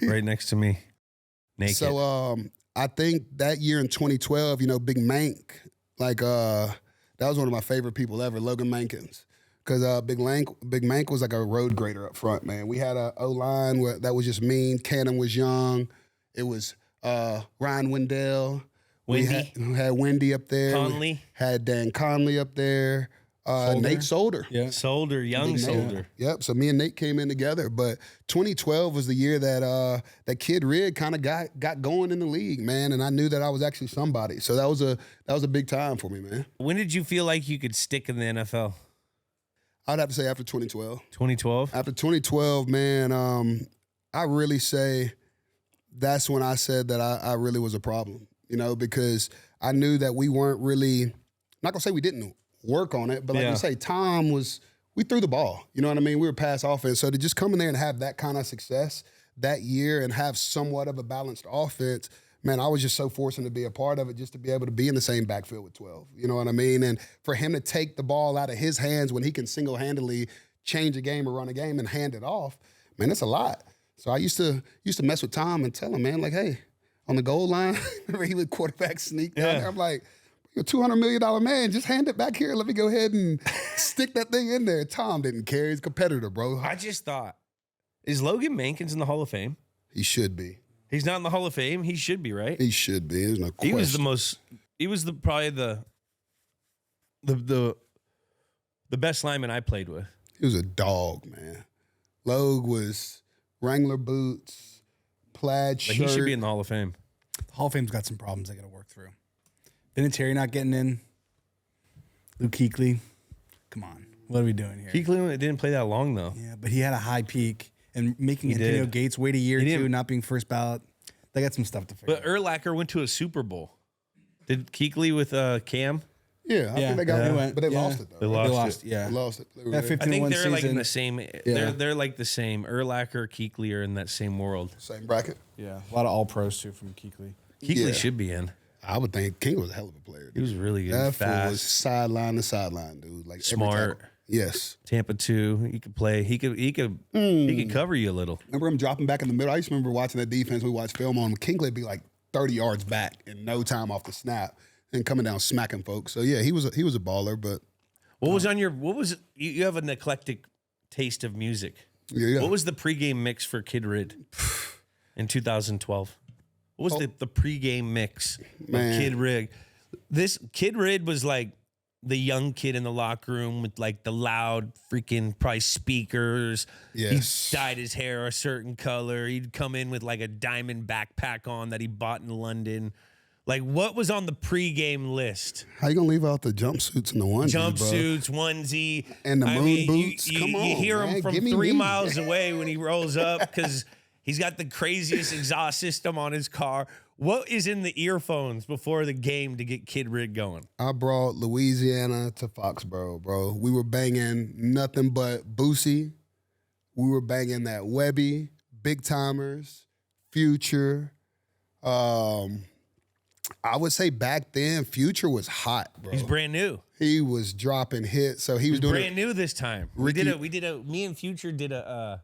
Right next to me. Naked. So I think that year in 2012, Big Mank, that was one of my favorite people ever, Logan Mankins. Because Big Mank was like a road grader up front, man. We had a O-line that was just mean. Cannon was young. It was Ryan Wendell. Wendy. We had Wendy up there. Conley. We had Dan Conley up there. Nate Solder. Yeah. Solder, young Solder. Yep. So me and Nate came in together. But 2012 was the year that that Kid Rig kind of got going in the league, man. And I knew that I was actually somebody. So that was a big time for me, man. When did you feel like you could stick in the NFL? I'd have to say after 2012. 2012? After 2012, man, I really say that's when I said that I really was a problem, because I knew that we weren't really, I'm not going to say we didn't work on it, but like you say, we threw the ball. You know what I mean? We were pass offense. So to just come in there and have that kind of success that year and have somewhat of a balanced offense, man, I was just so fortunate to be a part of it, just to be able to be in the same backfield with 12. You know what I mean? And for him to take the ball out of his hands when he can single-handedly change a game or run a game and hand it off, man, that's a lot. So I used to mess with Tom and tell him, man, like, hey, on the goal line, remember he would quarterback sneak down there. I'm like, you're a $200 million man, just hand it back here. Let me go ahead and stick that thing in there. Tom didn't care. He's a competitor, bro. I just thought, is Logan Mankins in the Hall of Fame? He should be. He's not in the Hall of Fame. He should be, right? He should be. There's no question. He was probably the best lineman I played with. He was a dog, man. Logue was Wrangler boots, plaid shirt. But he should be in the Hall of Fame. The Hall of Fame's got some problems they got to work through. Vinatieri not getting in. Luke Kuechly. Come on. What are we doing here? Kuechly didn't play that long, though. Yeah, but he had a high peak. And making Antonio Gates wait a year or two, not being first ballot, they got some stuff to figure out. But Urlacher went to a Super Bowl. Did Kuechly with Cam? Yeah, I think they got one, but they lost it, though. They lost it. Yeah. They lost it. That 15-1 I think they're season. like in the same. They're like the same. Urlacher, Kuechly are in that same world. Same bracket. Yeah, a lot of all-pros, too, from Kuechly. Kuechly should be in. I would think King was a hell of a player. Dude. He was really good. That fool fast, was sideline to sideline, dude. Like smart. Yes. Tampa 2. He could play. He could cover you a little. Remember him dropping back in the middle? I used to remember watching that defense. We watched film on him. Kingley would be like 30 yards back in no time off the snap and coming down smacking folks. So yeah, he was a baller. But you have an eclectic taste of music. Yeah. What was the pregame mix for Kid Rid in 2012? What was the pregame mix of Kid Rid? This Kid Rid was like the young kid in the locker room with like the loud freaking probably speakers. Yes. He dyed his hair a certain color. He'd come in with like a diamond backpack on that he bought in London. Like, what was on the pregame list? How you gonna leave out the jumpsuits and the onesies, bro? Onesie. And the moon boots? Come on, you hear man. him from Give me 3 me. miles away when he rolls up because he's got the craziest exhaust system on his car. What is in the earphones before the game to get Kid Rid going? I brought Louisiana to Foxborough, bro. We were banging nothing but Boosie. We were banging that Webby, Big Timers, Future. I would say back then, Future was hot, bro. He's brand new. He was dropping hits, so he was doing brand new this time. Me and Future did a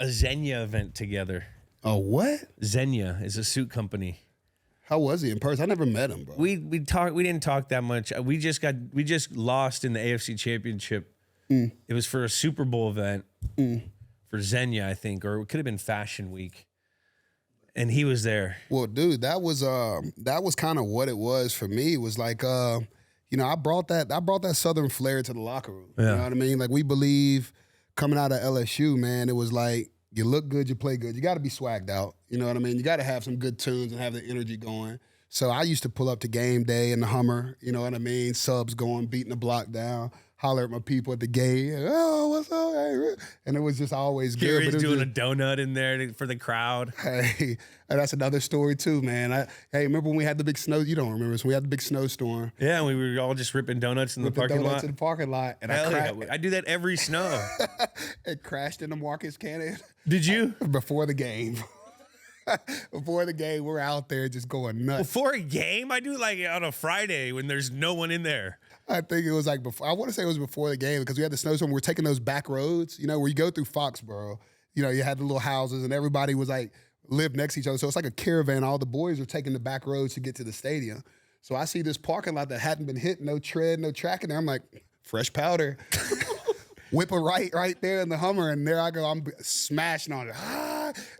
Xenia event together. Oh, what? Xenia is a suit company. How was he in person? I never met him, bro. We didn't talk that much. We just lost in the AFC Championship. It was for a Super Bowl event for Xenia, I think, or it could have been Fashion Week. And he was there. Well, dude, that was kind of what it was for me. It was like I brought that Southern flair to the locker room. Yeah. You know what I mean? Like, we believe coming out of LSU, man, it was like, you look good, you play good. You got to be swagged out. You know what I mean? You got to have some good tunes and have the energy going. So I used to pull up to game day in the Hummer, you know what I mean? Subs going, beating the block down, holler at my people at the game. Oh, what's up? Hey? And it was just always good. Gary's but it was doing just, a donut in there for the crowd. Hey, and that's another story too, man. Hey, remember when we had the big snow? You don't remember this. We had the big snowstorm. Yeah, and we were all just ripping donuts in the Ripping parking donuts lot. in the parking lot, and Hell yeah. I do that every snow. it crashed into Marcus Cannon Did you? before the game. Before the game, we're out there just going nuts. Before a game? I do like on a Friday when there's no one in there. I think it was like before. I want to say it was before the game because we had the snowstorm. We were taking those back roads, where you go through Foxborough. You had the little houses, and everybody was like lived next to each other. So it's like a caravan. All the boys are taking the back roads to get to the stadium. So I see this parking lot that hadn't been hit, no tread, no track in there. I'm like, fresh powder. Whip a right there in the Hummer, and there I go. I'm smashing on it.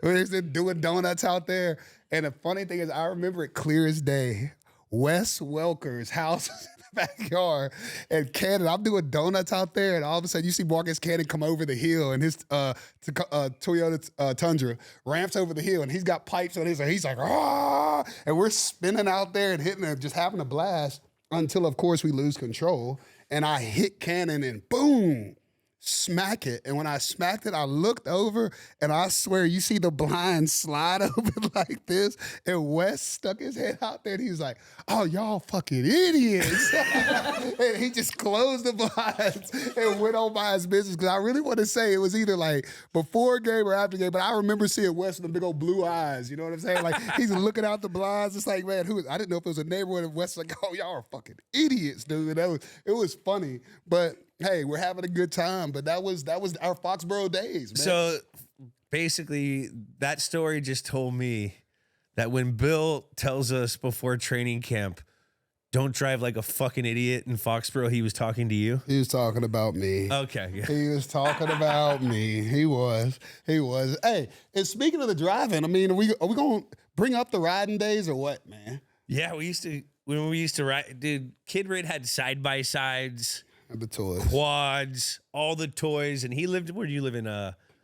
We're just doing donuts out there. And the funny thing is, I remember it clear as day. Wes Welker's house is in the backyard, and Cannon, I'm doing donuts out there, and all of a sudden you see Marcus Cannon come over the hill, and his Toyota Tundra ramps over the hill, and he's got pipes on his, and he's like, ah, and we're spinning out there and hitting it, just having a blast until, of course, we lose control, and I hit Cannon, and boom. Smack it. And when I smacked it, I looked over, and I swear you see the blinds slide open like this. And Wes stuck his head out there, and he was like, oh, y'all fucking idiots. And he just closed the blinds and went on by his business. Because I really want to say it was either like before game or after game, but I remember seeing Wes with the big old blue eyes. You know what I'm saying? Like he's looking out the blinds. It's like, man, I didn't know if it was a neighborhood, and Wes was like, oh, y'all are fucking idiots, dude. It was funny. But hey, we're having a good time, but that was our Foxborough days, man. So basically, that story just told me that when Bill tells us before training camp, don't drive like a fucking idiot in Foxborough, he was talking to you? He was talking about me. Okay. Yeah. He was talking about me. He was. Hey, and speaking of the driving, I mean, are we going to bring up the riding days or what, man? Yeah, when we used to ride, dude, Kid Rid had side-by-sides. The toys. Quads, all the toys, and he lived. Where do you live in?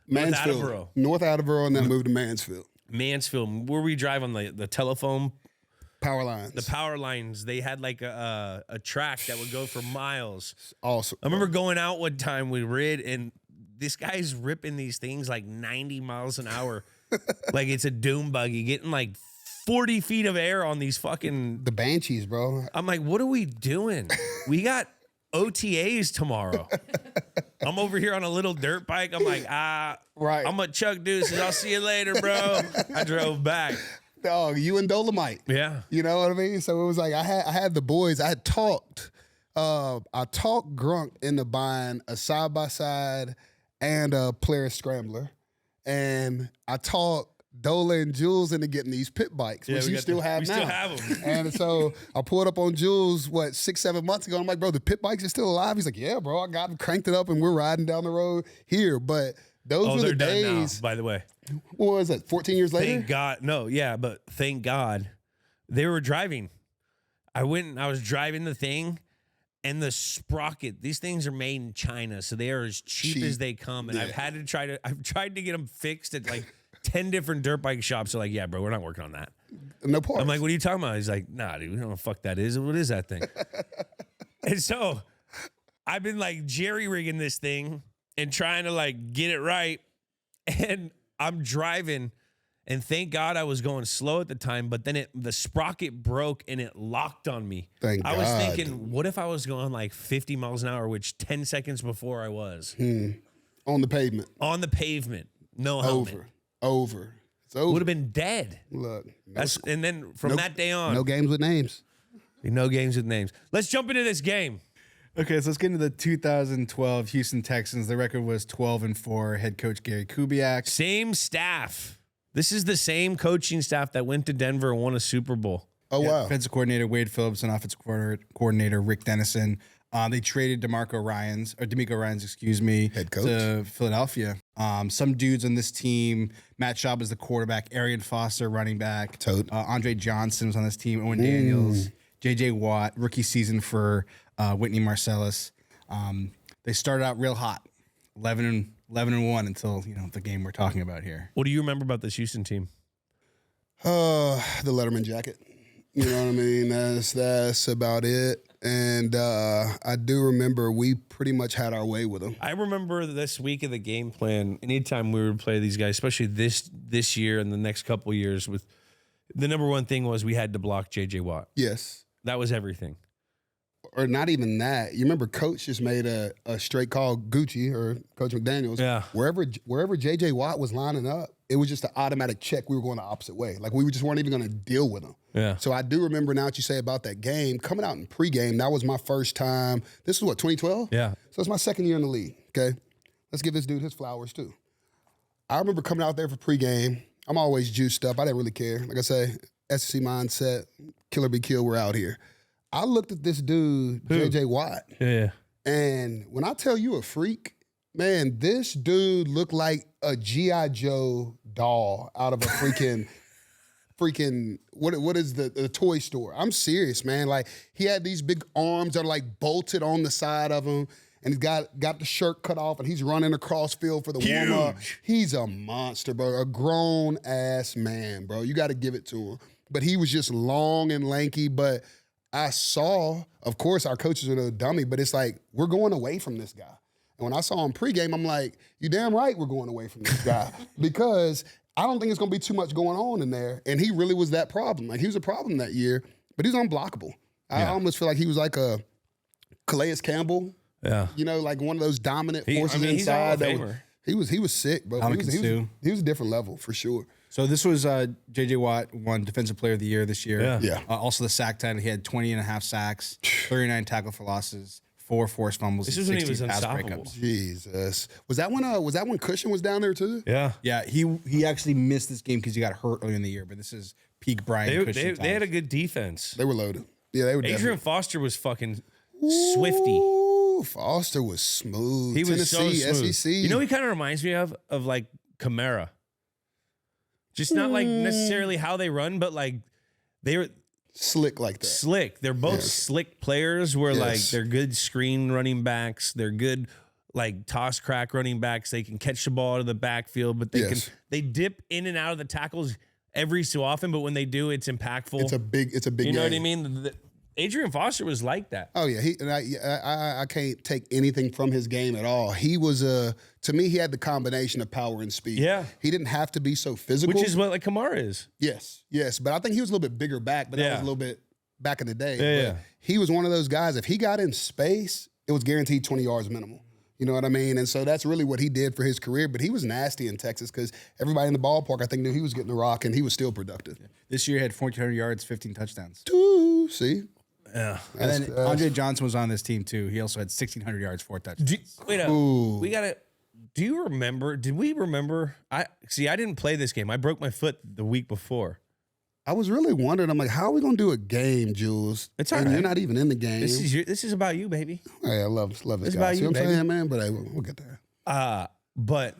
Mansfield, North Attleboro, and then moved to Mansfield. Mansfield, where we drive on the telephone power lines. The power lines. They had like a track that would go for miles. Awesome. I remember going out one time. We rid, and this guy's ripping these things like 90 miles an hour, like it's a doom buggy, getting like 40 feet of air on these fucking the Banshees, bro. I'm like, what are we doing? We got OTAs tomorrow. I'm over here on a little dirt bike. I'm like, right. I'm a Chuck Deuces. I'll see you later, bro. I drove back. Oh, you and Dolomite. Yeah. You know what I mean? So it was like I had the boys. I talked Grunk into buying a side-by-side and a Polaris Scrambler. And I talked Dola and Jules into getting these pit bikes, which you still have now. We still have them. And so I pulled up on Jules, 6-7 months ago. I'm like, bro, the pit bikes are still alive? He's like, yeah, bro, I got them cranked it up and we're riding down the road here. But those were the days. Done now, by the way. What was that, 14 years later? Thank God. No, yeah, but thank God. They were driving. I was driving the thing, and the sprocket, these things are made in China, so they are as cheap as they come. And Yeah. I've tried to get them fixed at like 10 different dirt bike shops. They're like, yeah, bro, we're not working on that. No parts. I'm like, what are you talking about? He's like, nah, dude, we don't know what the fuck that is. What is that thing? And so I've been like jerry rigging this thing and trying to like get it right. And I'm driving, and thank God I was going slow at the time, but then the sprocket broke and it locked on me. Thank God. I was thinking, what if I was going like 50 miles an hour, which 10 seconds before I was. On the pavement. On the pavement. No helmet. Over. It's over. Would have been dead. Look. And then from that day on. No games with names. No games with names. Let's jump into this game. Okay, so let's get into the 2012 Houston Texans. The record was 12-4. Head coach Gary Kubiak. Same staff. This is the same coaching staff that went to Denver and won a Super Bowl. Oh, wow. Defensive coordinator Wade Phillips and offensive coordinator Rick Dennison. They traded DeMeco Ryans, head coach, to Philadelphia. Some dudes on this team: Matt Schaub is the quarterback, Arian Foster running back, Andre Johnson was on this team, Owen Daniels, J.J. Watt, rookie season for Whitney Marsalis. They started out real hot, 11-1 until the game we're talking about here. What do you remember about this Houston team? The Letterman jacket. You know what I mean? That's about it. And I do remember we pretty much had our way with them. I remember this week of the game plan. Anytime we would play these guys, especially this year and the next couple of years, with the number one thing was we had to block J.J. Watt. Yes. That was everything. Or not even that. You remember Coach just made a straight call, Gucci or Coach McDaniels. Yeah. Wherever J.J. Watt was lining up, it was just an automatic check. We were going the opposite way. Like we just weren't even going to deal with him. Yeah. So I do remember now what you say about that game. Coming out in pregame, that was my first time. This was what, 2012? Yeah. So it's my second year in the league, okay? Let's give this dude his flowers too. I remember coming out there for pregame. I'm always juiced up. I didn't really care. Like I say, SEC mindset, killer be killed, we're out here. I looked at this dude, J.J. Watt. Yeah. And when I tell you a freak, man, this dude looked like a G.I. Joe doll out of a freaking what is the toy store? I'm serious, man. Like he had these big arms that are like bolted on the side of him, and he's got the shirt cut off, and he's running across field for the warm up. He's a monster, bro. A grown ass man, bro. You got to give it to him. But he was just long and lanky. But I saw, of course, our coaches are no dummy, but it's like we're going away from this guy. And when I saw him pregame, I'm like, you damn right we're going away from this guy because I don't think it's going to be too much going on in there. And he really was that problem. Like, he was a problem that year, but he's unblockable. I almost feel like he was like a Calais Campbell. Yeah. You know, like one of those dominant forces he's a Hall of inside. Famer. He was sick, bro. He was a different level for sure. So this was J.J. Watt won Defensive Player of the Year this year. Yeah. Also the sack title. He had 20 and a half sacks, 39 tackle for losses, 4 forced fumbles. This and is when he 16 was pass unstoppable. breakups. Jesus. Was that when Cushion was down there too? Yeah. Yeah, he actually missed this game because he got hurt early in the year, but this is peak Brian Cushion They had a times. good defense. They were loaded. Yeah, they were Adrian Foster was fucking swifty. Ooh, Foster was smooth. He was Tennessee, so smooth. SEC. You know, he kind of reminds me of like Kamara. Just not like necessarily how they run, but like they were slick like that. slick. They're both slick players where like Yes. they're good screen running backs. They're good like toss crack running backs. They can catch the ball out of the backfield, but they dip in and out of the tackles every so often, but when they do, it's impactful. It's a big you know game. what I mean? Adrian Foster was like that. Oh yeah, I can't take anything from his game at all. He was to me he had the combination of power and speed. Yeah. He didn't have to be so physical. Which is what like Kamara is. Yes, but I think he was a little bit bigger back, but that was a little bit back in the day. Yeah, But he was one of those guys, if he got in space, it was guaranteed 20 yards minimal. You know what I mean? And so that's really what he did for his career. But he was nasty in Texas because everybody in the ballpark, I think, knew he was getting the rock, and he was still productive. This year he had 1,400 yards, 15 touchdowns. Ooh, see? Yeah. And then Andre Johnson was on this team too. He also had 1,600 yards, 4 touchdowns. Wait up. We got to. Do you remember? Did we remember? I didn't play this game. I broke my foot the week before. I was really wondering, I'm like, how are we going to do a game, Jules? It's all and right. you're not even in the game. This is about you, baby. Hey, I love this It's guy. about See you, what I'm baby. saying, man? But hey, we'll get there. But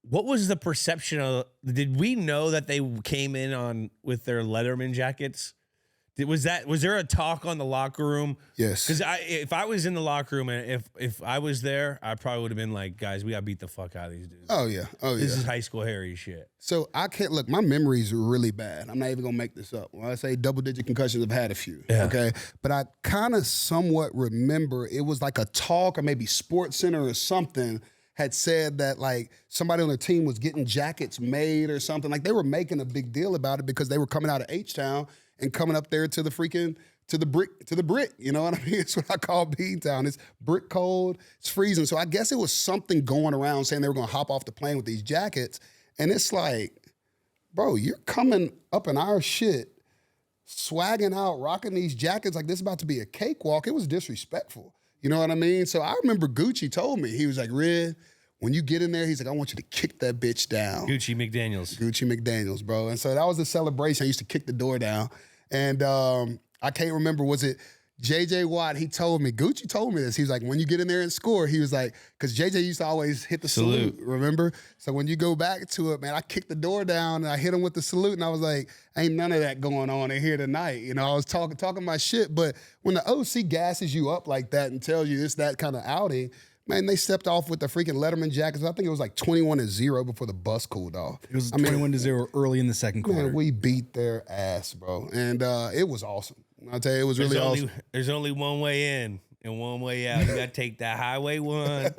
what was the perception of? Did we know that they came in on with their Letterman jackets? Was there a talk on the locker room? Yes. Because if I was in the locker room and if I was there, I probably would have been like, guys, we got to beat the fuck out of these dudes. Oh, yeah. This is high school Harry shit. So I can't look. My memory's really bad. I'm not even gonna make this up. When I say double-digit concussions, I've had a few. Yeah. Okay, but I kind of somewhat remember it was like a talk or maybe Sports Center or something had said that like somebody on the team was getting jackets made or something. Like they were making a big deal about it because they were coming out of H-Town and coming up there to the brick. You know what I mean? It's what I call B-Town. It's brick cold. It's freezing. So I guess it was something going around saying they were gonna hop off the plane with these jackets. And it's like, bro, you're coming up in our shit, swagging out, rocking these jackets like this is about to be a cakewalk. It was disrespectful. You know what I mean? So I remember Gucci told me, he was like, Red, when you get in there, he's like, I want you to kick that bitch down. Gucci McDaniels, bro. And so that was the celebration. I used to kick the door down. And I can't remember, was it J.J. Watt? He told me, Gucci told me this. He was like, when you get in there and score, he was like, because J.J. used to always hit the salute, remember? So when you go back to it, man, I kicked the door down and I hit him with the salute and I was like, ain't none of that going on in here tonight. You know, I was talking my shit. But when the OC gasses you up like that and tells you it's that kind of outing, man, they stepped off with the freaking Letterman jackets. I think it was like 21-0 before the bus cooled off. It was 21-0 early in the second quarter. Man, we beat their ass, bro. And it was awesome. I'll tell you, it was really awesome. There's only one way in and one way out. You got to take that Highway 1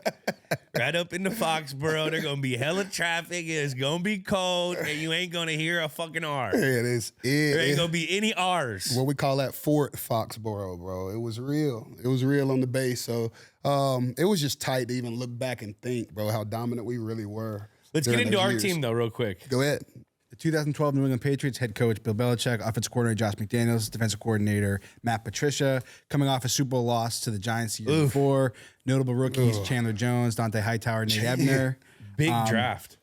right up into Foxborough. There's going to be hella traffic. It's going to be cold, and you ain't going to hear a fucking R. It is. There ain't going to be any R's. What we call that Fort Foxborough, bro. It was real. It was real on the base. So it was just tight to even look back and think, bro, how dominant we really were. Let's get into our team, though, real quick. Go ahead. The 2012 New England Patriots head coach Bill Belichick, offensive coordinator Josh McDaniels, defensive coordinator Matt Patricia, coming off a Super Bowl loss to the Giants the year before. Notable rookies Chandler Jones, Dante Hightower, Nate Ebner. Big draft.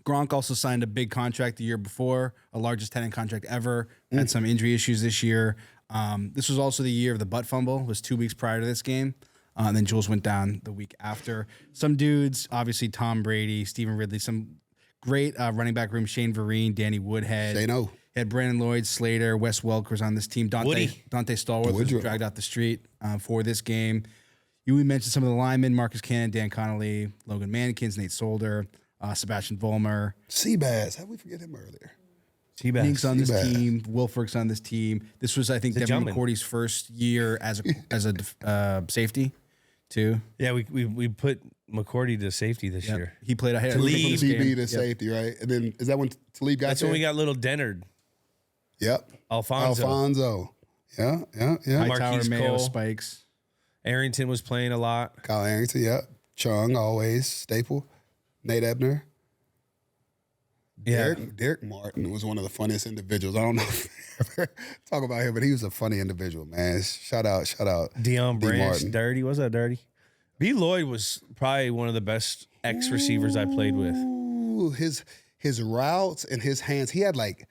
Gronk also signed a big contract the year before, a largest tenant contract ever. Had some injury issues this year. This was also the year of the butt fumble. It was 2 weeks prior to this game. And then Jules went down the week after. Some dudes, obviously Tom Brady, Stevan Ridley, some great running back room, Shane Vereen, Danny Woodhead. Had Brandon Lloyd, Slater, Wes Welker on this team. Dante Stallworth was dragged off the street for this game. We mentioned some of the linemen, Marcus Cannon, Dan Connolly, Logan Mankins, Nate Solder, Sebastian Vollmer. Seabass. How did we forget him earlier? Nink's on this team. Wilfork's on this team. This was, I think, Devin McCourty's first year as a safety, too. Yeah, we put McCourty to safety this year. He played a Talib DB to safety, right? And then is that when Talib got That's there? when we got little Dennard. Yep. Alfonso. Yeah. Hightower, Mayo, Cole. Spikes. Arrington was playing a lot. Kyle Arrington, yep. Chung, always staple. Nate Ebner. Yeah. Derek Martin was one of the funniest individuals. I don't know if you ever talk about him, but he was a funny individual, man. Shout out. Deion Branch, Martin. Dirty. Was that Dirty? B. Lloyd was probably one of the best ex-receivers I played with. Ooh, his routes and his hands, he had like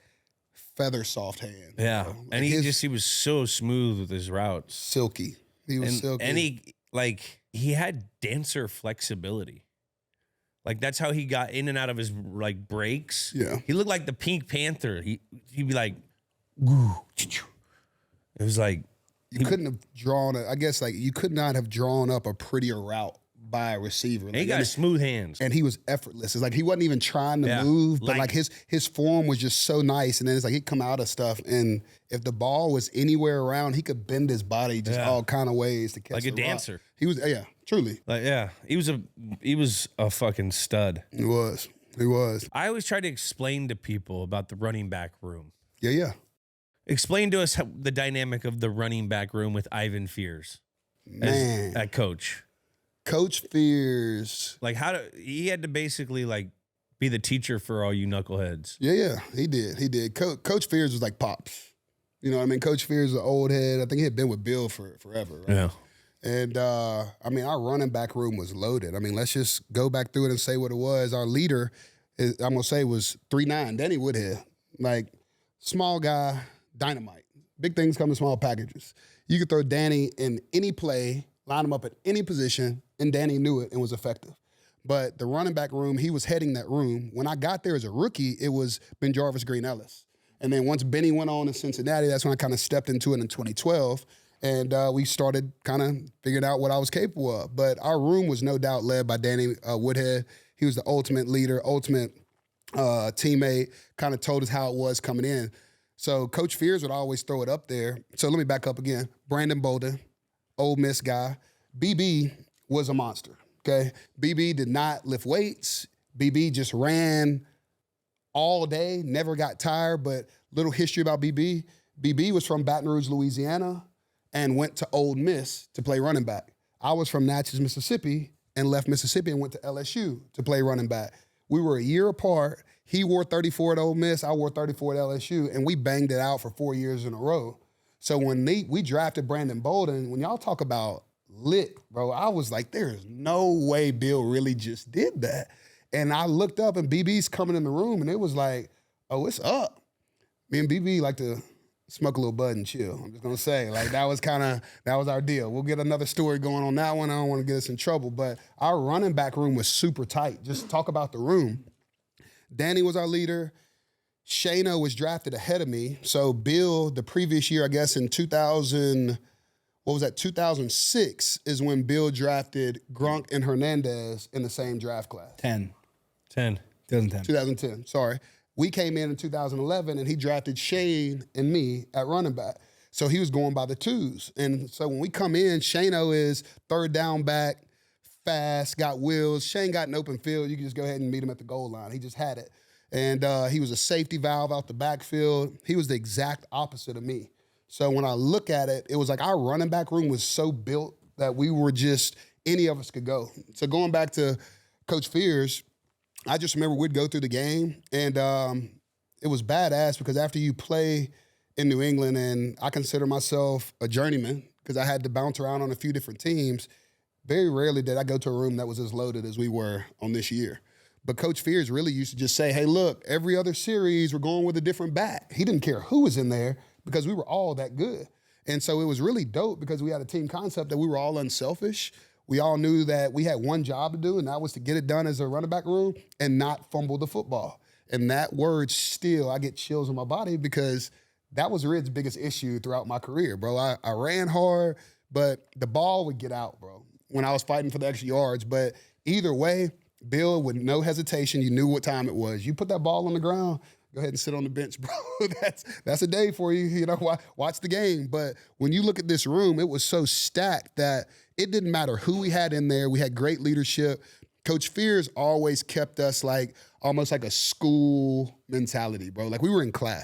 feather soft hands. Yeah. Like And he was so smooth with his routes. silky. He was silky. And he had dancer flexibility. Like that's how he got in and out of his like breaks. Yeah. He looked like the Pink Panther. He'd be like, woo. It was like You couldn't have drawn I guess like you could not have drawn up a prettier route by a receiver. Like, he got smooth hands. and he was effortless. It's like he wasn't even trying to move, but like his form was just so nice. And then it's like he'd come out of stuff, and if the ball was anywhere around, he could bend his body just all kind of ways to catch Like a the rock. dancer. He was truly. Like he was a fucking stud. He was. I always try to explain to people about the running back room. Yeah. Explain to us the dynamic of the running back room with Ivan Fears Man. as coach. Coach Fears. Like he had to basically like be the teacher for all you knuckleheads. Yeah, he did. Coach Fears was like Pops. You know what I mean? Coach Fears was an old head. I think he had been with Bill for forever, right? Yeah. And, I mean, our running back room was loaded. I mean, let's just go back through it and say what it was. Our leader, I'm going to say, was 3'9", Danny Woodhead. Like, small guy, dynamite. Big things come in small packages. You could throw Danny in any play, line him up at any position, and Danny knew it and was effective. But the running back room, he was heading that room. When I got there as a rookie, it was Ben Jarvis, Green Ellis. And then once Benny went on in Cincinnati, that's when I kind of stepped into it in 2012. And we started kind of figuring out what I was capable of. But our room was no doubt led by Danny Woodhead. He was the ultimate leader, ultimate teammate, kind of told us how it was coming in. So Coach Fears would always throw it up there. So let me back up again. Brandon Bolden, Ole Miss guy. BB was a monster, okay? BB did not lift weights. BB just ran all day, never got tired. But little history about BB. BB was from Baton Rouge, Louisiana, and went to Ole Miss to play running back. I was from Natchez, Mississippi, and left Mississippi and went to LSU to play running back. We were a year apart. He wore 34 at Ole Miss, I wore 34 at LSU, and we banged it out for 4 years in a row. So when we drafted Brandon Bolden, when y'all talk about lit, bro, I was like, there's no way Bill really just did that. And I looked up, and BB's coming in the room, and it was like, oh, it's up. Me and BB like to smoke a little bud and chill. I'm just gonna say, like, that was our deal. We'll get another story going on that one. I don't want to get us in trouble, but our running back room was super tight. Just talk about the room. Danny was our leader. Shayna was drafted ahead of me. So Bill, the previous year, I guess in 2006 is when Bill drafted Gronk and Hernandez in the same draft class. 2010. Sorry. We came in 2011, and he drafted Shane and me at running back. So he was going by the twos. And so when we come in, Shano is third down back, fast, got wheels. Shane got an open field. You can just go ahead and meet him at the goal line. He just had it. And he was a safety valve out the backfield. He was the exact opposite of me. So when I look at it, it was like our running back room was so built that we were just, any of us could go. So going back to Coach Fears, I just remember we'd go through the game, and it was badass because after you play in New England, and I consider myself a journeyman because I had to bounce around on a few different teams, very rarely did I go to a room that was as loaded as we were on this year. But Coach Fears really used to just say, hey, look, every other series we're going with a different back. He didn't care who was in there because we were all that good. And so it was really dope because we had a team concept that we were all unselfish. We all knew that we had one job to do, and that was to get it done as a running back room and not fumble the football. And that word still, I get chills in my body because that was Rid's biggest issue throughout my career, bro. I ran hard, but the ball would get out, bro, when I was fighting for the extra yards. But either way, Bill, with no hesitation, you knew what time it was. You put that ball on the ground, go ahead and sit on the bench, bro. That's a day for you. You know, watch the game. But when you look at this room, it was so stacked that it didn't matter who we had in there. We had great leadership. Coach Fears always kept us like almost like a school mentality, bro. Like we were in class.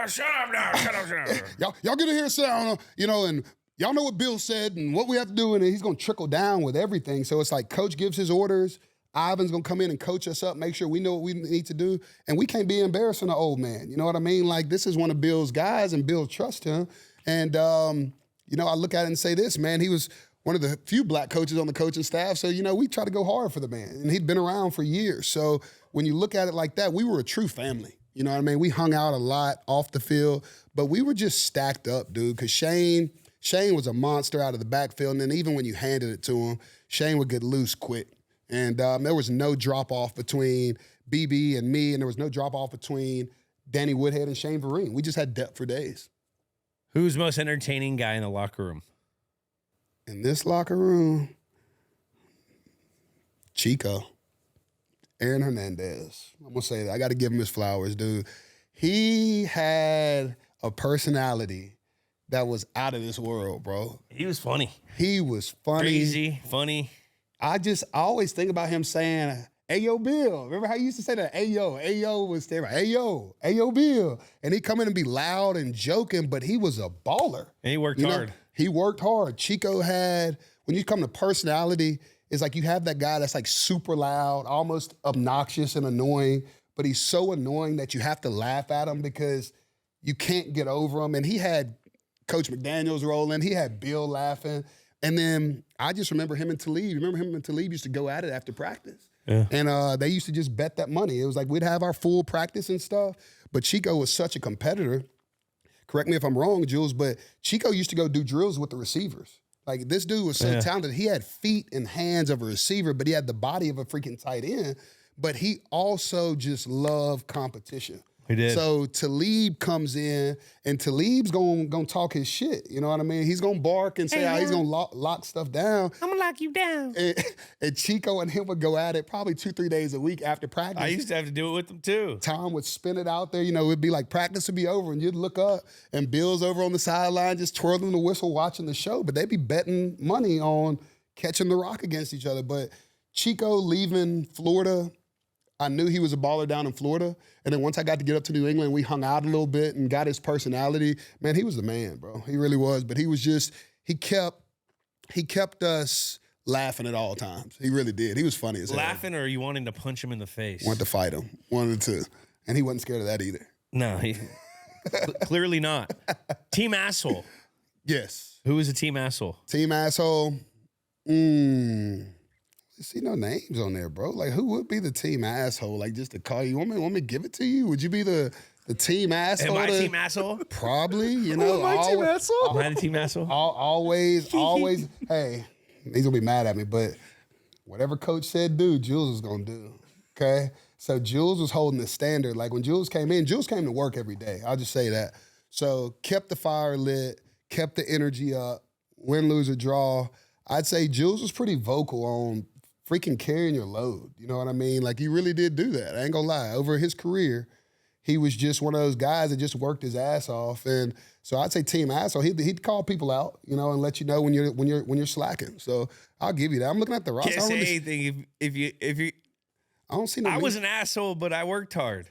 Shut up. Y'all get in here, sit down, you know, and y'all know what Bill said and what we have to do, and he's going to trickle down with everything. So it's like Coach gives his orders. Ivan's going to come in and coach us up, make sure we know what we need to do. And we can't be embarrassing the old man. You know what I mean? Like, this is one of Bill's guys, and Bill trusts him. And, you know, I look at it and say this, man, he was one of the few black coaches on the coaching staff. So, you know, we try to go hard for the man. And he'd been around for years. So when you look at it like that, we were a true family. You know what I mean? We hung out a lot off the field, but we were just stacked up, dude, because Shane was a monster out of the backfield. And then even when you handed it to him, Shane would get loose quick. And there was no drop-off between BB and me, and there was no drop-off between Danny Woodhead and Shane Vereen. We just had depth for days. Who's the most entertaining guy in the locker room? In this locker room, Chico, Aaron Hernandez. I'm going to say that. I got to give him his flowers, dude. He had a personality that was out of this world, bro. He was funny. He was funny. Crazy, funny. I always think about him saying, hey, yo, Bill. Remember how he used to say that? Hey, yo was standing right. Hey, yo, Bill. And he'd come in and be loud and joking, but he was a baller. And he worked hard. He worked hard. Chico had, when you come to personality, it's like you have that guy that's like super loud, almost obnoxious and annoying, but he's so annoying that you have to laugh at him because you can't get over him. And he had Coach McDaniels rolling. He had Bill laughing. And then I just remember him and Talib. Remember him and Talib used to go at it after practice. Yeah. And they used to just bet that money. It was like we'd have our full practice and stuff. But Chico was such a competitor. Correct me if I'm wrong, Jules, but Chico used to go do drills with the receivers. Like, this dude was so talented. He had feet and hands of a receiver, but he had the body of a freaking tight end. But he also just loved competition. He did. So Talib comes in, and Talib's gonna talk his shit. You know what I mean? He's gonna bark and say how he's gonna lock stuff down. I'm gonna lock you down. And Chico and him would go at it probably 2-3 days a week after practice. I used to have to do it with them too. Tom would spin it out there. You know, it'd be like practice would be over, and you'd look up, and Bill's over on the sideline just twirling the whistle watching the show. But they'd be betting money on catching the rock against each other. But Chico leaving Florida, I knew he was a baller down in Florida. And then once I got to get up to New England, we hung out a little bit and got his personality. Man, he was the man, bro. He really was. But he was just, he kept us laughing at all times. He really did. He was funny as hell. Laughing, or are you wanting to punch him in the face? Wanted to fight him. Wanted to. And he wasn't scared of that either. No, clearly not. Team asshole. Yes. Who was the team asshole? Team asshole. See no names on there, bro. Like, who would be the team asshole? Like, just to call you. Want me to give it to you? Would you be the team asshole? Am I team asshole? Probably. You know, am I team asshole? Am I the team asshole? Always. Hey, he's gonna be mad at me, but whatever coach said do, Jules was gonna do. Okay. So Jules was holding the standard. Like, when Jules came to work every day. I'll just say that. So kept the fire lit, kept the energy up, win, lose, or draw. I'd say Jules was pretty vocal on freaking carrying your load. You know what I mean? Like, he really did do that. I ain't gonna lie. Over his career, he was just one of those guys that just worked his ass off. And So I'd say team asshole. He'd call people out, you know, and let you know when you're slacking. So I'll give you that. I'm looking at the roster. Can't say anything if you. I don't see no. I was an asshole, but I worked hard.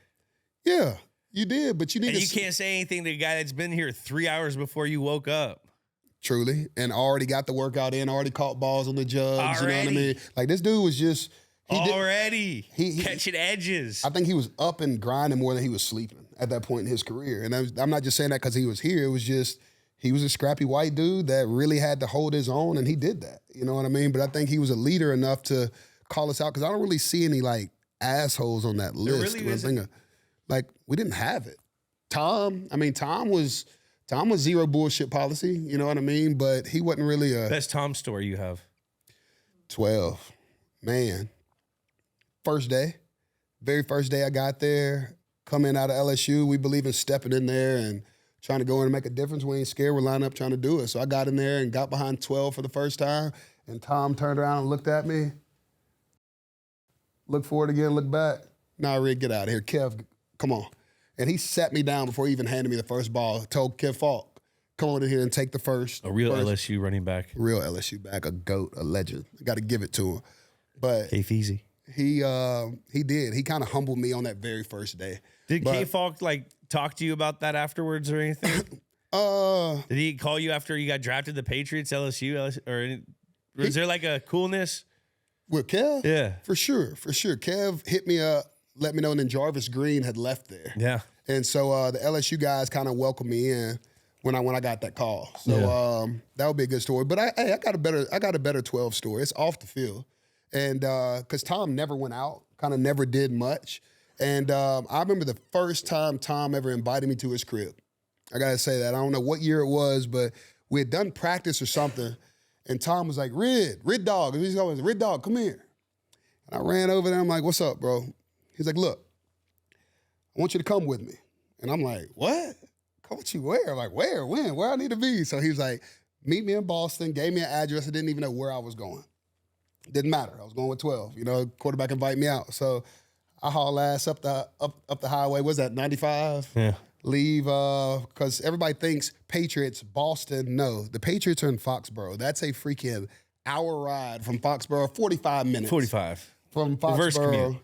Yeah, you did, but you need. And you can't say anything to a guy that's been here 3 hours before you woke up. Truly, and already got the workout in, already caught balls on the jugs. You know what I mean? Like this dude was just he catching edges. I think he was up and grinding more than he was sleeping at that point in his career. And I'm not just saying that because he was here. It was just he was a scrappy white dude that really had to hold his own, and he did that. You know what I mean? But I think he was a leader enough to call us out because I don't really see any like assholes on that list. Really isn't. Like we didn't have it. Tom was zero bullshit policy. You know what I mean? But he wasn't really a best Tom story you have. 12, man. Very first day I got there, coming out of LSU, we believe in stepping in there and trying to go in and make a difference. We ain't scared. We're lining up trying to do it. So I got in there and got behind 12 for the first time, and Tom turned around and looked at me, looked forward again, looked back. Nah, Rick, get out of here. Kev, come on. And he sat me down before he even handed me the first ball. Told Kev Falk, come on in here and take the first. A real LSU running back. Real LSU back, a GOAT, a legend. Got to give it to him. But K-Feezy. He did. He kind of humbled me on that very first day. Did K-Falk like talk to you about that afterwards or anything? Did he call you after you got drafted to the Patriots, LSU, or was there like a coolness? With Kev? Yeah. For sure. Kev hit me up, let me know, and then Jarvis Green had left there. Yeah. And so the LSU guys kind of welcomed me in when I got that call. So that would be a good story. But I got a better 12 story. It's off the field. And because Tom never went out, kind of never did much. And I remember the first time Tom ever invited me to his crib. I got to say that. I don't know what year it was, but we had done practice or something. And Tom was like, Rid Dog. He's always, Rid Dog, come here. And I ran over there. I'm like, what's up, bro? He's like, look, I want you to come with me. And I'm like, what? Come with you where? I'm like, where? When? Where I need to be? So he's like, meet me in Boston, gave me an address. I didn't even know where I was going. Didn't matter. I was going with 12. You know, quarterback invited me out. So I haul ass up the highway. What's that, 95? Yeah. Leave, because everybody thinks Patriots, Boston. No, the Patriots are in Foxborough. That's a freaking hour ride from Foxborough, 45 minutes. 45. From Foxborough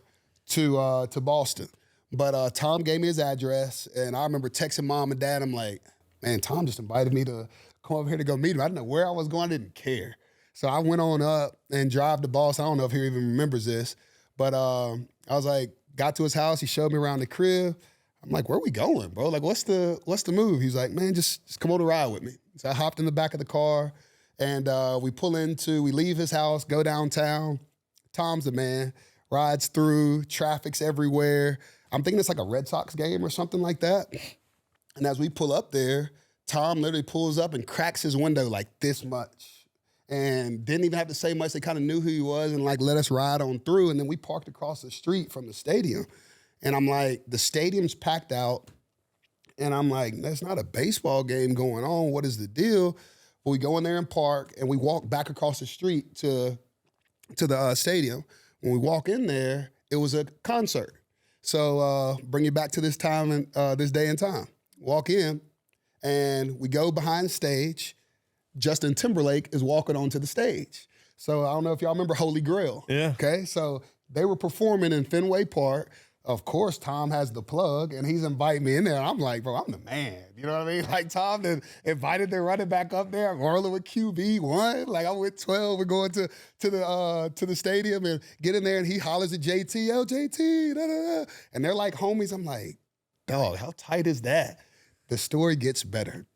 to Boston. But Tom gave me his address, and I remember texting mom and dad. I'm like, man, Tom just invited me to come over here to go meet him. I didn't know where I was going. I didn't care. So I went on up and drive to Boston. I don't know if he even remembers this, but I was like, got to his house. He showed me around the crib. I'm like, where are we going, bro? Like, what's the move? He's like, man, just come on a ride with me. So I hopped in the back of the car, and we leave his house, go downtown. Tom's the man, rides through, traffic's everywhere. I'm thinking it's like a Red Sox game or something like that. And as we pull up there, Tom literally pulls up and cracks his window like this much. And didn't even have to say much. They kind of knew who he was and like let us ride on through. And then we parked across the street from the stadium. And I'm like, the stadium's packed out. And I'm like, there's not a baseball game going on. What is the deal? Well, we go in there and park, and we walk back across the street to the stadium. When we walk in there, it was a concert. So bring you back to this time and this day and time. Walk in, and we go behind stage. Justin Timberlake is walking onto the stage. So I don't know if y'all remember Holy Grail. Yeah. Okay, so they were performing in Fenway Park. Of course, Tom has the plug, and he's inviting me in there. I'm like, bro, I'm the man. You know what I mean? Like, Tom then invited their running back up there. I'm rolling with QB1. Like, I'm with 12. We're going to the stadium and get in there, and he hollers at JT, oh, JT, da-da-da. And they're like homies. I'm like, dog, how tight is that? The story gets better.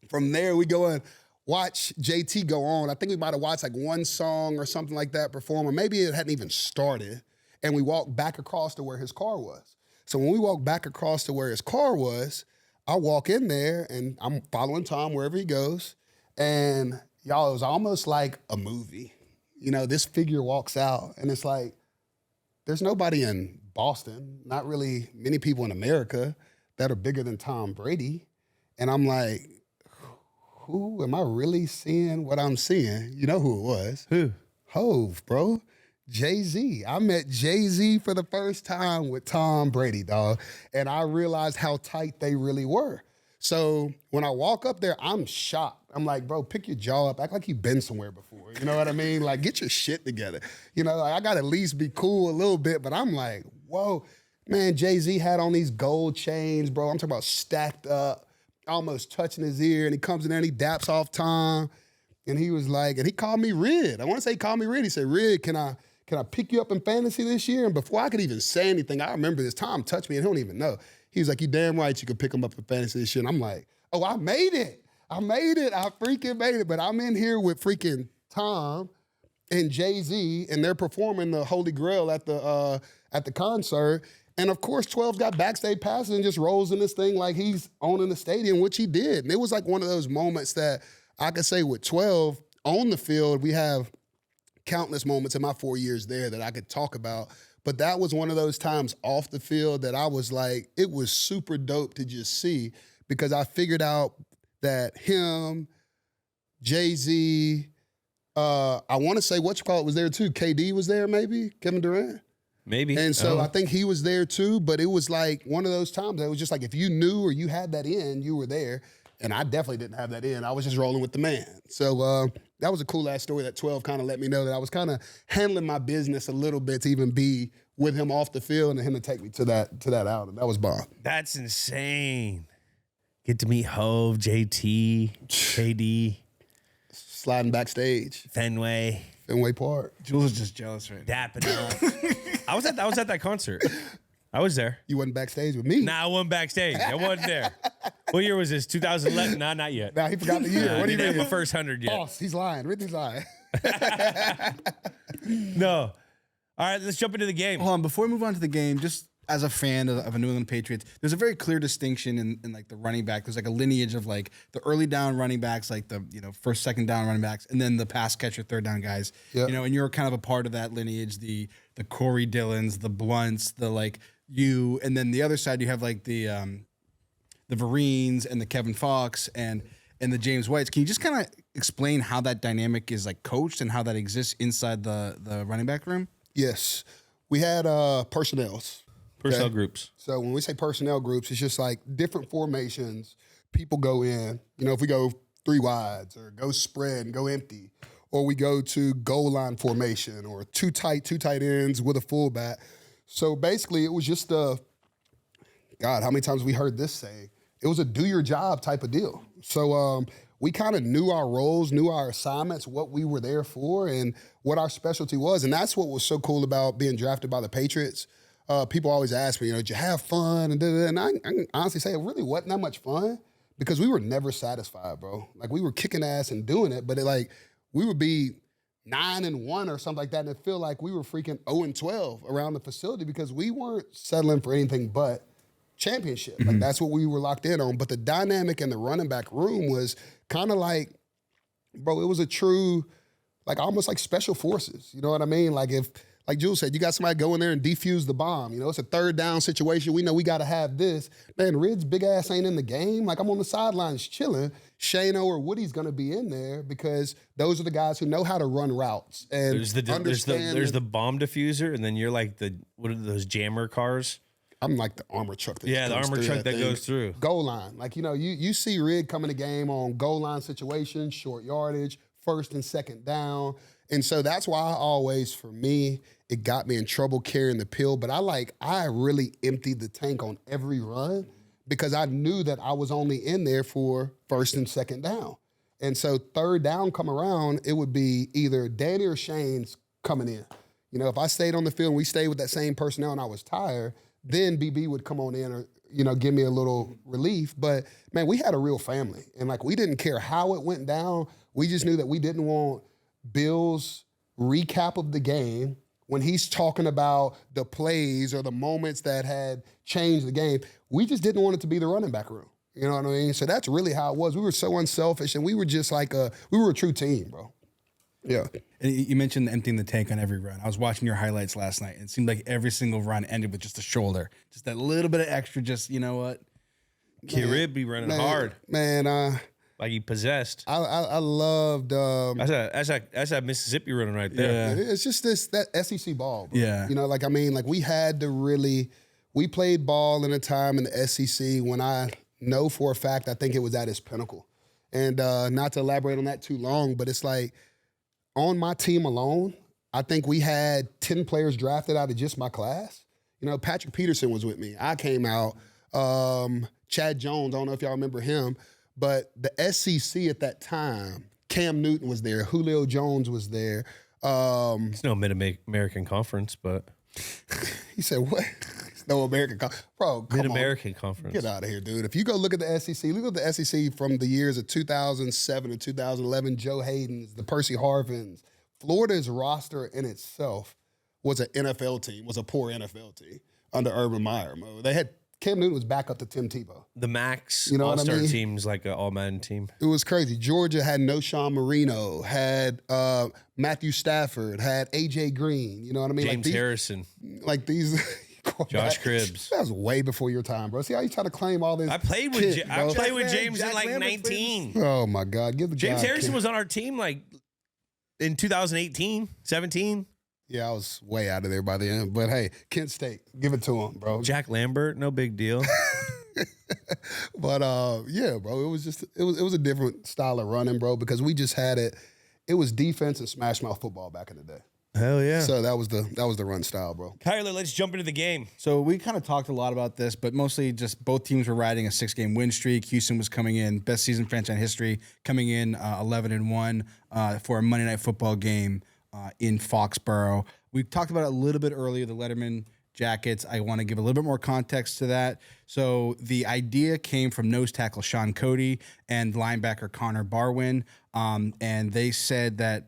From there, we go and watch JT go on. I think we might have watched like one song or something like that perform, or maybe it hadn't even started. And we walked back across to where his car was. So when we walk back across to where his car was, I walk in there and I'm following Tom wherever he goes. And y'all, it was almost like a movie. You know, this figure walks out and it's like, there's nobody in Boston, not really many people in America that are bigger than Tom Brady. And I'm like, who am I really seeing what I'm seeing? You know who it was. Who? Hove, bro. Jay-Z. I met Jay-Z for the first time with Tom Brady, dog. And I realized how tight they really were. So when I walk up there, I'm shocked. I'm like, bro, pick your jaw up. Act like you've been somewhere before. You know what I mean? Like, get your shit together. You know, like, I got to at least be cool a little bit. But I'm like, whoa. Man, Jay-Z had on these gold chains, bro. I'm talking about stacked up, almost touching his ear. And he comes in there and he daps off Tom. And he was like, and he called me Rid. I want to say he called me Rid. He said, Rid, can I pick you up in fantasy this year? And before I could even say anything, I remember this. Tom touched me and he don't even know. He was like, you damn right you could pick him up in fantasy this year. And I'm like, oh, I made it. I freaking made it. But I'm in here with freaking Tom and Jay-Z, and they're performing the Holy Grail at the concert. And of course, 12's got backstage passes and just rolls in this thing like he's owning the stadium, which he did. And it was like one of those moments that I could say with 12 on the field, we have countless moments in my 4 years there that I could talk about. But that was one of those times off the field that I was like, it was super dope to just see, because I figured out that him, Jay-Z, I want to say was there too. KD was there maybe, Kevin Durant. Maybe. And so I think he was there too, but it was like one of those times that it was just like if you knew or you had that in, you were there. And I definitely didn't have that in. I was just rolling with the man. So that was a cool ass story that 12 kind of let me know that I was kind of handling my business a little bit to even be with him off the field and him to take me to that outing. That was bomb. That's insane. Get to meet Hove, JT, KD. Sliding backstage. Fenway Park. Jules is just jealous right now. Dapping up. I was at that concert. I was there. You wasn't backstage with me. Nah, I wasn't backstage. I wasn't there. What year was this? 2011? Nah, not yet. Nah, he forgot the year. What do you mean? The first 100 yet. Boss, he's lying. Ridley's lying. No. All right, let's jump into the game. Hold on, before we move on to the game, just as a fan of a New England Patriots, there's a very clear distinction in like the running back. There's like a lineage of like the early down running backs, like the first, second down running backs, and then the pass catcher, third down guys. Yep. And you're kind of a part of that lineage. The Corey Dillons, the Blunts, the like you, and then the other side you have like the Vereenes and the Kevin Fox and the James Whites. Can you just kind of explain how that dynamic is like coached and how that exists inside the running back room? Yes. We had personnels. Personnel Okay. groups. So when we say personnel groups, it's just like different formations. People go in, if we go three wides or go spread and go empty, or we go to goal line formation or two tight ends with a fullback. So basically it was just God, how many times we heard this saying? It was a do your job type of deal. So we kind of knew our roles, knew our assignments, what we were there for, and what our specialty was. And that's what was so cool about being drafted by the Patriots. People always ask me, did you have fun? And I can honestly say it really wasn't that much fun because we were never satisfied, bro. Like, we were kicking ass and doing it, but we would be 9-1 or something like that, and it feel like we were freaking 0-12 around the facility because we weren't settling for anything but championship. Like, that's what we were locked in on. But the dynamic in the running back room was kind of like, bro, it was a true, like, almost like special forces. You know what I mean? Like, if, like Jules said, you got somebody go in there and defuse the bomb. It's a third down situation. We know we got to have this. Man, Rid's big ass ain't in the game. Like, I'm on the sidelines chilling. Shano or Woody's going to be in there because those are the guys who know how to run routes and There's the bomb diffuser, and then you're like what are those jammer cars? I'm like the armor truck. The armor truck that goes through. Goal line. Like, you see Rid come in the game on goal line situations, short yardage, first and second down. And so that's why for me, it got me in trouble carrying the pill. But I really emptied the tank on every run because I knew that I was only in there for first and second down. And so third down come around, it would be either Danny or Shane's coming in. If I stayed on the field and we stayed with that same personnel and I was tired, then BB would come on in or, give me a little relief. But, man, we had a real family. And, we didn't care how it went down. We just knew that we didn't want Bill's recap of the game when he's talking about the plays or the moments that had changed the game. We just didn't want it to be the running back room. You know what I mean? So that's really how it was. We were so unselfish, and we were just we were a true team, bro. Yeah. And you mentioned emptying the tank on every run. I was watching your highlights last night, and it seemed like every single run ended with just a shoulder. Just that little bit of extra, just, you know what? Kid be running hard. Man, like he possessed. I loved. That's that Mississippi running right there. Yeah. It's just that SEC ball, bro. Yeah. We had to really. We played ball in a time in the SEC when I know for a fact I think it was at its pinnacle. And not to elaborate on that too long, but it's like on my team alone, I think we had 10 players drafted out of just my class. You know, Patrick Peterson was with me. I came out. Chad Jones, I don't know if y'all remember him, but the SEC at that time, Cam Newton was there. Julio Jones was there. It's no Mid-American Conference, but... He said, what? No American Conference. Bro, come Mid-American on. Conference. Get out of here, dude. If you go look at the SEC, look at the SEC from the years of 2007 to 2011, Joe Hayden's, the Percy Harvins. Florida's roster in itself was an NFL team, was a poor NFL team under Urban Meyer. They had Cam Newton was back up to Tim Tebow. The Max You know what I All-Star mean? team's like an all-Madden team. It was crazy. Georgia had no Sean Marino, had Matthew Stafford, had A.J. Green. You know what I mean? James Harrison. Like these... Josh Cribbs. That was way before your time, bro. See how you try to claim all this? I played with James in like 19. Oh my God, give the James guy Harrison was on our team like in 2018, 17. Yeah, I was way out of there by the end. But hey, Kent State, give it to him, bro. Jack Lambert, no big deal. But yeah, bro, it was a different style of running, bro, because we just had it. It was defense and smash mouth football back in the day. Hell yeah. So that was the run style, bro. Kyler, let's jump into the game. So we kind of talked a lot about this, but mostly just both teams were riding a 6-game win streak. Houston was coming in, best season franchise history, coming in 11-1 for a Monday Night Football game in Foxborough. We talked about it a little bit earlier, the Letterman Jackets. I want to give a little bit more context to that. So the idea came from nose tackle Sean Cody and linebacker Connor Barwin, and they said that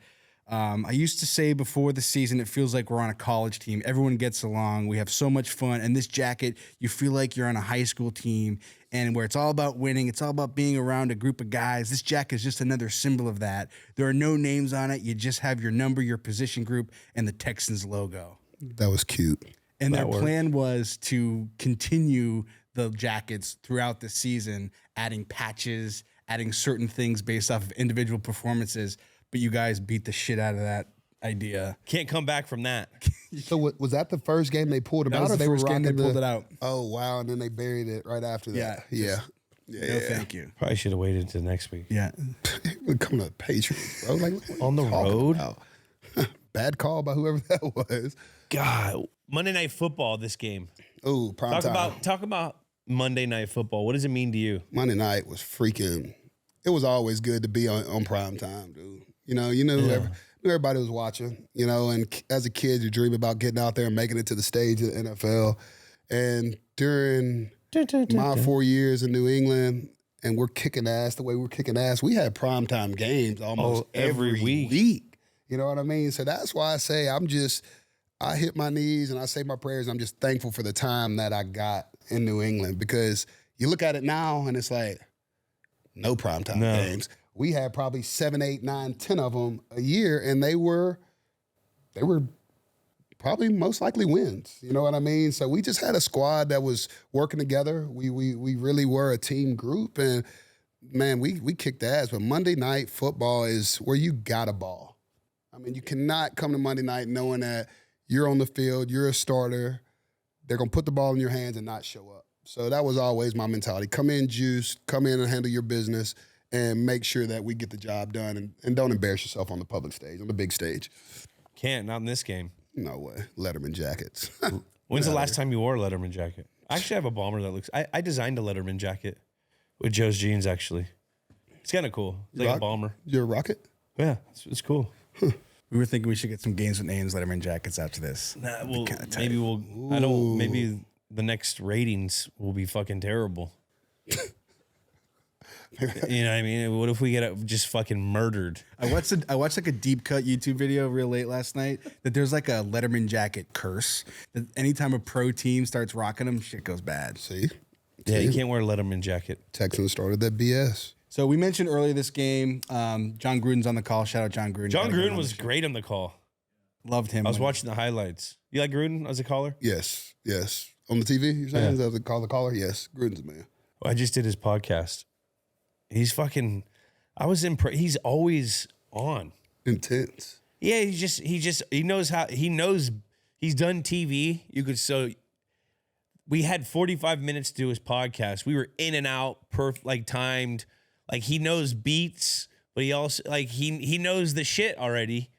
I used to say before the season, it feels like we're on a college team. Everyone gets along. We have so much fun. And this jacket, you feel like you're on a high school team, and where it's all about winning, it's all about being around a group of guys. This jacket is just another symbol of that. There are no names on it. You just have your number, your position group, and the Texans logo. That was cute. And their plan was to continue the jackets throughout the season, adding patches, adding certain things based off of individual performances. But you guys beat the shit out of that idea. Can't come back from that. So was that the first game they pulled it That out? was Or the they were first game they rocking pulled it out. Oh wow! And then they buried it right after that. Yeah. Yeah. Thank you. Probably should have waited till next week. Yeah. We're coming to the Patriots, bro. Like what On the you talking road? about? Bad call by whoever that was. God, Monday Night Football, this game. Oh, prime time. Talk about Monday Night Football. What does it mean to you? Monday night was freaking. It was always good to be on prime time, dude. You knew everybody was watching. And as a kid, you dream about getting out there and making it to the stage of the NFL. And during my 4 years in New England, and we're kicking ass the way we're kicking ass, we had primetime games almost every week. You know what I mean? So that's why I say I hit my knees and I say my prayers. I'm just thankful for the time that I got in New England, because you look at it now and it's like no primetime games. We had probably 7, 8, 9, 10 of them a year, and they were probably most likely wins. You know what I mean? So we just had a squad that was working together. We really were a team group, and man, we kicked ass. But Monday Night Football is where you got a ball. I mean, you cannot come to Monday night knowing that you're on the field, you're a starter, they're going to put the ball in your hands and not show up. So that was always my mentality. Come in juiced, come in and handle your business, and make sure that we get the job done, and don't embarrass yourself on the public stage, on the big stage. Can't, not in this game. No way. Letterman jackets. When's the last time you wore a Letterman jacket? I actually have a bomber that looks... I designed a Letterman jacket with Joe's jeans, actually. It's kind of cool. It's like a bomber. You're a rocket? Yeah, it's cool. We were thinking we should get some games with names, Letterman jackets after this. Nah, maybe the next ratings will be fucking terrible. You know what I mean? What if we get just fucking murdered? I watched like a deep cut YouTube video real late last night that there's like a Letterman jacket curse. That anytime a pro team starts rocking them, shit goes bad. See? Yeah, you can't wear a Letterman jacket. Texans started that BS. So we mentioned earlier this game, John Gruden's on the call. Shout out John Gruden. John Gruden was great on the call. Loved him. I was watching the highlights. You like Gruden as a caller? Yes. On the TV, you're saying? Is that the caller? Yes. Gruden's a man. Well, I just did his podcast. He's fucking... I was impressed. He's always on. Intense. Yeah, he knows how... He knows... He's done TV. we had 45 minutes to do his podcast. We were in and out, timed. Like he knows beats, but he also he knows the shit already.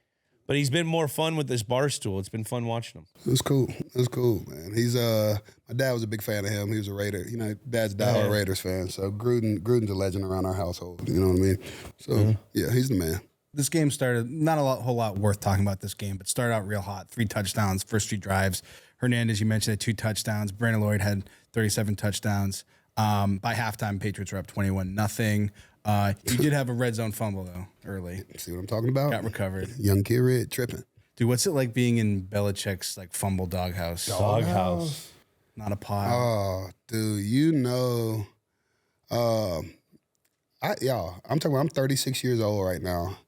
But he's been more fun with this bar stool. It's been fun watching him. It was cool. It was cool, man. He's my dad was a big fan of him. He was a Raider. You know, Dad's a diehard Raiders fan. So Gruden's a legend around our household. You know what I mean? So yeah, he's the man. This game started, not a whole lot worth talking about this game, but started out real hot. 3 touchdowns, first 3 drives. Hernandez, you mentioned, had 2 touchdowns. Brandon Lloyd had 37 touchdowns. By halftime, Patriots were up 21-0. You did have a red zone fumble, though, early. See what I'm talking about? Got recovered. Young kid Red tripping. Dude, what's it like being in Belichick's fumble doghouse? Doghouse. Not a pod. Oh, dude, you know, I'm talking about, I'm 36 years old right now.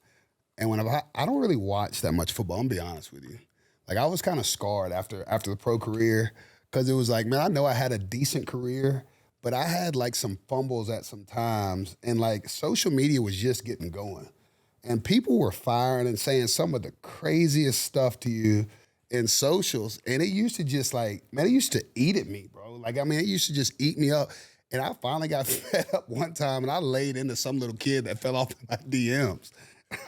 And when I don't really watch that much football, I'm gonna be honest with you. Like, I was kind of scarred after the pro career because it was like, man, I know I had a decent career, but I had some fumbles at some times, and social media was just getting going. And people were firing and saying some of the craziest stuff to you in socials. And it used to just it used to eat at me, bro. It used to just eat me up. And I finally got fed up one time, and I laid into some little kid that fell off in my DMs.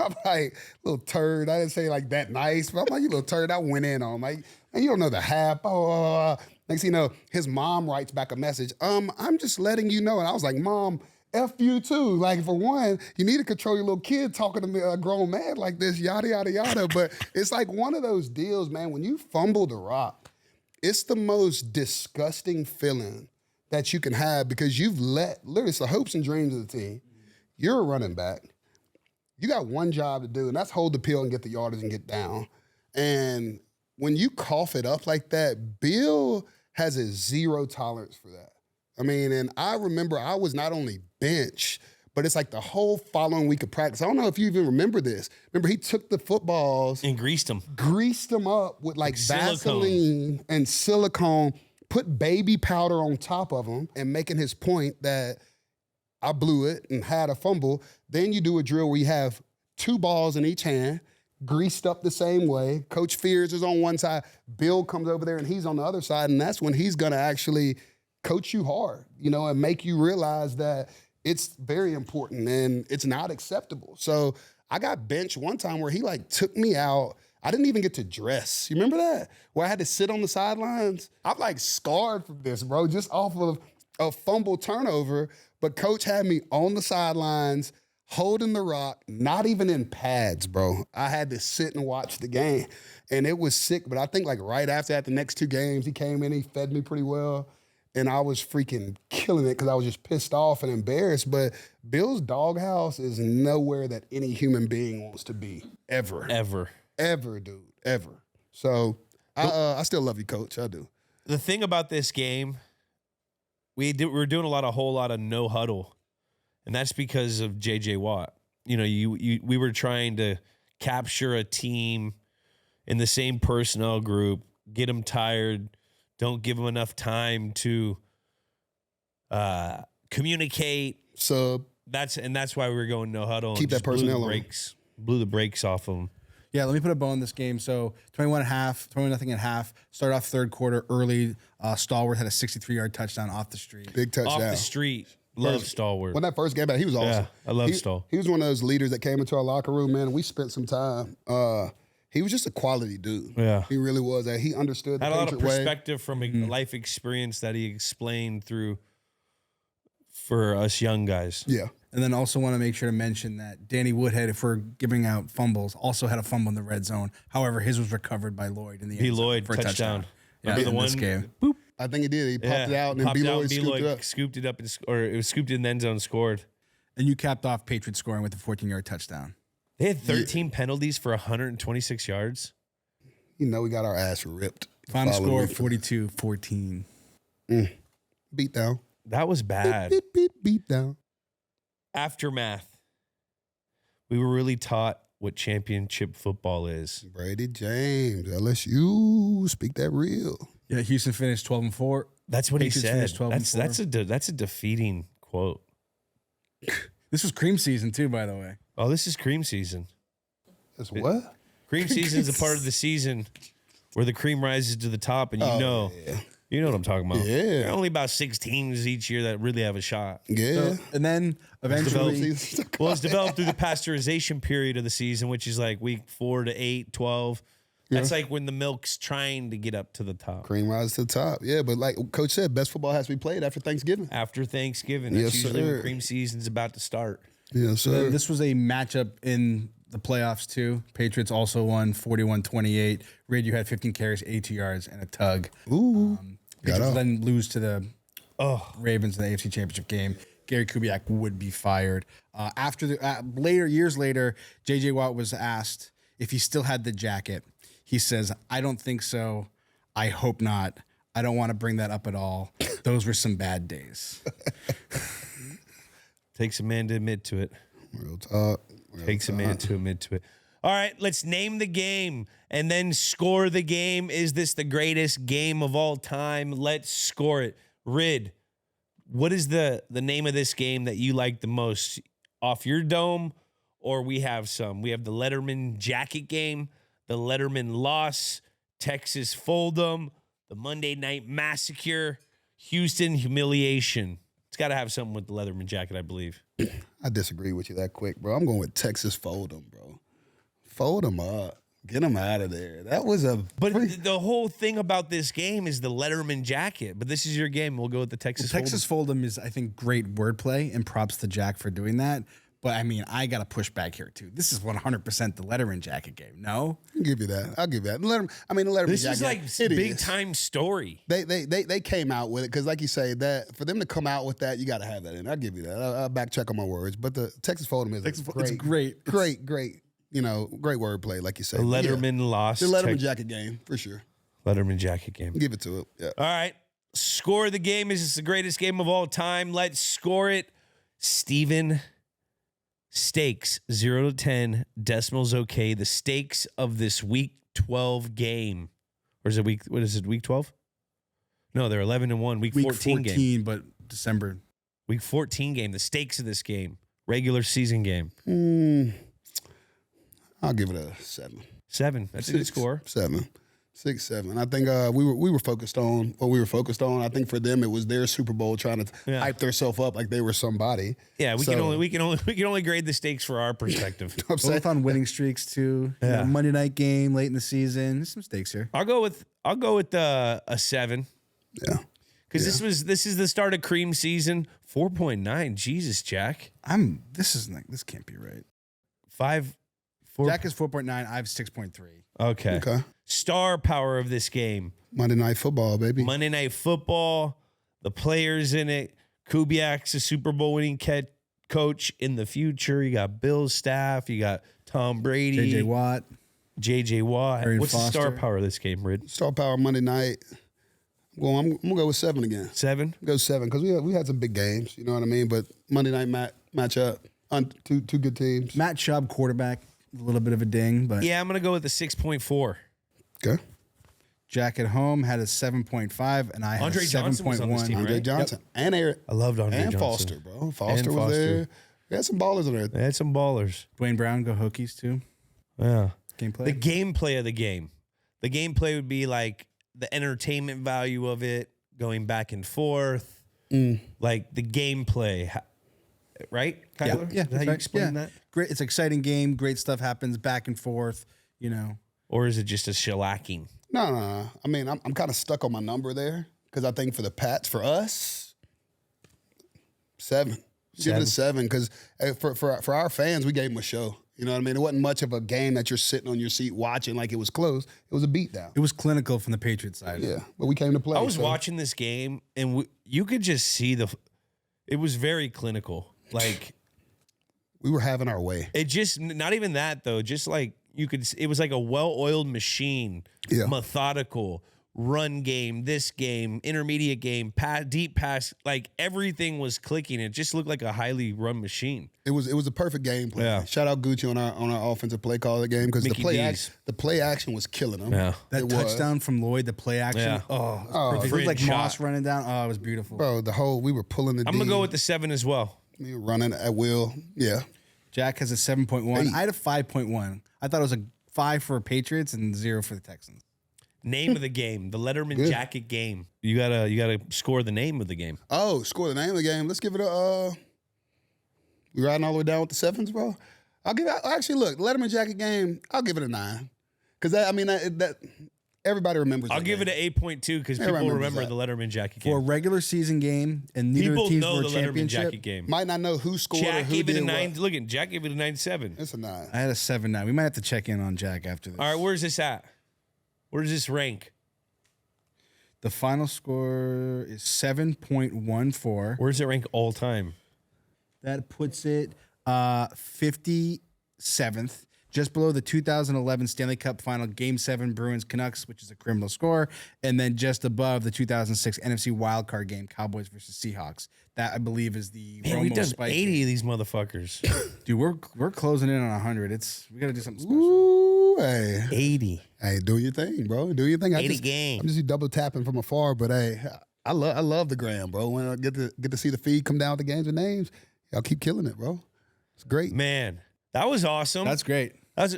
I'm like, little turd. I didn't say that nice, but I'm like, you little turd. I went in on him. Man, you don't know the half. Next thing you know, his mom writes back a message. I'm just letting you know. And I was like, Mom, F you too. For one, you need to control your little kid talking to me, a grown man like this, yada, yada, yada. But it's one of those deals, man, when you fumble the rock, it's the most disgusting feeling that you can have because you've literally, it's the hopes and dreams of the team. You're a running back. You got one job to do, and that's hold the pill and get the yardage and get down. And when you cough it up like that, Bill has a zero tolerance for that. And I remember I was not only benched, but it's the whole following week of practice. I don't know if you even remember this. Remember, he took the footballs and greased them up with Vaseline and silicone, put baby powder on top of them, and making his point that I blew it and had a fumble. Then you do a drill where you have 2 balls in each hand, greased up the same way. Coach Fears is on one side. Bill comes over there and he's on the other side. And that's when he's going to actually coach you hard, and make you realize that it's very important and it's not acceptable. So I got benched one time where he took me out. I didn't even get to dress. You remember that? Where I had to sit on the sidelines? I'm scarred from this, bro, just off of a fumble turnover. But coach had me on the sidelines, holding the rock, not even in pads, bro. I had to sit and watch the game. And it was sick. But I think right after that, the next 2 games, he came in, he fed me pretty well. And I was freaking killing it because I was just pissed off and embarrassed. But Bill's doghouse is nowhere that any human being wants to be, ever. Ever, dude, ever. So I still love you, Coach. I do. The thing about this game, we were doing a whole lot of no huddle, and that's because of J.J. Watt. We were trying to capture a team in the same personnel group, get them tired, don't give them enough time to communicate. So that's why we were going no huddle. Keep that personnel on. Blew the brakes off of them. Yeah, let me put a bow on this game. So 21-0 at half. Started off third quarter early. Stallworth had a 63-yard touchdown off the street. Big touchdown. Off the street. Love Stallworth. When that first game back, he was awesome. Yeah, I love Stall. He was one of those leaders that came into our locker room, man, and we spent some time. He was just a quality dude. Yeah. He really was. He understood the Had a lot of Patriot way. perspective from a life experience that he explained through for us young guys. Yeah. And then also want to make sure to mention that Danny Woodhead, if we're giving out fumbles, also had a fumble in the red zone. However, his was recovered by Lloyd in the end zone Lloyd, for a touchdown. Yeah, Remember in the this one game. Boop. I think he did. He popped it out, and then B. Lloyd scooped it up, or it was scooped in the end zone and scored. And you capped off Patriots scoring with a 14-yard touchdown. They had 13 penalties for 126 yards. We got our ass ripped. Final score 42-14. Beat down. That was bad. Beat down. Aftermath. We were really taught what championship football is. Brady James, LSU, speak that real. Yeah, Houston finished 12-4. That's what Patriots he finished said. 12-4. That's a defeating quote. This was cream season too, by the way. Oh, this is cream season. That's what? Cream season is a part of the season where the cream rises to the top, and You know what I'm talking about. Yeah. There are only about 6 teams each year that really have a shot. Yeah. And then eventually, Well, it's developed through the pasteurization period of the season, which is like week 4 to 8, 12. That's like when the milk's trying to get up to the top. Cream rises to the top. Yeah, but like Coach said, best football has to be played after Thanksgiving. After Thanksgiving. That's Yes, usually when sir. cream season's about to start. Yeah, sir. this was a matchup in the playoffs too. Patriots also won 41-28. Rid, you had 15 carries, 82 yards, and a tug. Ooh. Patriots then lose to the Ravens in the AFC Championship game. Gary Kubiak would be fired. After the years later, J.J. Watt was asked if he still had the jacket. He says, "I don't think so. I hope not. I don't want to bring that up at all. Those were some bad days." Takes a man to admit to it. Real talk. Takes a man to admit to it. All right, let's name the game and then score the game. Is this the greatest game of all time? Let's score it. Rid, what is the name of this game that you like the most? Off your dome, or we have some? We have the Letterman Jacket Game, the Letterman Loss, Texas Fold'em, the Monday Night Massacre, Houston Humiliation. It's got to have something with the Letterman Jacket, I believe. I disagree with you that quick, bro. I'm going with Texas Fold'em, bro. Fold them up. Get them out of there. That was a... But the whole thing about this game is the Letterman Jacket. But this is your game. We'll go with the Texas Fold'em. Texas Fold'em is, I think, great wordplay, and props to Jack for doing that. But, I mean, I got to push back here, too. This is 100% the Letterman Jacket Game. No? I'll give you that. I'll give you that. The Letterman This Jacket, is like it big is. time story. They came out with it because, like you say, that for them to come out with that, you got to have that in. I'll give you that. I'll backcheck on my words. But the Texas Fold'em is It's great. Great. You know, great wordplay, like you say. The Letterman Loss. The Letterman Jacket Game, for sure. Letterman Jacket Game. Give it to it. Yeah. All right. Score the game. Is this the greatest game of all time? Let's score it. Steven, stakes 0 to 10. Decimals okay. The stakes of this week 12 game. Or is it week 12? No, they're 11-1. Week 14 game. But December. Week 14 game. The stakes of this game. Regular season game. I'll give it a 7. 7. That's a good score. 7. 6, 7. I think we were focused on what we were focused on. I think for them it was their Super Bowl trying to hype themselves up like they were somebody. Yeah, we can only grade the stakes for our perspective. Both on winning streaks too. You know, Monday night game late in the season. There's some stakes here. I'll go with a 7. Yeah. Because this is the start of cream season. 4.9. Jesus, Jack. This can't be right. 5. Jack is 4.9. I have 6.3. Okay. Star power of this game. Monday Night Football, baby. Monday Night Football. The players in it. Kubiak's a Super Bowl winning coach in the future. You got Bill's staff. You got Tom Brady. JJ Watt. Arian What's Foster. the star power of this game, Rid? Star power Monday night. Well, I'm gonna go with 7 again. 7? Go 7 because we had some big games. You know what I mean? But Monday night matchup. Two good teams. Matt Chubb, quarterback. A little bit of a ding, but Yeah, I'm going to go with the 6.4. Okay. Jack at home had a 7.5, and I had Andre a Johnson was on this 7.1. team, Andre right? Johnson and Eric. I loved Andre and Johnson. Foster, bro. Foster was Foster. there. We had some ballers in there. They had some ballers. Dwayne Brown, go Hokies too. Yeah. Gameplay. The gameplay of the game. The gameplay would be like the entertainment value of it, going back and forth. Like the gameplay. Right, Kyler? Yeah, Is that how you explain that? Great. It's an exciting game. Great stuff happens back and forth. You know, Or is it just a shellacking? No. I mean, I'm kind of stuck on my number there because I think for the Pats, for us, 7. Give it a 7 because for our fans, we gave them a show. You know what I mean? It wasn't much of a game that you're sitting on your seat watching like it was close. It was a beatdown. it was clinical from the Patriots side. Yeah, but we came to play. I was so- watching this game, and you could just see it was very clinical. Like, We were having our way. it just, not even that, though. Just like, it was like a well-oiled machine. Yeah. Methodical. Run game, this game, intermediate game, deep pass, like everything was clicking. It just looked like a highly run machine. It was a perfect game plan. Yeah. Shout out Gucci on our offensive play call of the game because Mickey D's. the play action was killing them. Yeah. That It touchdown from Lloyd, the play action. Yeah. Oh, it was perfect. It looked like Fringe Moss shot. running down. Oh, it was beautiful. Bro, we were pulling the I'm going to go with the 7 as well. running at will. Yeah. Jack has a 7.1. Hey. I had a 5.1. I thought it was a 5 for Patriots and 0 for the Texans. Name of the game, the Letterman Jacket Game. You gotta score the name of the game. Oh, score the name of the game. Let's give it a. We riding all the way down with the sevens, bro. I'll give it. Actually, look, Letterman Jacket Game. I'll give it a 9, because that everybody remembers. I'll give it an 8.2 because people remember the Letterman Jacket Game For a regular season game, and neither people teams know were the Letterman championship. Jacket Game. Might not know who scored or Jack who gave it did a 9. what. Look at Jack gave it a 9.7. It's a 9. I had a 7-9. We might have to check in on Jack after this. All right, where's this at? Where does this rank? The final score is 7.14. Where does it rank all time? That puts it 57th, just below the 2011 Stanley Cup Final Game 7 Bruins Canucks, which is a criminal score, and then just above the 2006 NFC Wildcard Game Cowboys versus Seahawks. That, I believe, is the Man, Romo we've done spike 80 game. of these motherfuckers. Dude, we're closing in on 100. We got to do something special. Ooh, hey, 80. hey, do your thing, bro. Do your thing. 80 game. I'm just double tapping from afar, but hey, I love the gram, bro. When I get to see the feed come down with the games and names, y'all keep killing it, bro. It's great. Man, that was awesome. That's great. I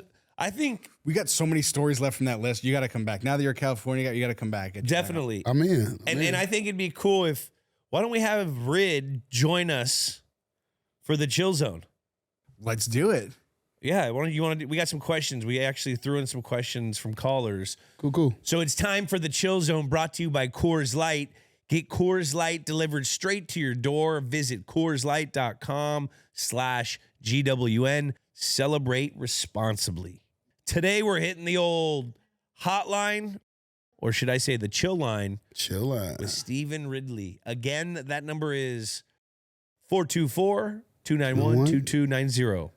think We got so many stories left from that list. You got to come back. Now that you're California, you got to come back. definitely. I'm in. And I think it'd be cool if, why don't we have Rid join us for the Chill Zone? Let's do it. Yeah, we got some questions. We actually threw in some questions from callers. Cool. So it's time for the Chill Zone, brought to you by Coors Light. Get Coors Light delivered straight to your door. Visit CoorsLight.com/GWN. Celebrate responsibly. Today we're hitting the old hotline, or should I say the chill line, Chill out. with Stevan Ridley. Again, that number is 424-291-2290.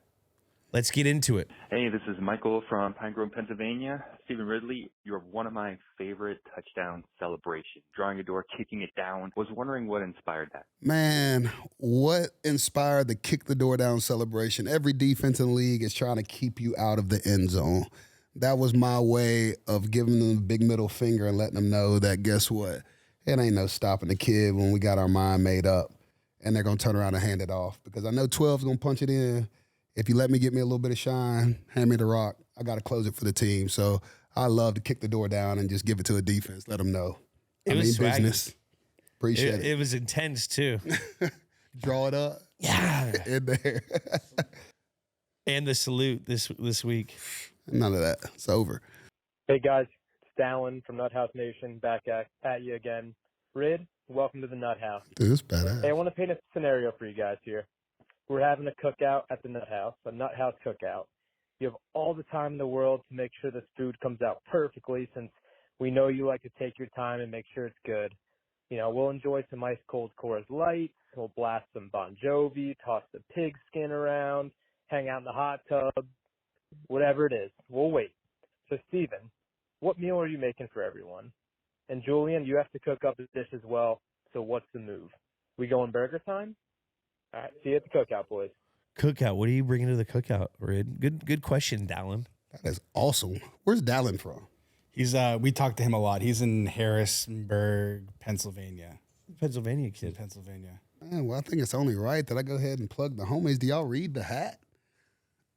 Let's get into it. Hey, this is Michael from Pine Grove, Pennsylvania. Stevan Ridley, you're one of my favorite touchdown celebrations. Drawing a door, kicking it down. Was wondering what inspired that. Man, what inspired the kick the door down celebration? Every defense in the league is trying to keep you out of the end zone. That was my way of giving them the big middle finger and letting them know that, guess what? It ain't no stopping the kid when we got our mind made up, and they're going to turn around and hand it off, because I know 12's going to punch it in. If you let me get me a little bit of shine, hand me the rock, I got to close it for the team. So I love to kick the door down and just give it to a defense, let them know. It was swaggy. Business. Appreciate it. It was intense, too. Draw it up. Yeah. In there. And the salute this week. None of that. It's over. Hey guys, it's Dallin from Nut House Nation, back at you again. Rid, welcome to the Nut House. Dude, it's badass. Hey, I want to paint a scenario for you guys here. We're having a cookout at the Nut House, a Nut House cookout. You have all the time in the world to make sure this food comes out perfectly, since we know you like to take your time and make sure it's good. You know, we'll enjoy some ice cold Coors Light. We'll blast some Bon Jovi, toss the pig skin around, hang out in the hot tub, whatever it is. We'll wait. So, Steven, what meal are you making for everyone? And Julian, you have to cook up a dish as well. So what's the move? We going burger time? All right, see you at the cookout, boys. Cookout. What are you bringing to the cookout, Rid? Good question, Dallin. That is awesome. Where's Dallin from? He's we talked to him a lot. He's in Harrisonburg, Pennsylvania. Pennsylvania kid. Pennsylvania. Man, well, I think it's only right that I go ahead and plug the homies. Do y'all read the hat?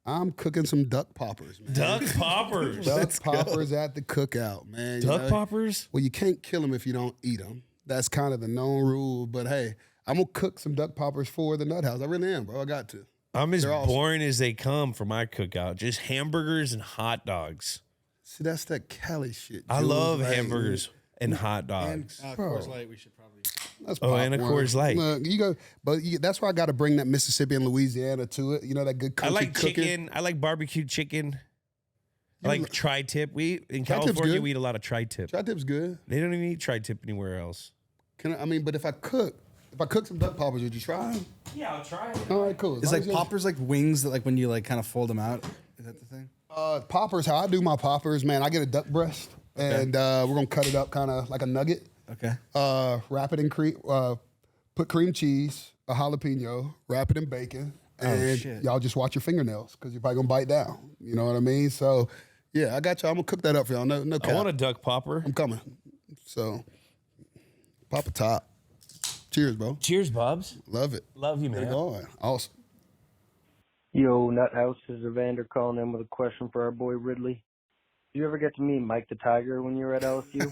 I'm cooking some duck poppers, man. Duck poppers. Duck poppers at the cookout, man. You Duck know? poppers? Well, you can't kill them if you don't eat them. That's kind of the known rule. But hey, I'm gonna cook some duck poppers for the Nut House. I really am, bro. I got to. I'm as They're awesome. boring as they come for my cookout. Just hamburgers and hot dogs. See, that's that Cali shit. I Jules. love Like, hamburgers and hot dogs. Bro. Coors Light, we should probably. That's And a popcorn. Coors Light. Look, you go, but that's why I got to bring that Mississippi and Louisiana to it. You know that good I country like cooking. chicken. I like barbecue chicken. I like tri-tip. We in Tri-tip's California good. we eat a lot of tri-tip. Tri-tip's good. They don't even eat tri-tip anywhere else. But if I cook some duck poppers, would you try them? Yeah, I'll try it. All right, cool. It's like poppers, like wings that, like when you like kind of fold them out. Is that the thing? Poppers. How I do my poppers, man. I get a duck breast, and we're gonna cut it up kind of like a nugget. Okay. Wrap it in cream. Put cream cheese, a jalapeno, wrap it in bacon, and shit. y'all just watch your fingernails because you're probably gonna bite down. You know what I mean? So, yeah, I got y'all. I'm gonna cook that up for y'all. No cap. I want a duck popper. I'm coming. So, pop a top. Cheers, bro. Cheers, Bubs. Love it. Love you, There you man. go. Awesome. Yo, Nut House, this is Evander calling in with a question for our boy Ridley. you ever get to meet Mike the Tiger when you were at LSU?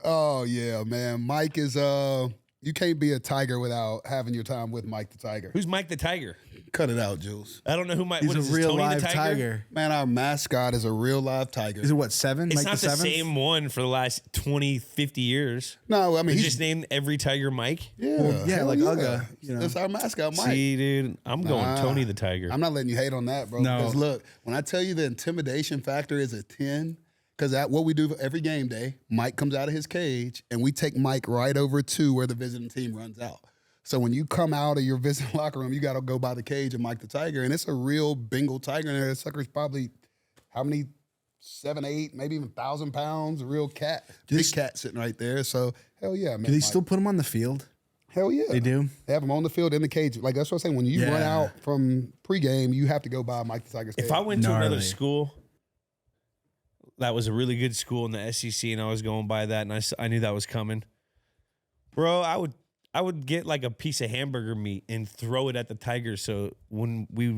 Oh yeah, man. Mike is you can't be a Tiger without having your time with Mike the Tiger. Who's Mike the Tiger? Cut it out, Jules. I don't know who Mike. He's What a is this, real Tony live the tiger. Man, our mascot is a real live tiger. Is it what, 7? It's Mike not the 7th? same one for the last 20, 50 years. No, I mean You he's just named every tiger Mike. yeah, yeah, hell like Ugga, you know. That's our mascot, Mike. See, dude, I'm going Nah. Tony the Tiger. I'm not letting you hate on that, bro. No. Because look, when I tell you the intimidation factor is a 10, because what we do for every game day, Mike comes out of his cage, and we take Mike right over to where the visiting team runs out. So when you come out of your visiting locker room, you got to go by the cage of Mike the Tiger, and it's a real Bengal tiger in there. That sucker's probably how many 7, 8, maybe even 1,000 pounds. A real cat, big cat sitting right there. So hell yeah, man. Do they Mike. still put him on the field? Hell yeah, They do? They have him on the field in the cage. Like that's what I'm saying. When you run Yeah. out from pregame, you have to go by Mike the Tiger's cage. If I went to Gnarly. another school that was a really good school in the SEC, and I was going by that, and I knew that was coming, bro, I would get like a piece of hamburger meat and throw it at the tiger. So when we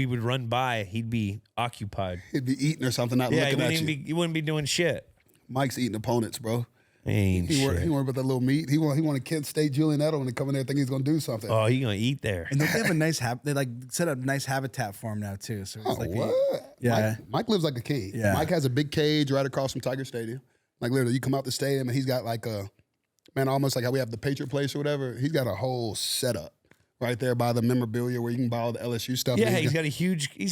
would run by, he'd be occupied. He'd be eating or something, not Yeah, looking at you. he wouldn't be doing shit. Mike's eating opponents, bro. Ain't He shit. worried about that little meat. He wanted Kent State Julian Edelman to come in there and think he's going to do something. Oh, he gonna eat there. And don't they have a nice they like set up nice habitat for him now too. So it's like what? Yeah. Mike lives like a king. Yeah. Mike has a big cage right across from Tiger Stadium. Like literally, you come out the stadium and he's got like almost like how we have the Patriot Place or whatever. He's got a whole setup right there by the memorabilia where you can buy all the LSU stuff. Yeah, And he's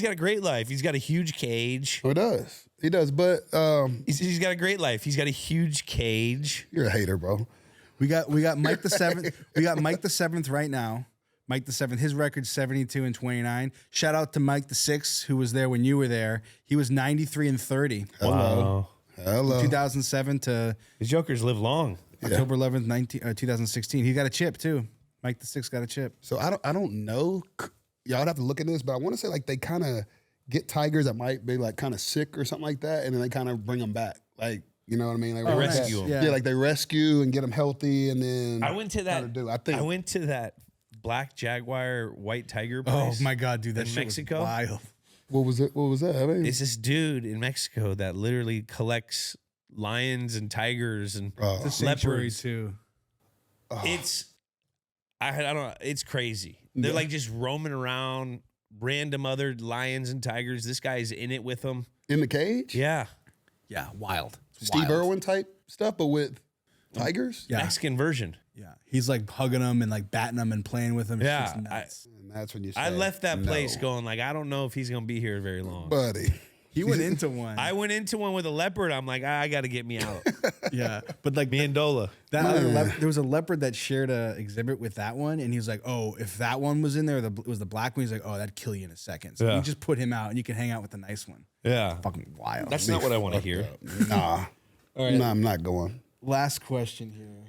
got a great life. He's got a huge cage. Oh, it does. He does. But He's got a great life. He's got a huge cage. you're a hater, bro. we got Mike the 7th. We got Mike the 7th right now. Mike the 7th. His record's 72-29. Shout out to Mike the 6th, who was there when you were there. He was 93-30. Wow. Hello. 2007 to His jokers live long. October 11th, 2016. He got a chip too. Mike the 6th got a chip. So I don't know. Y'all would have to look at this, but I want to say like they kind of get tigers that might be like kind of sick or something like that, and then they kind of bring them back. Like, you know what I mean? Like rescue 'em. Yeah. Like they rescue and get them healthy, and then I went to that. I went to that black jaguar white tiger Oh place. my God, dude, that In shit Mexico? was wild. What was it? What was that? I mean, It's this dude in Mexico that literally collects lions and tigers and The sanctuary leopards. too. It's I don't know. It's crazy. They're Yeah. like just roaming around, random other lions and tigers. This guy's in it with them. in the cage. Yeah, Yeah, wild. Steve Irwin type stuff, but with tigers. Yeah. Mexican version. Yeah, he's like hugging them and like batting them and playing with them. It's Yeah, just nuts. And that's when you. Say, I left that no. place going like, I don't know if he's gonna be here very long. buddy. He went into one. I went into one with a leopard. I'm like, I got to get me out. Yeah, but like Me and Dola. that other there was a leopard that shared a exhibit with that one, and he was like, "Oh, if that one was in there, it was the black one." He's like, "Oh, that'd kill you in a second." So Yeah. you just put him out, and you can hang out with the nice one. Yeah, Fucking wild. that's not what I want to hear. Nah. All right. Nah, I'm not going. Last question here.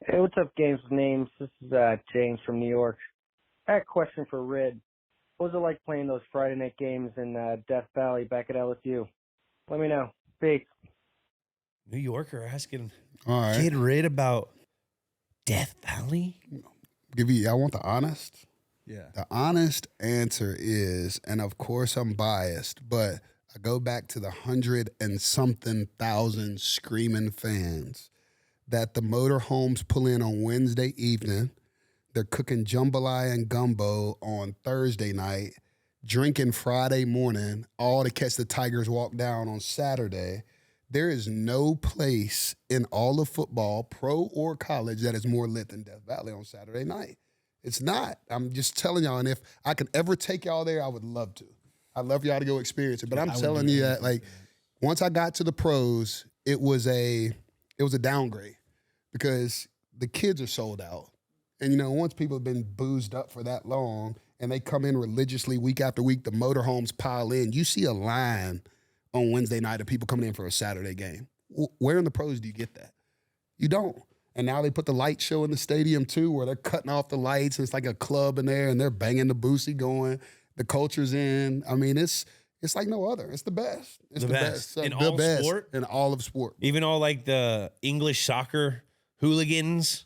Hey, what's up, Games with Names? This is James from New York. I had a question for Rid. What was it like playing those Friday night games in Death Valley back at LSU? Let me know. Peace. New Yorker asking All right. Kid Rid about Death Valley. I want the honest. Yeah. The honest answer is, and of course I'm biased, but I go back to the 100-and-something thousand screaming fans that the motorhomes pull in on Wednesday evening. They're cooking jambalaya and gumbo on Thursday night, drinking Friday morning, all to catch the Tigers walk down on Saturday. There is no place in all of football, pro or college, that is more lit than Death Valley on Saturday night. It's not. I'm just telling y'all, and if I could ever take y'all there, I would love to. I'd love for y'all to go experience it. But I'm telling you that, like, once I got to the pros, it was a downgrade because the kids are sold out. And, you know, once people have been boozed up for that long and they come in religiously week after week, the motorhomes pile in. You see a line on Wednesday night of people coming in for a Saturday game. Where in the pros do you get that? You don't. And now they put the light show in the stadium too, where they're cutting off the lights. And it's like a club in there, and they're banging the boosie going. The culture's in. I mean, it's like no other. It's the best. It's the best. In The all of best sport? in all of sport. Even all like the English soccer hooligans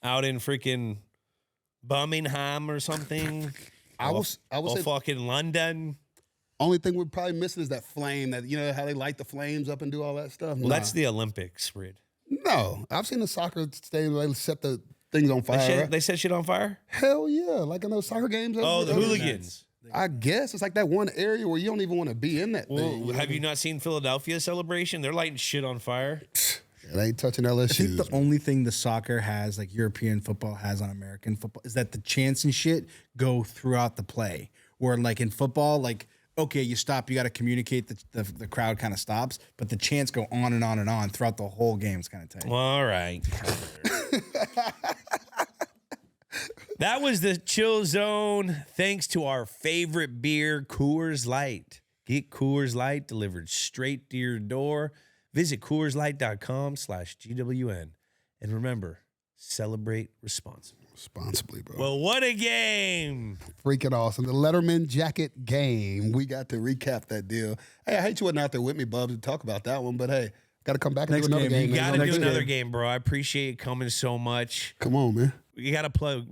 out in freaking Birmingham or something. I would say fucking London. Only thing we're probably missing is that flame. That how they light the flames up and do all that stuff. Well, that's the Olympics, Rid. No, I've seen the soccer stadium they set the things on fire. They set shit on fire? Hell yeah, like in those soccer games. Oh, the hooligans. I guess it's like that one area where you don't even want to be in that thing. Well, have you not seen Philadelphia celebration? They're lighting shit on fire. It ain't touching LSU. I think the only thing the soccer has, like European football has on American football, is that the chants and shit go throughout the play. Where like in football, like, okay, you stop, you got to communicate, the crowd kind of stops, but the chants go on and on and on throughout the whole game. It's kind of tight. Well, all right. That was the Chill Zone. Thanks to our favorite beer, Coors Light. Get Coors Light delivered straight to your door. Visit CoorsLight.com/GWN. And remember, celebrate responsibly. Responsibly, bro. Well, what a game. Freaking awesome. The Letterman Jacket Game. We got to recap that deal. Hey, I hate you wasn't out there with me, Bubs, to talk about that one, but hey, got to come back and do another game. You got to do another game, bro. I appreciate you coming so much. Come on, man. We got to plug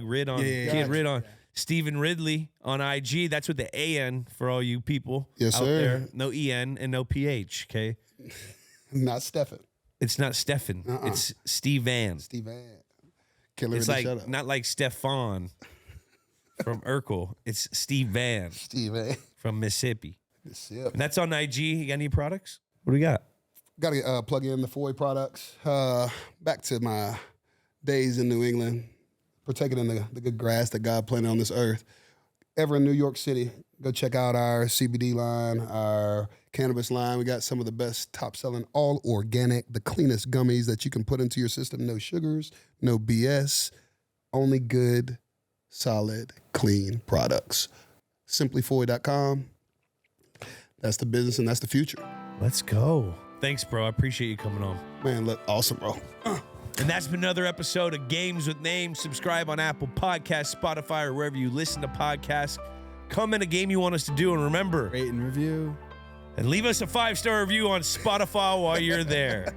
Rid on. Kid Rid on. Stevan Ridley on IG. That's with the AN for all you people out there. No EN and no PH, okay? Not Stefan. It's not Stefan. It's Stevan. Stevan. Killer. It's like not like Stefan from Urkel. It's Stevan. Stevan from Mississippi. Mississippi. And that's on IG. You got any products? What do we got? Got to plug in the Foy products. Back to my days in New England, partaking in the good grass that God planted on this earth. Ever in New York City, go check out our CBD line, our cannabis line. We got some of the best top-selling, all organic, the cleanest gummies that you can put into your system. No sugars, no BS, only good, solid, clean products. Simplyfoy.com. That's the business and that's the future. Let's go. Thanks, bro. I appreciate you coming on. Man, look awesome, bro. And that's been another episode of Games with Names. Subscribe on Apple Podcasts, Spotify, or wherever you listen to podcasts. Comment a game you want us to do, and remember, Rate and review. And leave us a 5-star review on Spotify while you're there.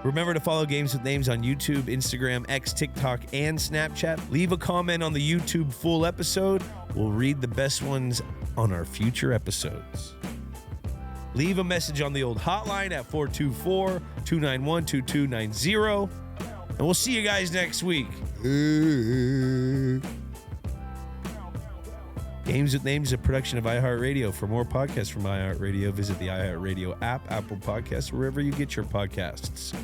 Remember to follow Games with Names on YouTube, Instagram, X, TikTok, and Snapchat. Leave a comment on the YouTube full episode. We'll read the best ones on our future episodes. Leave a message on the old hotline at 424-291-2290. And we'll see you guys next week. Games with Names is a production of iHeartRadio. For more podcasts from iHeartRadio, visit the iHeartRadio app, Apple Podcasts, wherever you get your podcasts.